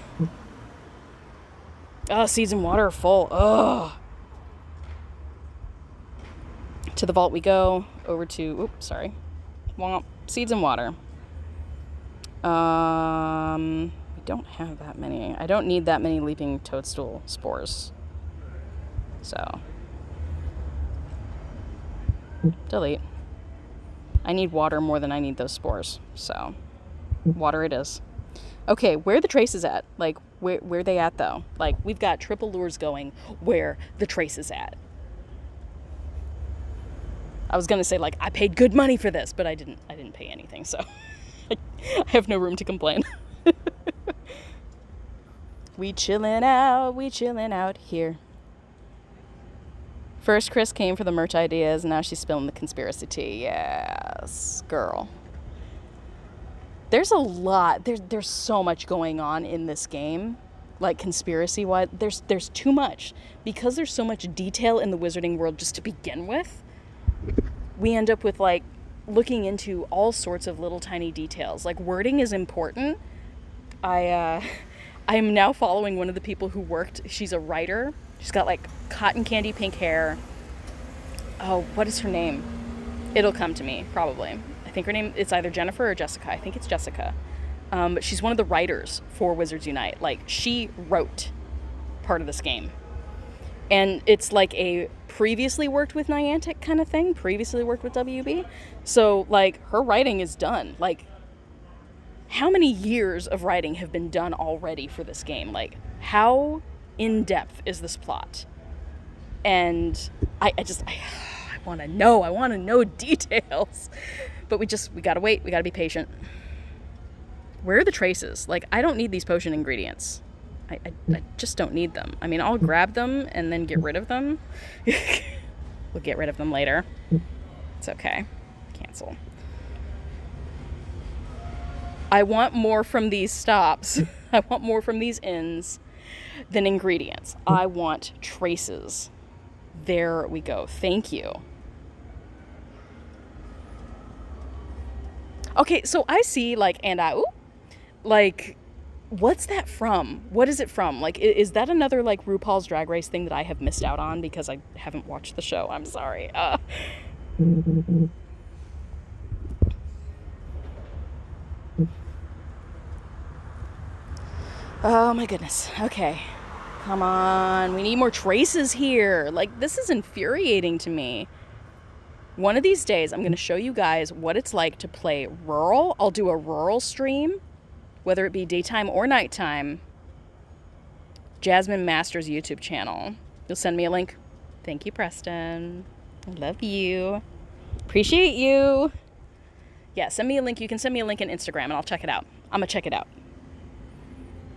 Oh, seeds and water are full. Oh. To the vault we go. Over to, oops, sorry. Womp. Seeds and water. We don't have that many. I don't need that many leaping toadstool spores. So. Delete. I need water more than I need those spores. So. Water it is. Okay, where are the traces at? Like, where are they at, though? Like, we've got triple lures going. Where the trace is at? I was gonna say, like, I paid good money for this, but I didn't pay anything, so I have no room to complain. We chillin' out here. First, Chris came for the merch ideas, and now she's spilling the conspiracy tea. Yes, girl. There's a lot. There's so much going on in this game, like conspiracy-wise. There's too much. Because there's so much detail in the wizarding world just to begin with, we end up with, like, looking into all sorts of little tiny details. Like, wording is important. I am now following one of the people who worked. She's a writer. She's got, like, cotton candy pink hair. Oh, what is her name? It'll come to me, probably. I think her name, it's either Jennifer or Jessica. I think it's Jessica. But she's one of the writers for Wizards Unite. Like, she wrote part of this game. And it's like a previously worked with Niantic kind of thing. Previously worked with WB. So, like, her writing is done. Like, how many years of writing have been done already for this game? Like, how in-depth is this plot? And I want to know. I want to know details. But we gotta wait. We gotta be patient. Where are the traces? Like, I don't need these potion ingredients. I just don't need them. I mean, I'll grab them and then get rid of them. We'll get rid of them later. It's okay. Cancel. I want more from these stops. I want more from these inns than ingredients. I want traces. There we go. Thank you. Okay, so I see, like, like, what's that from? What is it from? Like, is that another, like, RuPaul's Drag Race thing that I have missed out on because I haven't watched the show? I'm sorry. Oh, my goodness. Okay. Come on. We need more traces here. Like, this is infuriating to me. One of these days, I'm going to show you guys what it's like to play rural. I'll do a rural stream, whether it be daytime or nighttime. Jasmine Masters YouTube channel. You'll send me a link. Thank you, Preston. I love you. Appreciate you. Yeah, send me a link. You can send me a link on Instagram and I'll check it out. I'm going to check it out.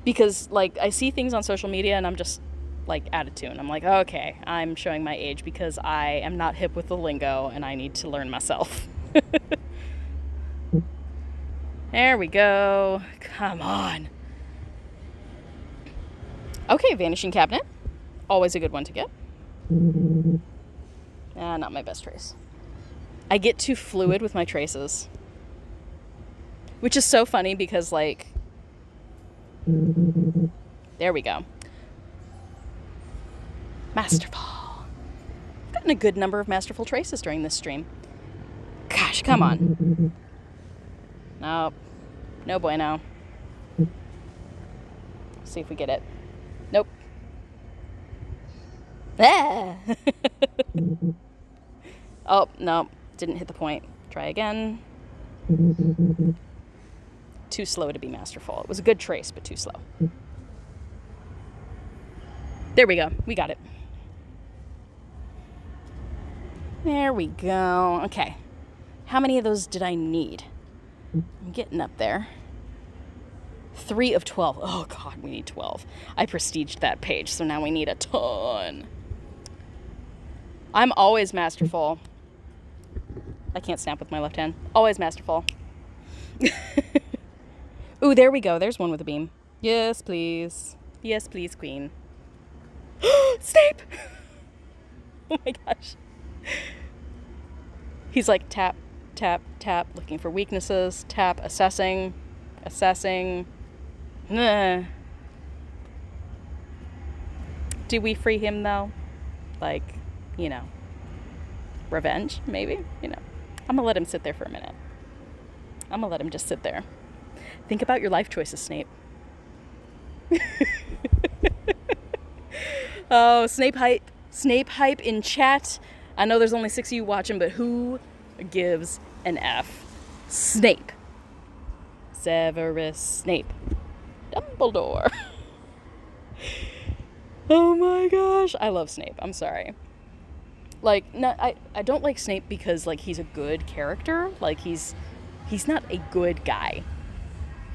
Because, like, I see things on social media and I'm just, like, out of tune. I'm like, okay, I'm showing my age because I am not hip with the lingo and I need to learn myself. There we go. Come on. Okay, Vanishing Cabinet. Always a good one to get. Not my best trace. I get too fluid with my traces. Which is so funny because, like... There we go. Masterful. I've gotten a good number of masterful traces during this stream. Gosh, come on. Nope. No bueno. See if we get it. Nope. Ah! Oh, no. Didn't hit the point. Try again. Too slow to be masterful. It was a good trace, but too slow. There we go. We got it. There we go. Okay. How many of those did I need? I'm getting up there. 3 of 12. Oh, God, we need 12. I prestiged that page, so now we need a ton. I'm always masterful. I can't snap with my left hand. Always masterful. Ooh, there we go. There's one with a beam. Yes, please. Yes, please, queen. Snape! Oh my gosh. He's like tap, tap, tap, looking for weaknesses. Tap, assessing. Assessing. Nah. Do we free him though? Like, you know, revenge, maybe? You know, I'm gonna let him sit there for a minute. I'm gonna let him just sit there. Think about your life choices, Snape. Oh, Snape hype. Snape hype in chat. I know there's only 6 of you watching, but who gives an F? Snape. Severus Snape. Dumbledore. Oh my gosh. I love Snape. I'm sorry. Like, no, I don't like Snape because, like, he's a good character. Like, he's not a good guy.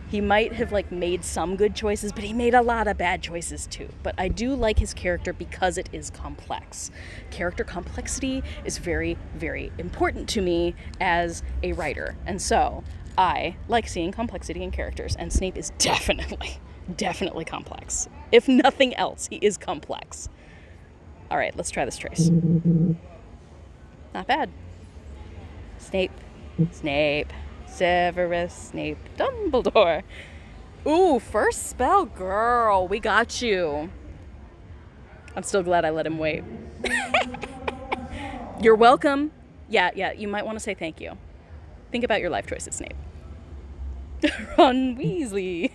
He might have, like, made some good choices, but he made a lot of bad choices too. But I do like his character because it is complex. Character complexity is very, very important to me as a writer. And so I like seeing complexity in characters. And Snape is definitely complex. If nothing else, he is complex. All right, let's try this trace. Not bad. Snape. Severus Snape. Dumbledore. Ooh, first spell, girl. We got you. I'm still glad I let him wait. You're welcome. Yeah, you might want to say thank you. Think about your life choices, Snape. Ron Weasley.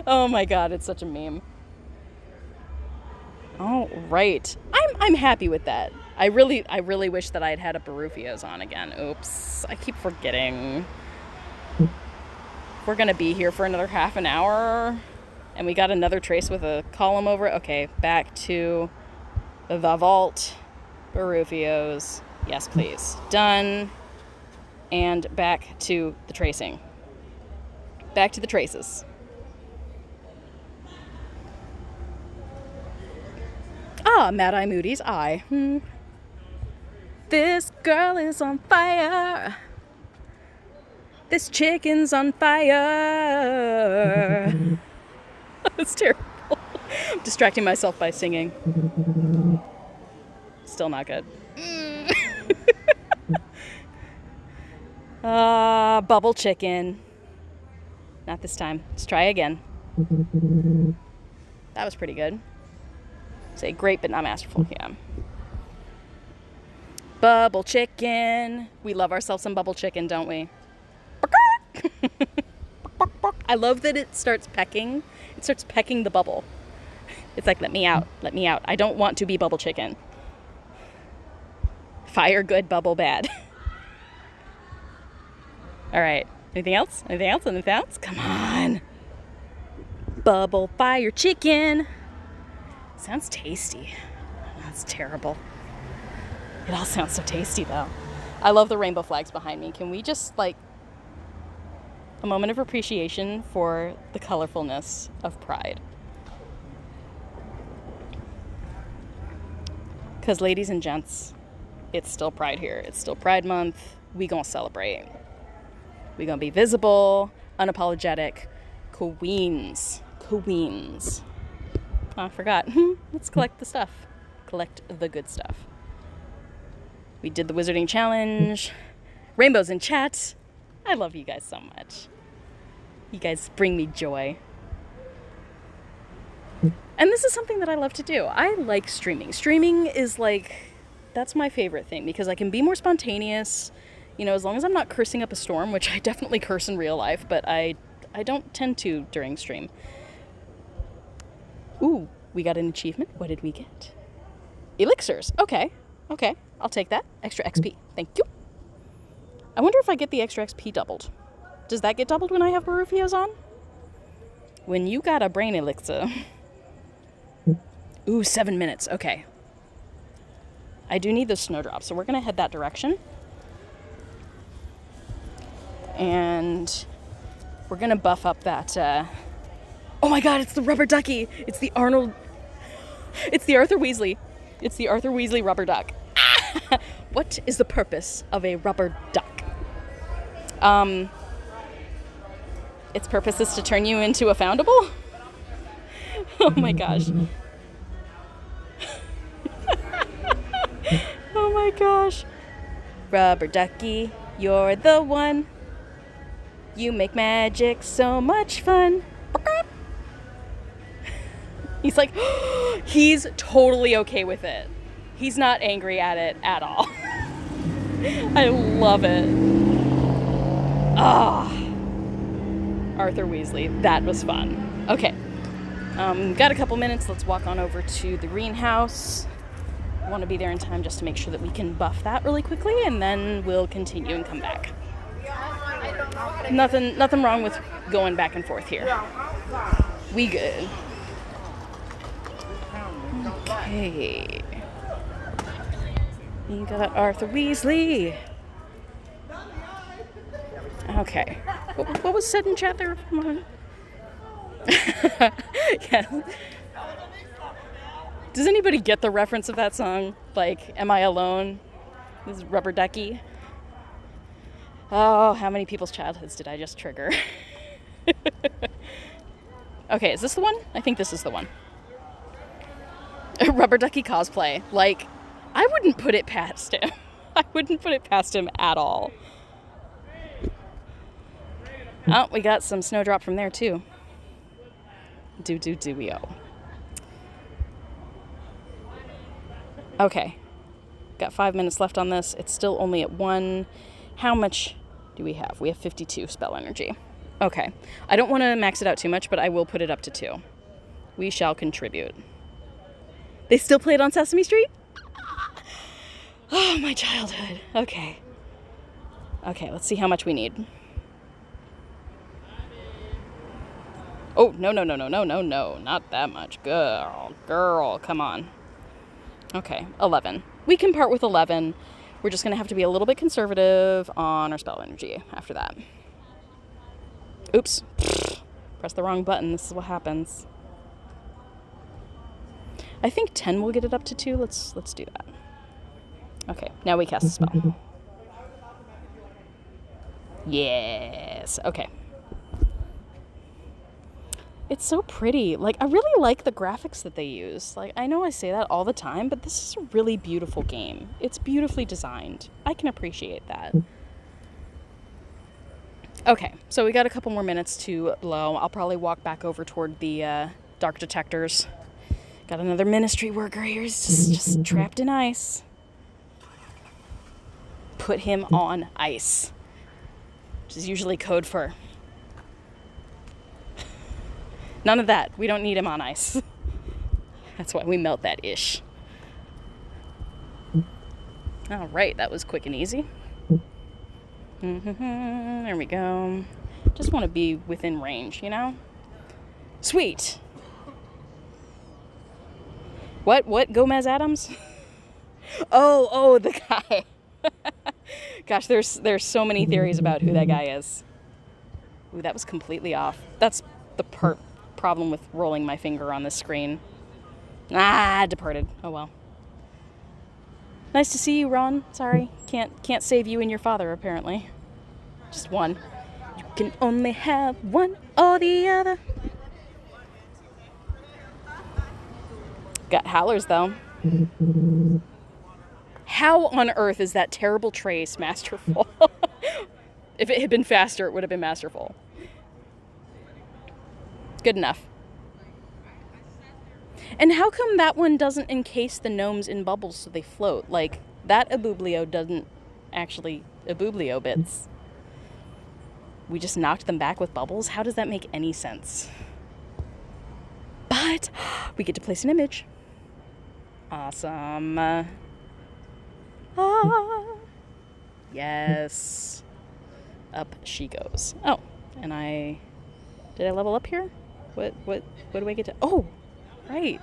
Oh my god, it's such a meme. All right. I'm happy with that. I really wish that I had a Barufios on again. Oops. I keep forgetting. We're going to be here for another half an hour. And we got another trace with a column over it. Okay, back to the vault. Barufios. Yes, please. Done. And back to the tracing. Back to the traces. Ah, Mad Eye Moody's eye. This girl is on fire. This chicken's on fire. That's terrible. I'm distracting myself by singing. Still not good. Bubble chicken. Not this time. Let's try again. That was pretty good. Say great, but not masterful. Yeah. Bubble chicken. We love ourselves some bubble chicken, don't we? I love that it starts pecking. It starts pecking the bubble. It's like, let me out. Let me out. I don't want to be bubble chicken. Fire good, bubble bad. All right. Anything else? Anything else? Anything else? Come on. Bubble fire chicken. Sounds tasty. That's terrible. It all sounds so tasty, though. I love the rainbow flags behind me. Can we just, like, a moment of appreciation for the colorfulness of Pride? Because, ladies and gents, it's still Pride here. It's still Pride Month. We gonna celebrate. We gonna be visible, unapologetic, queens. Queens. Oh, I forgot. Let's collect the stuff. Collect the good stuff. We did the wizarding challenge. Rainbows in chat. I love you guys so much. You guys bring me joy. And this is something that I love to do. I like streaming. Streaming is like, that's my favorite thing because I can be more spontaneous, you know, as long as I'm not cursing up a storm, which I definitely curse in real life, but I don't tend to during stream. Ooh, we got an achievement. What did we get? Elixirs. Okay. Okay. I'll take that. Extra XP. Thank you. I wonder if I get the extra XP doubled. Does that get doubled when I have Barufios on? When you got a brain elixir. Ooh, 7 minutes. Okay. I do need those snowdrops, so we're going to head that direction. And we're going to buff up that... Oh my god, it's the rubber ducky! It's the Arnold... It's the Arthur Weasley. It's the Arthur Weasley rubber duck. What is the purpose of a rubber duck? Its purpose is to turn you into a foundable? Oh my gosh. Oh my gosh. Rubber ducky, you're the one. You make magic so much fun. He's like, he's totally okay with it. He's not angry at it at all. I love it. Ah, Arthur Weasley, that was fun. Okay, got a couple minutes. Let's walk on over to the greenhouse. I want to be there in time just to make sure that we can buff that really quickly, and then we'll continue and come back. Nothing wrong with going back and forth here. We good. Okay. You got Arthur Weasley. Okay. What was said in chat there? Yeah. Does anybody get the reference of that song? Like, Am I Alone? This is Rubber Ducky. Oh, how many people's childhoods did I just trigger? Okay, is this the one? I think this is the one. Rubber Ducky cosplay. Like, I wouldn't put it past him. I wouldn't put it past him at all. Oh, we got some snowdrop from there, too. Do-we-oh. Okay. Got 5 minutes left on this. It's still only at 1. How much do we have? We have 52 spell energy. Okay. I don't want to max it out too much, but I will put it up to 2. We shall contribute. They still play it on Sesame Street? Oh, my childhood. Okay. Okay, let's see how much we need. Oh, no, not that much. Girl, come on. Okay, 11. We can part with 11. We're just going to have to be a little bit conservative on our spell energy after that. Oops. Press the wrong button. This is what happens. I think 10 will get it up to 2. Let's do that. Okay, now we cast a spell. Yes. Okay. It's so pretty. Like, I really like the graphics that they use. Like, I know I say that all the time, but this is a really beautiful game. It's beautifully designed. I can appreciate that. Okay, so we got a couple more minutes to blow. I'll probably walk back over toward the dark detectors. Got another ministry worker here. He's just trapped in ice. Put him on ice. Which is usually code for... None of that. We don't need him on ice. That's why we melt that ish. All right, that was quick and easy. There we go. Just want to be within range, you know? Sweet. What? Gomez Adams? Oh, the guy. Gosh, there's so many theories about who that guy is. Ooh, that was completely off. That's the problem with rolling my finger on this screen. Departed. Oh well. Nice to see you, Ron. Sorry, can't save you and your father apparently. Just one. You can only have one or the other. Got howlers though. How on earth is that terrible trace masterful? If it had been faster, it would have been masterful. Good enough. And how come that one doesn't encase the gnomes in bubbles so they float? Like, that Abublio doesn't actually Abublio bits. We just knocked them back with bubbles? How does that make any sense? But we get to place an image. Awesome. Yes. Up she goes. Oh, and did I level up here? What do I get to? Oh, right.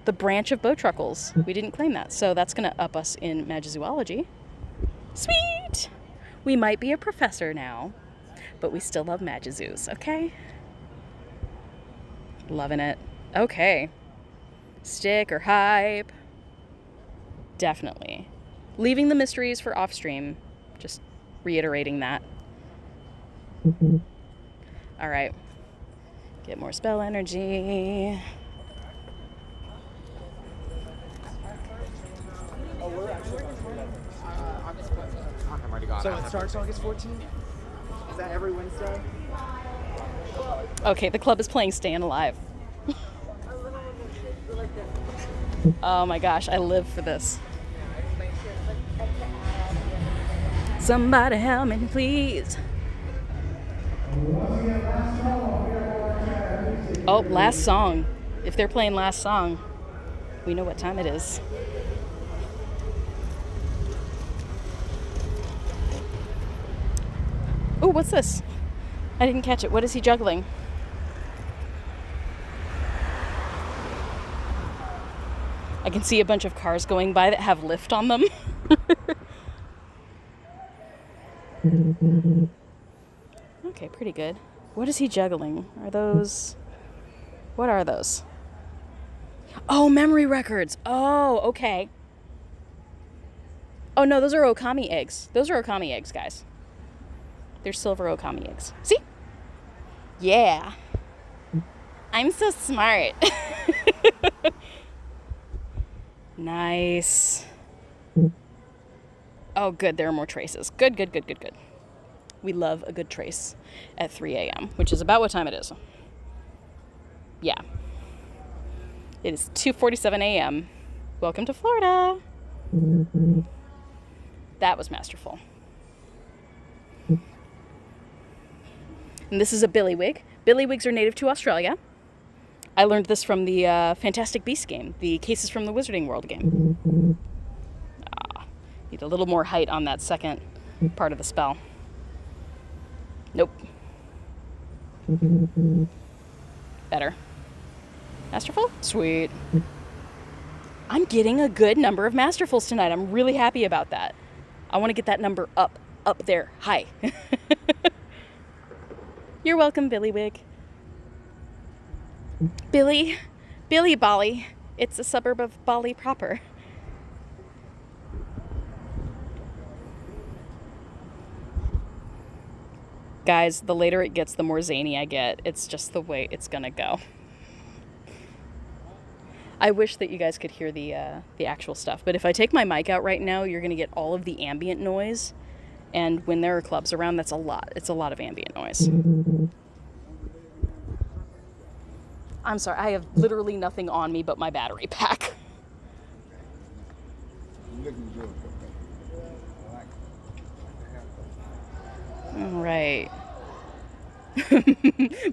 The branch of Bowtruckles. We didn't claim that, so that's gonna up us in Magizoology. Sweet! We might be a professor now, but we still love Magizoos, okay? Loving it. Okay. Stick or hype. Definitely. Leaving the mysteries for off stream. Just reiterating that. All right. Get more spell energy. So it starts August 14th? Is that every Wednesday? Okay, the club is playing Staying Alive. Oh my gosh, I live for this. Somebody help me, please. Oh, last song. If they're playing last song, we know what time it is. Oh, what's this? I didn't catch it. What is he juggling? I can see a bunch of cars going by that have lift on them. Okay, pretty good. What is he juggling? What are those? Oh, memory records. Oh, okay. Oh no, those are Okami eggs. Those are Okami eggs, guys. They're silver Okami eggs. See? Yeah. I'm so smart. Nice. Oh, good. There are more traces. Good. We love a good trace at 3 a.m., which is about what time it is. Yeah. It is 2:47 a.m. Welcome to Florida. That was masterful. And this is a billiwig. Billywigs are native to Australia. I learned this from the Fantastic Beasts game, the Cases from the Wizarding World game. Need a little more height on that second part of the spell. Nope. Better. Masterful? Sweet. I'm getting a good number of Masterfuls tonight. I'm really happy about that. I want to get that number up there, high. You're welcome, Billywig. Billy Bali. It's a suburb of Bali proper. Guys, the later it gets, the more zany I get. It's just the way it's gonna go. I wish that you guys could hear the actual stuff, but if I take my mic out right now, you're gonna get all of the ambient noise, and when there are clubs around, that's a lot. It's a lot of ambient noise. I'm sorry, I have literally nothing on me but my battery pack. All right.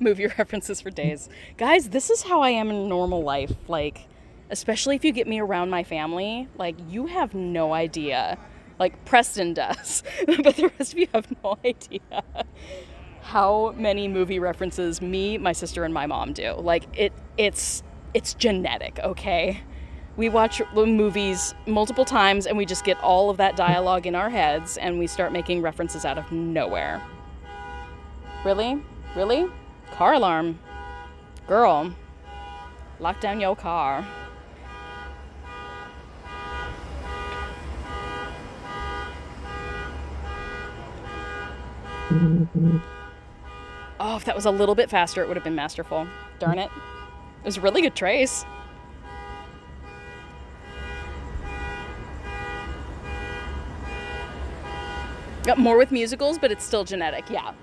Move your references for days. Guys, this is how I am in normal life. Like, especially if you get me around my family. Like, you have no idea. Like, Preston does, but the rest of you have no idea how many movie references me, my sister, and my mom do. Like, it's genetic, okay? We watch the movies multiple times and we just get all of that dialogue in our heads and we start making references out of nowhere. Really? Really? Car alarm. Girl, lock down your car. Oh, if that was a little bit faster, it would have been masterful. Darn it. It was a really good trace. Got more with musicals, but it's still genetic. Yeah.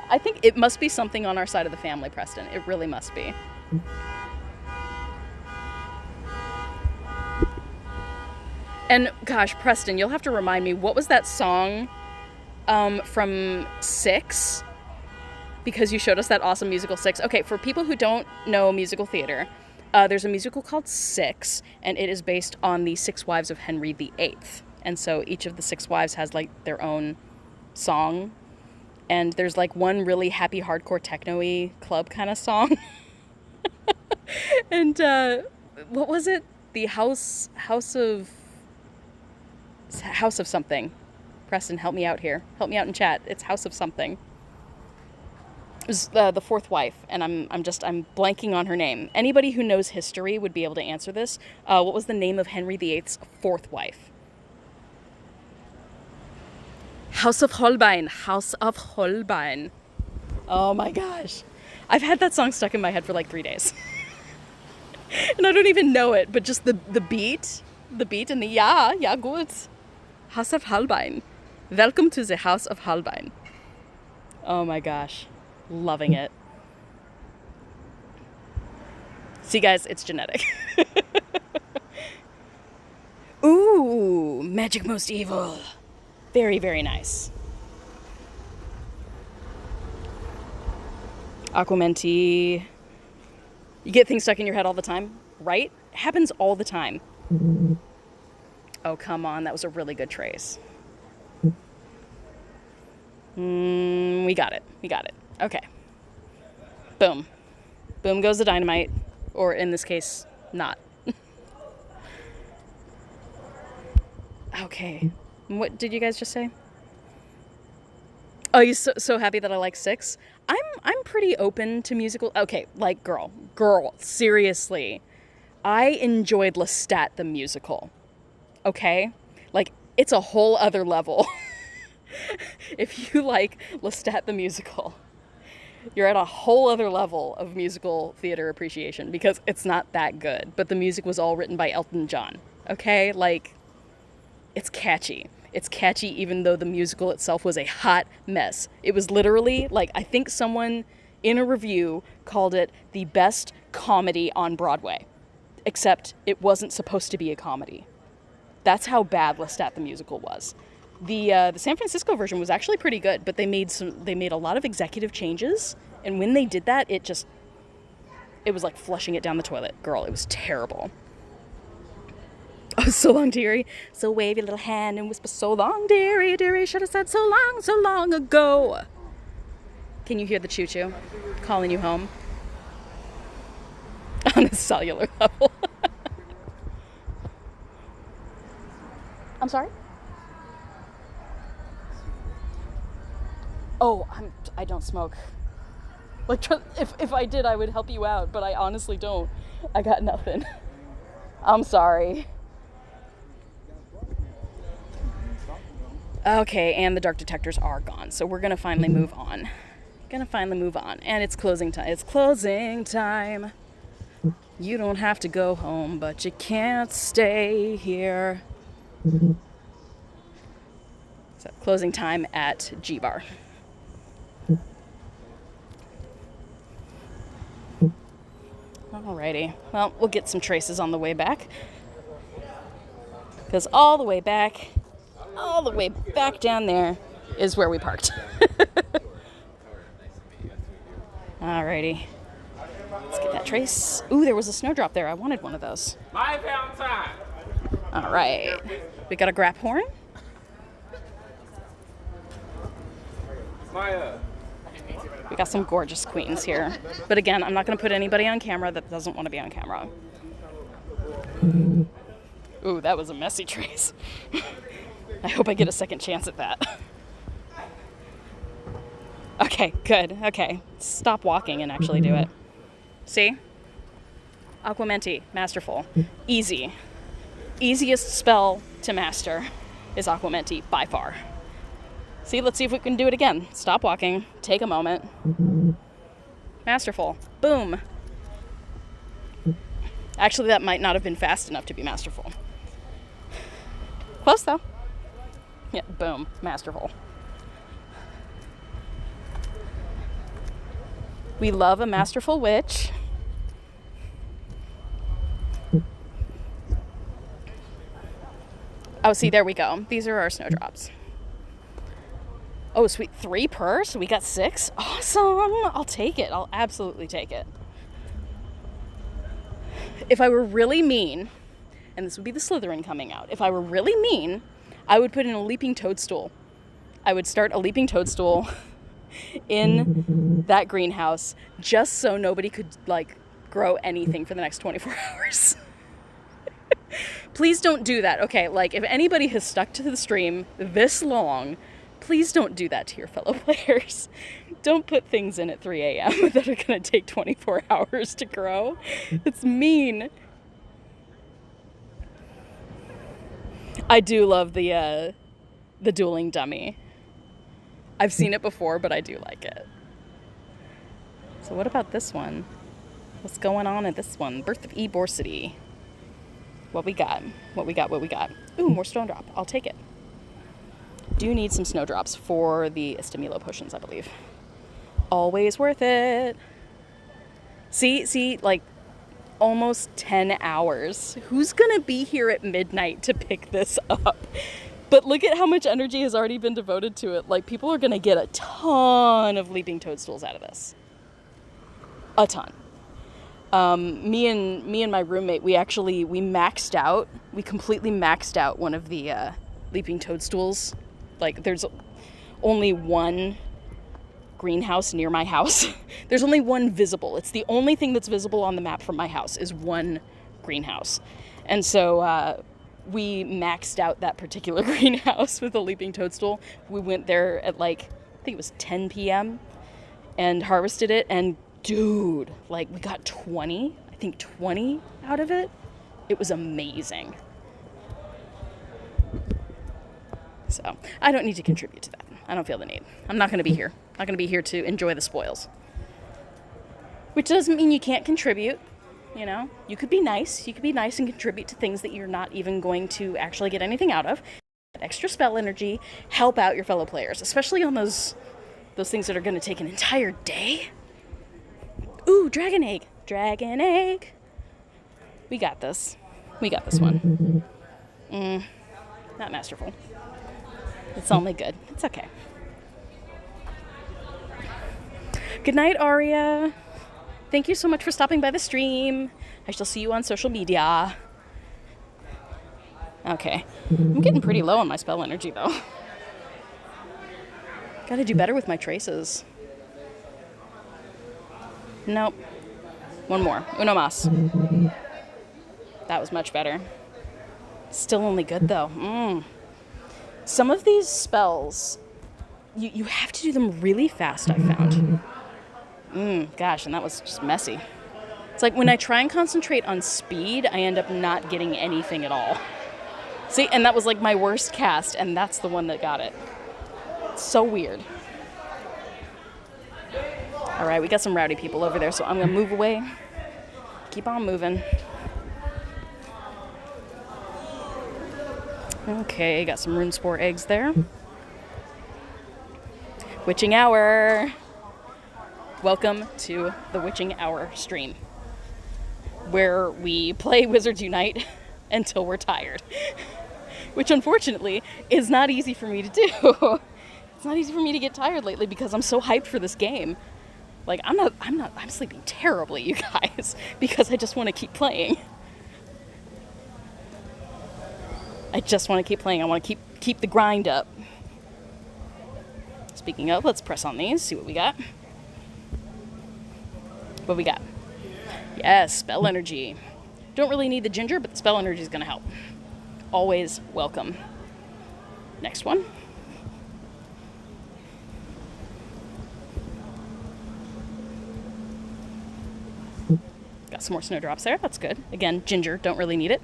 I think it must be something on our side of the family, Preston. It really must be. And gosh, Preston, you'll have to remind me, what was that song from Six? Because you showed us that awesome musical Six. Okay, for people who don't know musical theater, there's a musical called Six, and it is based on the 6 wives of Henry VIII. And so each of the 6 wives has like their own song, and there's like one really happy hardcore techno-y club kind of song. And what was it? The house of something. Preston, help me out here. Help me out in chat. It's House of something. It was the 4th wife, and I'm blanking on her name. Anybody who knows history would be able to answer this. What was the name of Henry VIII's 4th wife? House of Holbein. House of Holbein. Oh my gosh. I've had that song stuck in my head for like 3 days. And I don't even know it, but just the beat and the ja, gut. House of Holbein. Welcome to the House of Holbein. Oh my gosh. Loving it. See, guys, it's genetic. Ooh, Magic Most Evil. Very, very nice. Aquamenti. You get things stuck in your head all the time, right? It happens all the time. Oh, come on. That was a really good trace. We got it. Okay. Boom. Boom goes the dynamite. Or in this case, not. Okay. What did you guys just say? Oh, you're so happy that I like Six? I'm pretty open to musical. Okay, like girl, seriously. I enjoyed Lestat the musical. Okay? Like, it's a whole other level. If you like Lestat the musical, you're at a whole other level of musical theater appreciation, because it's not that good, but the music was all written by Elton John. Okay? Like, it's catchy. It's catchy even though the musical itself was a hot mess. It was literally, like, I think someone in a review called it the best comedy on Broadway. Except it wasn't supposed to be a comedy. That's how bad Lestat the musical was. The San Francisco version was actually pretty good, but they made a lot of executive changes, and when they did that, it was like flushing it down the toilet. Girl, it was terrible. Oh, so long, dearie. So wave your little hand and whisper, so long, dearie, dearie, should have said so long ago. Can you hear the choo-choo calling you home? On a cellular level. I'm sorry? Oh, I don't smoke. Like, if I did, I would help you out, but I honestly don't. I got nothing. I'm sorry. Okay, and the dark detectors are gone, so we're gonna finally move on. And it's closing time. It's closing time. You don't have to go home, but you can't stay here. So, closing time at G-Bar. Alrighty. Well, we'll get some traces on the way back. Because all the way back down there is where we parked. Alrighty. Let's get that that trace. Ooh, there was a snowdrop there. I wanted one of those. My Valentine. All right. We got a grap horn. Maya. We got some gorgeous queens here. But again, I'm not going to put anybody on camera that doesn't want to be on camera. Ooh, that was a messy trace. I hope I get a second chance at that. Okay, good. Okay, stop walking and actually do it. See? Aquamenti, masterful. Easy. Easiest spell to master is Aquamenti by far. See, let's see if we can do it again. Stop walking, take a moment. Masterful. Boom. Actually, that might not have been fast enough to be masterful. Close though. Yeah, boom, masterful. We love a masterful witch. Oh, see, there we go. These are our snowdrops. Oh, sweet. 3 per? So we got 6? Awesome. I'll take it. I'll absolutely take it. If I were really mean, and this would be the Slytherin coming out, if I were really mean, I would put in a leaping toadstool. I would start a leaping toadstool in that greenhouse just so nobody could, like, grow anything for the next 24 hours. Please don't do that. Okay, like, if anybody has stuck to the stream this long, please don't do that to your fellow players. Don't put things in at 3 a.m. that are going to take 24 hours to grow. It's mean. I do love the dueling dummy. I've seen it before, but I do like it. So what about this one? What's going on at this one? Birth of Eborcity. What we got? What we got? What we got? Ooh, more snowdrop. I'll take it. Do need some snowdrops for the Estimilo potions, I believe. Always worth it. See, like almost 10 hours. Who's gonna be here at midnight to pick this up? But look at how much energy has already been devoted to it. Like, people are gonna get a ton of leaping toadstools out of this. A ton. Me and my roommate, we maxed out. We completely maxed out one of the leaping toadstools. Like, there's only one greenhouse near my house. There's only one visible. It's the only thing that's visible on the map from my house is one greenhouse. And so we maxed out that particular greenhouse with a leaping toadstool. We went there at, like, I think it was 10 p.m. and harvested it. And dude, like, we got 20 out of it. It was amazing. So I don't need to contribute to that. I don't feel the need. I'm not going to be here. I'm not going to be here to enjoy the spoils. Which doesn't mean you can't contribute. You know, you could be nice. You could be nice and contribute to things that you're not even going to actually get anything out of. Extra spell energy, help out your fellow players, especially on those things that are going to take an entire day. Ooh, dragon egg. Dragon egg. We got this. We got this one. Not masterful. It's only good. It's okay. Good night, Aria. Thank you so much for stopping by the stream. I shall see you on social media. Okay. I'm getting pretty low on my spell energy, though. Gotta do better with my traces. Nope. One more. Uno mas. That was much better. Still only good, though. Some of these spells, you have to do them really fast, I found. Gosh, and that was just messy. It's like when I try and concentrate on speed, I end up not getting anything at all. See, and that was like my worst cast, and that's the one that got it. It's so weird. All right, we got some rowdy people over there, so I'm going to move away. Keep on moving. Okay, got some rune spore eggs there. Witching Hour. Welcome to the Witching Hour stream, where we play Wizards Unite until we're tired. Which, unfortunately, is not easy for me to do. It's not easy for me to get tired lately because I'm so hyped for this game. Like, I'm sleeping terribly, you guys, because I just want to keep playing. I just want to keep playing. I want to keep the grind up. Speaking of, let's press on these, see what we got. What we got? Yes, spell energy. Don't really need the ginger, but the spell energy is going to help. Always welcome. Next one. Got some more snowdrops there. That's good. Again, ginger. Don't really need it.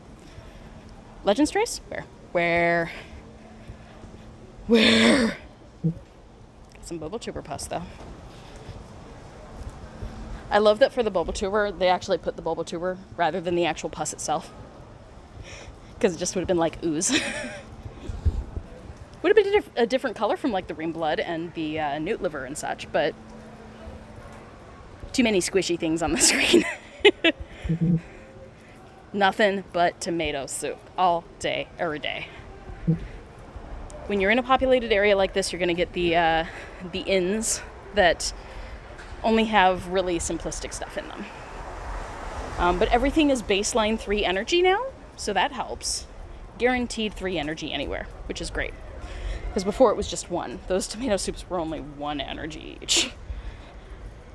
Legends trace? Where? Got some Bobotuber pus, though. I love that for the Bobotuber, they actually put the Bobotuber rather than the actual pus itself. Because it just would have been like ooze. Would have been a different color from like the ring blood and the newt liver and such, but too many squishy things on the screen. Nothing but tomato soup all day, every day. When you're in a populated area like this, you're going to get the inns that only have really simplistic stuff in them. But everything is baseline 3 energy now, so that helps. Guaranteed 3 energy anywhere, which is great. Because before it was just 1. Those tomato soups were only 1 energy each.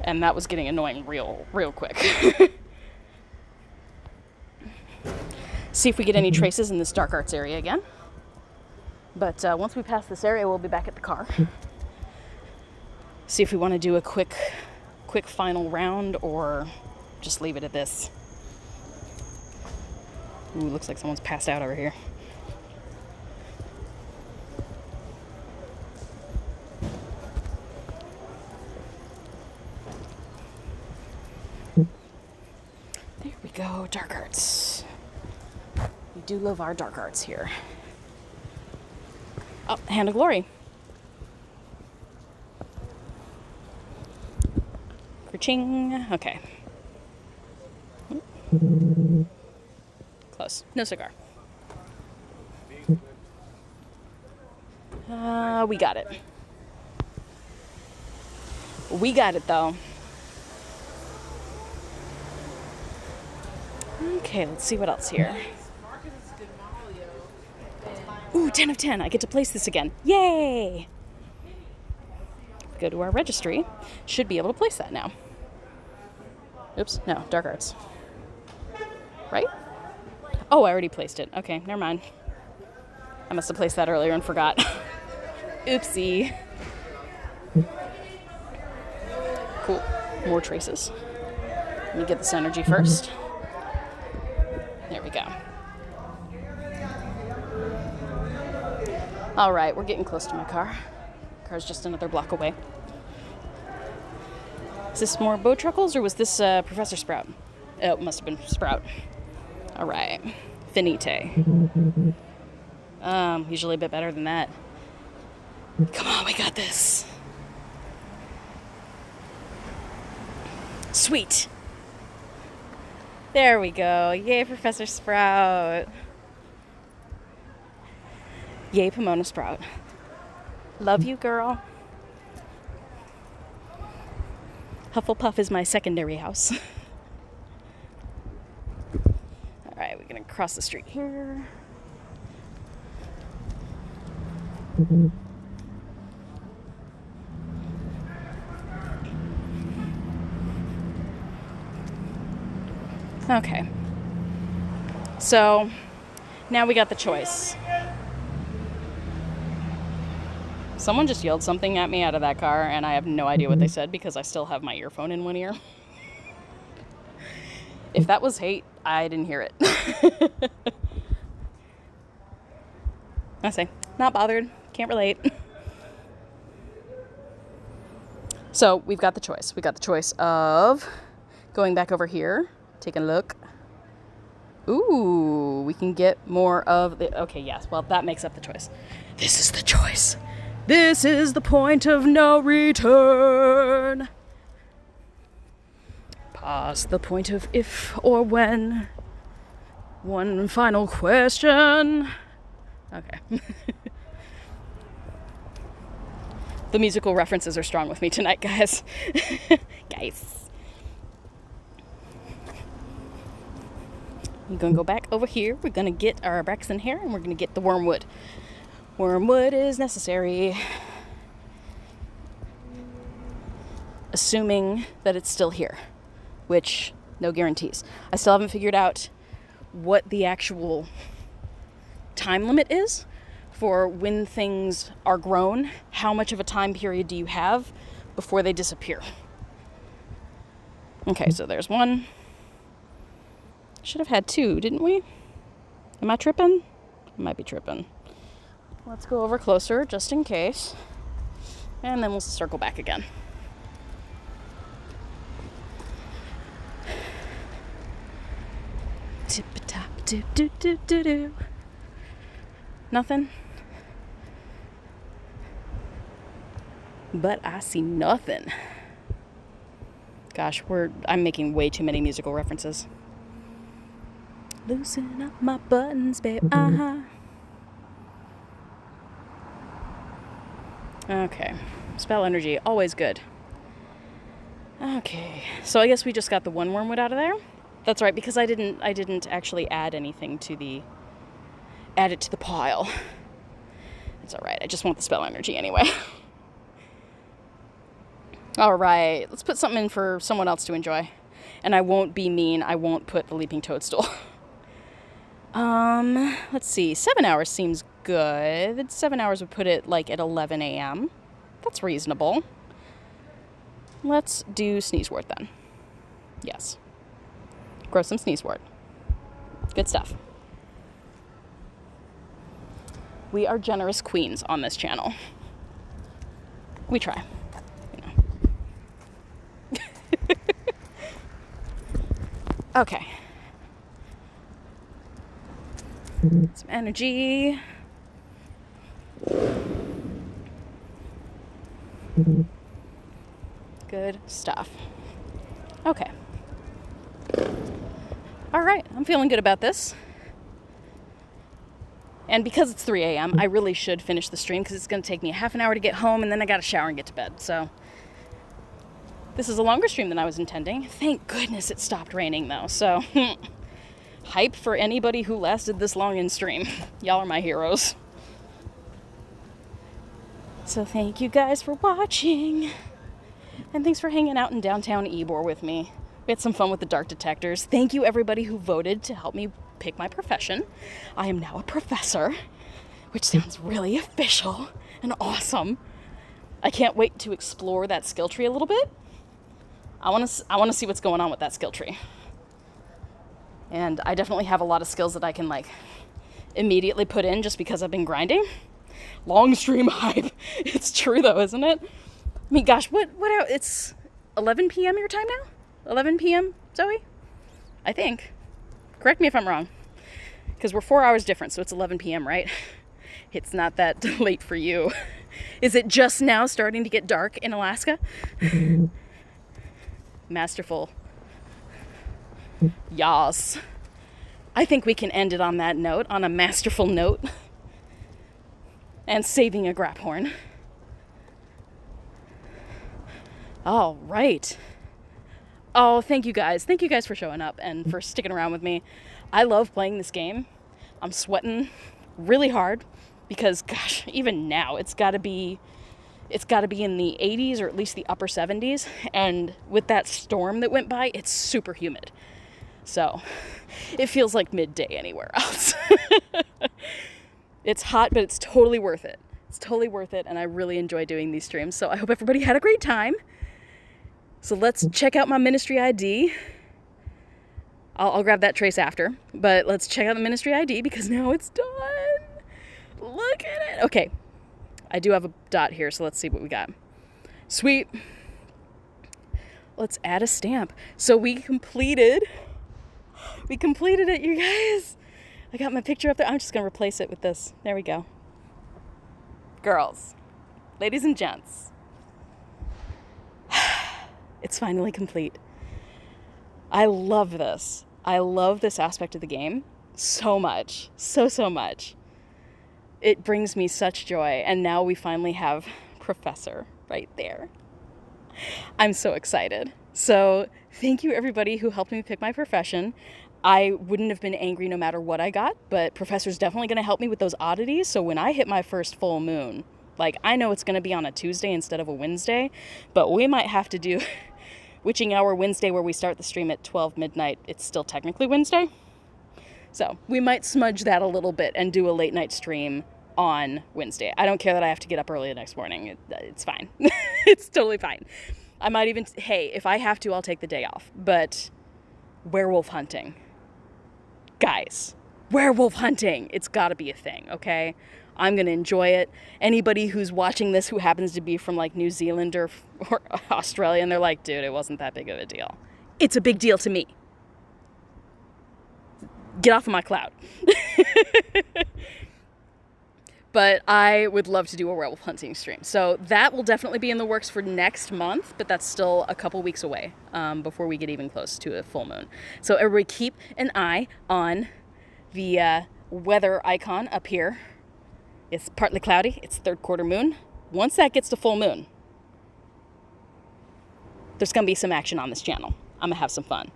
And that was getting annoying real quick. See if we get any traces in this dark arts area again. But once we pass this area, we'll be back at the car. See if we want to do a quick final round or just leave it at this. Ooh, looks like someone's passed out over here. There we go, dark arts. We do love our dark arts here. Oh, Hand of Glory. Ching. Okay. Close. No cigar. We got it. We got it, though. Okay, let's see what else here. Ooh, 10 of 10. I get to place this again. Yay! Go to our registry. Should be able to place that now. Oops, no, dark arts. Right? Oh, I already placed it. Okay, never mind. I must have placed that earlier and forgot. Oopsie. Cool. More traces. Let me get this energy first. There we go. All right, we're getting close to my car. Car's just another block away. Is this more Bowtruckles or was this Professor Sprout? Oh, it must have been Sprout. All right. Finite. Usually a bit better than that. Come on, we got this. Sweet. There we go. Yay, Professor Sprout. Yay, Pomona Sprout. Love you, girl. Hufflepuff is my secondary house. All right, we're gonna cross the street here. Okay. So now we got the choice. Someone just yelled something at me out of that car, and I have no idea what they said because I still have my earphone in one ear. If that was hate, I didn't hear it. I say, not bothered, can't relate. So we've got the choice. We got the choice of going back over here, taking a look. Ooh, we can get more of the, okay, yes, well, that makes up the choice. This is the choice. This is the point of no return. Past the point of if or when. One final question. Okay. The musical references are strong with me tonight, guys. Guys. We're going to go back over here. We're going to get our Braxton hair, and we're going to get the wormwood. Wormwood is necessary. Assuming that it's still here, which no guarantees. I still haven't figured out what the actual time limit is for when things are grown. How much of a time period do you have before they disappear? Okay, so there's one. Should have had two, didn't we? Am I tripping? I might be tripping. Let's go over closer just in case. And then we'll circle back again. Tip-a-top, do-do-do-do-do. Nothing? But I see nothing. Gosh, I'm making way too many musical references. Loosen up my buttons, babe. Okay. Spell energy, always good. Okay. So I guess we just got the one wormwood out of there. That's right, because I didn't actually add anything add it to the pile. It's all right. I just want the spell energy anyway. All right, let's put something in for someone else to enjoy. And I won't be mean. I won't put the leaping toadstool. Let's see. 7 hours seems good. 7 hours would put it like at 11 a.m. That's reasonable. Let's do sneezewort then. Yes. Grow some sneezewort. Good stuff. We are generous queens on this channel. We try. You know. Okay. Some energy. Good stuff. Okay. All right, I'm feeling good about this. And because it's 3 a.m., I really should finish the stream because it's going to take me a half an hour to get home, and then I got to shower and get to bed. So this is a longer stream than I was intending. Thank goodness it stopped raining, though. So hype for anybody who lasted this long in stream. Y'all are my heroes. So thank you guys for watching. And thanks for hanging out in downtown Ybor with me. We had some fun with the dark detectors. Thank you everybody who voted to help me pick my profession. I am now a professor, which sounds really official and awesome. I can't wait to explore that skill tree a little bit. I want to see what's going on with that skill tree. And I definitely have a lot of skills that I can like immediately put in just because I've been grinding. Long stream hype. It's true though, isn't it? I mean, gosh, what it's 11 p.m. your time now? 11 p.m., Zoe? I think. Correct me if I'm wrong. Because we're 4 hours different, so it's 11 p.m., right? It's not that late for you. Is it just now starting to get dark in Alaska? Masterful. Yas. I think we can end it on that note, on a masterful note. And saving a grap horn. All right. Oh, thank you guys. Thank you guys for showing up and for sticking around with me. I love playing this game. I'm sweating really hard because, gosh, even now it's got to be in the 80s or at least the upper 70s. And with that storm that went by, it's super humid. So it feels like midday anywhere else. It's hot, but it's totally worth it. It's totally worth it. And I really enjoy doing these streams. So I hope everybody had a great time. So let's check out my ministry ID. I'll grab that trace after, but let's check out the ministry ID because now it's done. Look at it. Okay, I do have a dot here, so let's see what we got. Sweet. Let's add a stamp. So we completed it, you guys. I got my picture up there. I'm just gonna replace it with this. There we go. Girls, ladies and gents. It's finally complete. I love this. I love this aspect of the game so much. So much. It brings me such joy. And now we finally have Professor right there. I'm so excited. So thank you everybody who helped me pick my profession. I wouldn't have been angry no matter what I got, but Professor's definitely going to help me with those oddities. So when I hit my first full moon, like, I know it's going to be on a Tuesday instead of a Wednesday, but we might have to do Witching Hour Wednesday where we start the stream at 12 midnight. It's still technically Wednesday. So we might smudge that a little bit and do a late night stream on Wednesday. I don't care that I have to get up early the next morning. It's fine. It's totally fine. I might even, hey, if I have to, I'll take the day off. But werewolf hunting. Guys, werewolf hunting. It's got to be a thing, okay? I'm going to enjoy it. Anybody who's watching this who happens to be from like New Zealand or Australia, and they're like, dude, it wasn't that big of a deal. It's a big deal to me. Get off of my cloud. But I would love to do a werewolf hunting stream. So that will definitely be in the works for next month, but that's still a couple weeks away before we get even close to a full moon. So everybody keep an eye on the weather icon up here. It's partly cloudy. It's third quarter moon. Once that gets to full moon, there's going to be some action on this channel. I'm going to have some fun.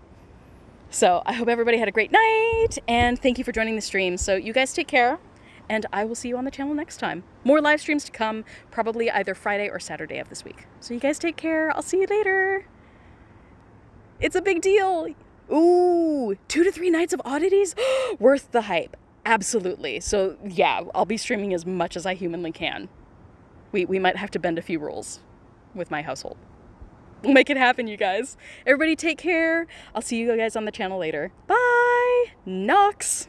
So I hope everybody had a great night, and thank you for joining the stream. So you guys take care. And I will see you on the channel next time. More live streams to come, probably either Friday or Saturday of this week. So you guys take care. I'll see you later. It's a big deal. Ooh, 2 to 3 nights of oddities? Worth the hype. Absolutely. So yeah, I'll be streaming as much as I humanly can. We might have to bend a few rules with my household. We'll make it happen, you guys. Everybody take care. I'll see you guys on the channel later. Bye. Nox.